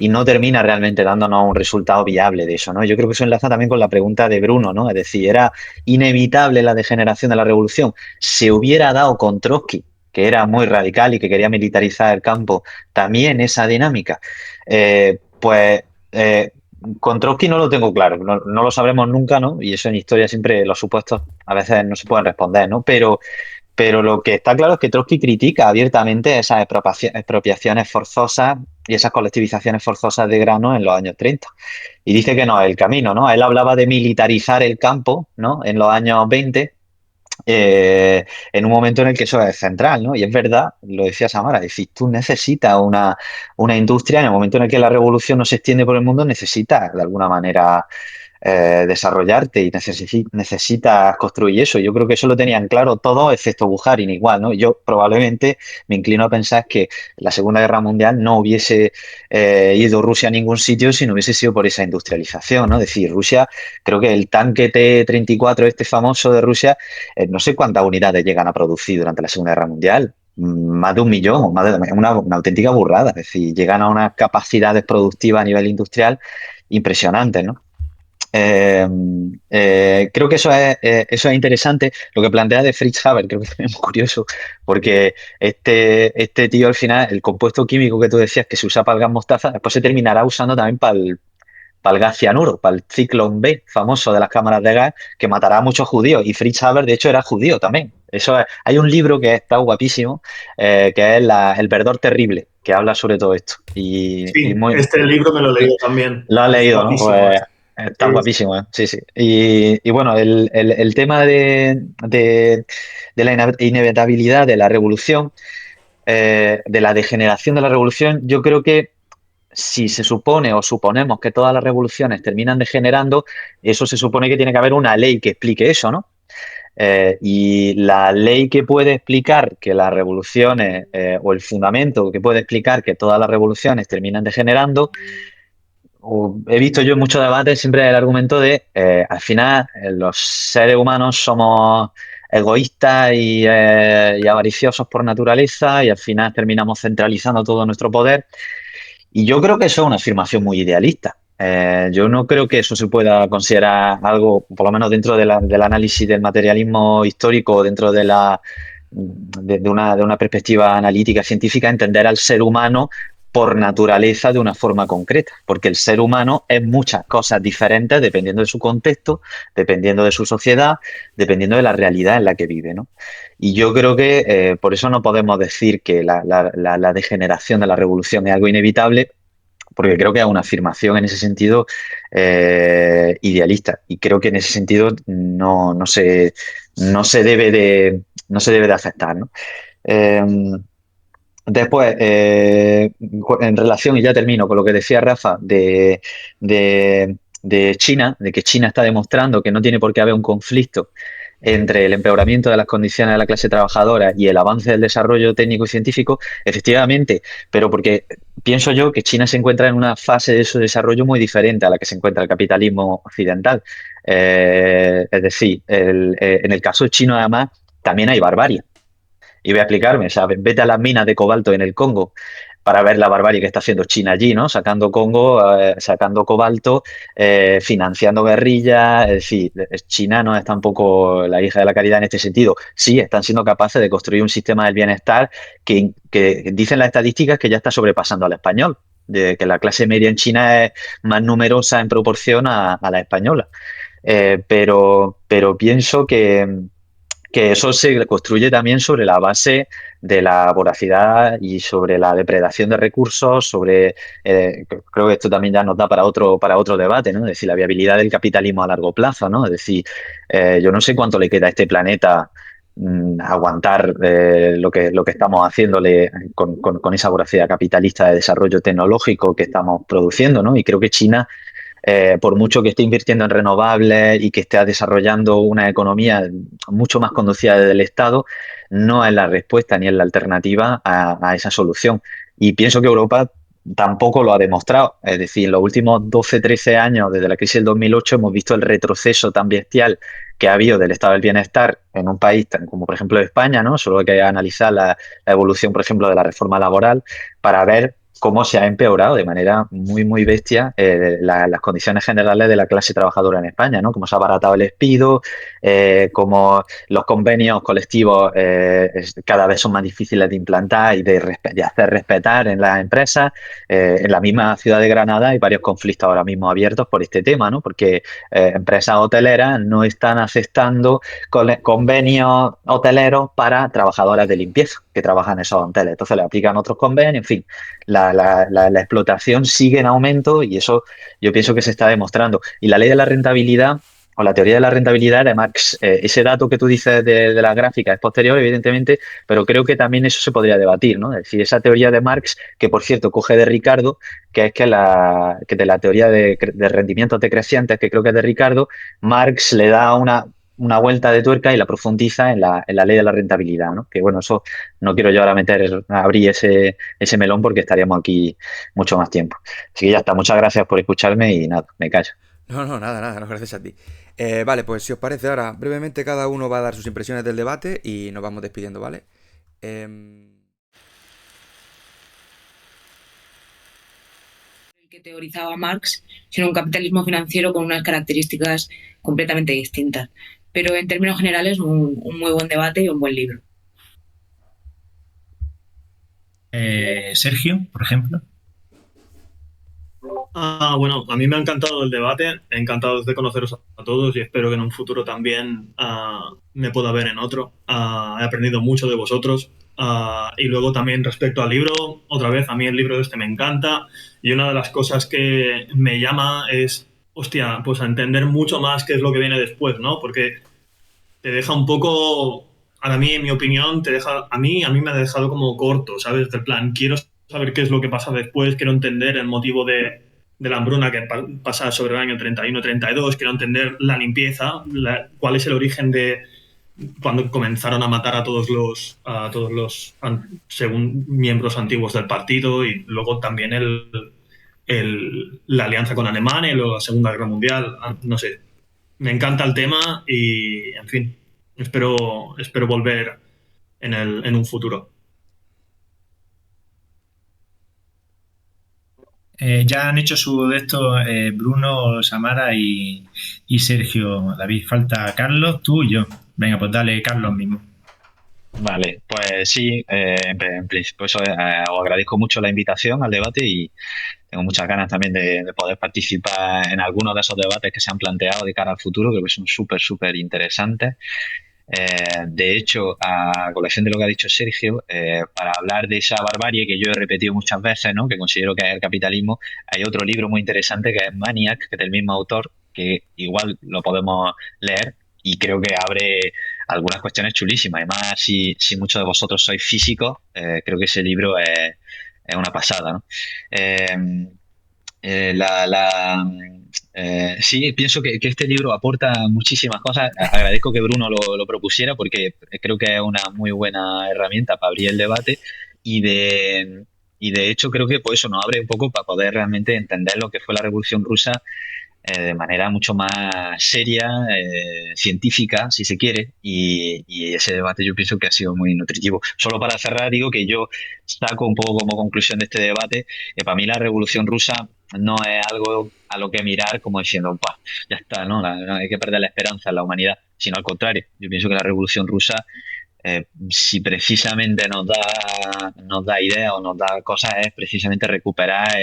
no termina realmente dándonos un resultado viable de eso, ¿no? Yo creo que eso enlaza también con la pregunta de Bruno, ¿no? Es decir, ¿era inevitable la degeneración de la revolución? ¿Se hubiera dado con Trotsky, que era muy radical y que quería militarizar el campo, también esa dinámica? Con Trotsky no lo tengo claro, no lo sabremos nunca, ¿no? Y eso en historia siempre los supuestos a veces no se pueden responder, ¿no? Pero lo que está claro es que Trotsky critica abiertamente esas expropiaciones forzosas y esas colectivizaciones forzosas de grano en los años 30. Y dice que no es el camino, ¿no? Él hablaba de militarizar el campo, ¿no? En los años 20, en un momento en el que eso es central, ¿no? Y es verdad, lo decía Samara, es decir, tú necesitas una industria, en el momento en el que la revolución no se extiende por el mundo, necesitas de alguna manera desarrollarte y necesitas construir eso. Yo creo que eso lo tenían claro todos, excepto Bukharin igual, ¿no? Yo probablemente me inclino a pensar que la Segunda Guerra Mundial no hubiese ido Rusia a ningún sitio si no hubiese sido por esa industrialización, ¿no? Es decir, Rusia, creo que el tanque T-34, este famoso de Rusia, no sé cuántas unidades llegan a producir durante la Segunda Guerra Mundial. Más de 1 millón, una auténtica burrada. Es decir, llegan a unas capacidades productivas a nivel industrial impresionantes, ¿no? Creo que eso es interesante. Lo que plantea de Fritz Haber, creo que es muy curioso, porque este tío al final, el compuesto químico que tú decías que se usa para el gas mostaza, después se terminará usando también para el gas cianuro, para el Zyklon B, famoso de las cámaras de gas, que matará a muchos judíos. Y Fritz Haber, de hecho, era judío también. Hay un libro que está guapísimo, que es El verdor terrible, que habla sobre todo esto. Y Sí, muy, este libro me lo he leído también. lo has Es leído, ¿no? guapísimo. Pues está Sí, guapísimo, ¿eh? Sí, sí. Y bueno, el tema de la inevitabilidad de la revolución, de la degeneración de la revolución, yo creo que si se supone o suponemos que todas las revoluciones terminan degenerando, eso se supone que tiene que haber una ley que explique eso, ¿no? Y la ley que puede explicar que las revoluciones, o el fundamento que puede explicar que todas las revoluciones terminan degenerando, he visto yo en muchos debates siempre el argumento de, al final, los seres humanos somos egoístas y avariciosos por naturaleza, y al final terminamos centralizando todo nuestro poder. Y yo creo que eso es una afirmación muy idealista. Yo no creo que eso se pueda considerar algo, por lo menos dentro del análisis del materialismo histórico, dentro de una perspectiva analítica científica, entender al ser humano por naturaleza de una forma concreta, porque el ser humano es muchas cosas diferentes dependiendo de su contexto, dependiendo de su sociedad, dependiendo de la realidad en la que vive, ¿no? Y yo creo que por eso no podemos decir que la degeneración de la revolución es algo inevitable, porque creo que es una afirmación en ese sentido idealista. Y creo que en ese sentido no se debe de aceptar, ¿no? Eh, Después, en relación, y ya termino con lo que decía Rafa, de China, de que China está demostrando que no tiene por qué haber un conflicto entre el empeoramiento de las condiciones de la clase trabajadora y el avance del desarrollo técnico y científico, efectivamente, pero porque pienso yo que China se encuentra en una fase de su desarrollo muy diferente a la que se encuentra el capitalismo occidental. Es decir, en el caso chino, además, también hay barbarie. Y voy a explicarme, o sea, vete a las minas de cobalto en el Congo para ver la barbarie que está haciendo China allí, ¿no? Sacando Congo, sacando cobalto, financiando guerrillas, es decir, China no es tampoco la hija de la caridad en este sentido. Sí, están siendo capaces de construir un sistema del bienestar que dicen las estadísticas que ya está sobrepasando al español, de que la clase media en China es más numerosa en proporción a la española. Pero pienso que eso se construye también sobre la base de la voracidad y sobre la depredación de recursos, creo que esto también ya nos da para otro debate, ¿no? Es decir, la viabilidad del capitalismo a largo plazo, ¿no? Es decir, yo no sé cuánto le queda a este planeta aguantar lo que estamos haciéndole con esa voracidad capitalista de desarrollo tecnológico que estamos produciendo, ¿no? Y creo que China, por mucho que esté invirtiendo en renovables y que esté desarrollando una economía mucho más conducida desde el Estado, no es la respuesta ni es la alternativa a esa solución. Y pienso que Europa tampoco lo ha demostrado. Es decir, en los últimos 12, 13 años, desde la crisis del 2008, hemos visto el retroceso tan bestial que ha habido del estado del bienestar en un país como, por ejemplo, España, ¿no? Solo hay que analizar la evolución, por ejemplo, de la reforma laboral para ver cómo se ha empeorado de manera muy, muy bestia las condiciones generales de la clase trabajadora en España, ¿no? Cómo se ha abaratado el despido, cómo los convenios colectivos cada vez son más difíciles de implantar y de hacer respetar en las empresas. En la misma ciudad de Granada hay varios conflictos ahora mismo abiertos por este tema, ¿no? Porque empresas hoteleras no están aceptando convenios hoteleros para trabajadoras de limpieza que trabajan en esos hoteles. Entonces le aplican otros convenios, en fin, la explotación sigue en aumento y eso yo pienso que se está demostrando. Y la ley de la rentabilidad o la teoría de la rentabilidad de Marx, ese dato que tú dices de la gráfica es posterior, evidentemente, pero creo que también eso se podría debatir, ¿no? Es decir, esa teoría de Marx, que por cierto coge de Ricardo, que es que de la teoría de rendimientos decrecientes, que creo que es de Ricardo, Marx le da una vuelta de tuerca y la profundiza en la ley de la rentabilidad, ¿no? Que bueno, eso no quiero yo ahora abrir ese melón porque estaríamos aquí mucho más tiempo. Así que ya está, muchas gracias por escucharme y nada, me callo. No, no, nada, nada, no, gracias a ti. Vale, pues si os parece ahora, brevemente cada uno va a dar sus impresiones del debate y nos vamos despidiendo, ¿vale? El que teorizaba Marx, sino un capitalismo financiero con unas características completamente distintas. Pero en términos generales, un muy buen debate y un buen libro. Sergio, por ejemplo. Bueno, a mí me ha encantado el debate, he encantado de conoceros a todos y espero que en un futuro también me pueda ver en otro. He aprendido mucho de vosotros. Y luego también respecto al libro, otra vez, a mí el libro este me encanta y una de las cosas que me llama es, hostia, pues a entender mucho más qué es lo que viene después, ¿no? Porque te deja un poco, a mí, en mi opinión, te deja, a mí me ha dejado como corto, ¿sabes? Del plan, quiero saber qué es lo que pasa después, quiero entender el motivo de la hambruna que pasa sobre el año 31-32, quiero entender la limpieza, cuál es el origen de cuando comenzaron a matar a todos los según miembros antiguos del partido y luego también la alianza con Alemania y luego la Segunda Guerra Mundial, no sé, me encanta el tema y, en fin, espero volver en un futuro. Ya han hecho su de estos Bruno, Samara y Sergio. David, falta Carlos, tú y yo. Venga, pues dale, Carlos mismo. Vale, pues sí, en principio eso, os agradezco mucho la invitación al debate y tengo muchas ganas también de poder participar en algunos de esos debates que se han planteado de cara al futuro, creo que son súper, súper interesantes. De hecho, a colación de lo que ha dicho Sergio, para hablar de esa barbarie que yo he repetido muchas veces, ¿no? Que considero que es el capitalismo, hay otro libro muy interesante que es Maniac, que es del mismo autor, que igual lo podemos leer y creo que abre algunas cuestiones chulísimas. Además, si muchos de vosotros sois físicos, creo que ese libro es una pasada, ¿no? Eh, sí, pienso que este libro aporta muchísimas cosas. Agradezco que Bruno lo propusiera porque creo que es una muy buena herramienta para abrir el debate y de hecho creo que pues eso nos abre un poco para poder realmente entender lo que fue la Revolución Rusa de manera mucho más seria, científica, si se quiere, y ese debate yo pienso que ha sido muy nutritivo. Solo para cerrar, digo que yo saco un poco como conclusión de este debate que para mí la Revolución Rusa no es algo a lo que mirar como diciendo, "Buah, ya está, ¿no? No hay que perder la esperanza en la humanidad", sino al contrario. Yo pienso que la Revolución Rusa si precisamente nos da ideas o nos da cosas, es precisamente recuperar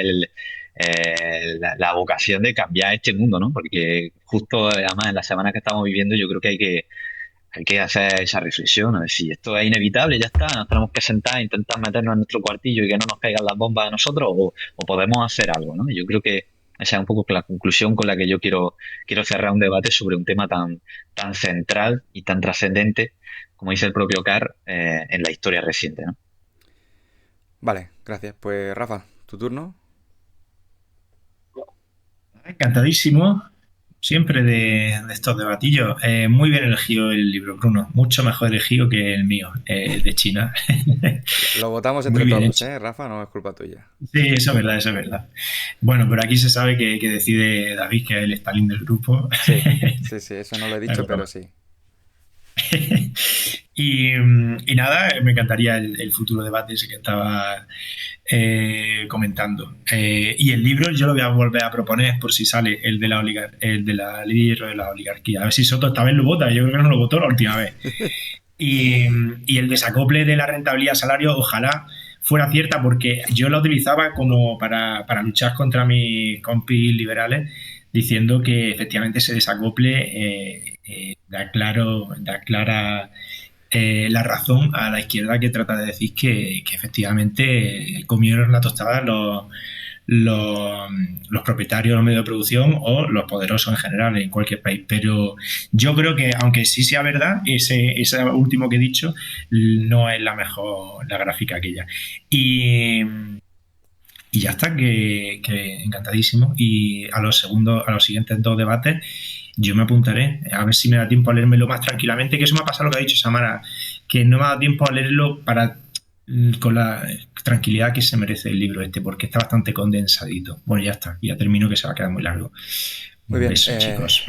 la vocación de cambiar este mundo, ¿no? Porque justo, además, en la semana que estamos viviendo, yo creo que hay que hacer esa reflexión, a ver si esto es inevitable, ya está, nos tenemos que sentar, intentar meternos en nuestro cuartillo y que no nos caigan las bombas a nosotros, o podemos hacer algo, ¿no? Yo creo que esa es un poco la conclusión con la que yo quiero cerrar un debate sobre un tema tan central y tan trascendente, como dice el propio Carr, en la historia reciente, ¿no? Vale, gracias. Pues Rafa, tu turno. Encantadísimo, siempre de estos debatillos. Muy bien elegido el libro, Bruno. Mucho mejor elegido que el mío, de China. Lo votamos Muy entre bien todos, hecho. Rafa, no es culpa tuya. Sí, eso es verdad, eso es verdad. Bueno, pero aquí se sabe que decide David, que es el Stalin del grupo. Sí, sí, eso no lo he Es dicho, pero broma. sí. Y nada, me encantaría el futuro debate ese que estaba comentando. Y el libro yo lo voy a volver a proponer por si sale el de la ley de la oligarquía. A ver si Soto esta vez lo vota. Yo creo que no lo votó la última vez. Y el desacople de la rentabilidad salario, ojalá fuera cierta, porque yo la utilizaba como para luchar contra mis compis liberales, diciendo que efectivamente ese desacople da clara la razón a la izquierda, que trata de decir que efectivamente comieron la tostada los, los propietarios de los medios de producción o los poderosos en general en cualquier país. Pero yo creo que, aunque sí sea verdad, ese último que he dicho no es la gráfica aquella. Y ya está, que encantadísimo. Y a los siguientes dos debates yo me apuntaré, a ver si me da tiempo a leérmelo más tranquilamente, que eso me ha pasado lo que ha dicho Samara, que no me ha dado tiempo a leerlo con la tranquilidad que se merece el libro este, porque está bastante condensadito. Bueno, ya está, ya termino, que se va a quedar muy largo. Muy bien. Eso, chicos.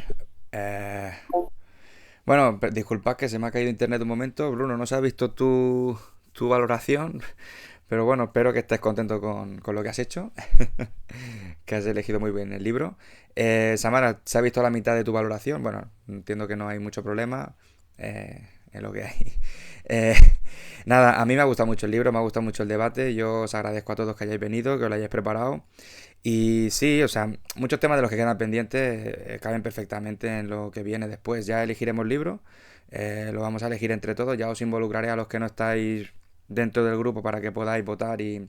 Bueno, disculpad que se me ha caído internet un momento. Bruno, no se ha visto tu valoración, pero bueno, espero que estés contento con lo que has hecho, que has elegido muy bien el libro. Samara, ¿se ha visto la mitad de tu valoración? Bueno, entiendo que no hay mucho problema, en lo que hay. Nada, a mí me ha gustado mucho el libro, me ha gustado mucho el debate. Yo os agradezco a todos que hayáis venido, que os lo hayáis preparado. Y sí, o sea, muchos temas de los que quedan pendientes caben perfectamente en lo que viene después. Ya elegiremos libro, lo vamos a elegir entre todos. Ya os involucraré a los que no estáis dentro del grupo para que podáis votar y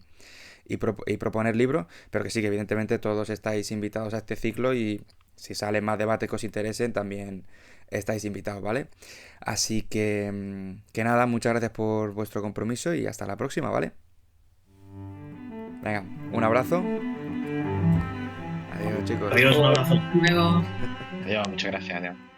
proponer libros, pero que sí, que evidentemente todos estáis invitados a este ciclo y si salen más debates que os interesen, también estáis invitados, ¿vale? Así que nada, muchas gracias por vuestro compromiso y hasta la próxima, ¿vale? Venga, un abrazo. Adiós, chicos. Adiós, un abrazo. Luego. Adiós, muchas gracias. Adiós.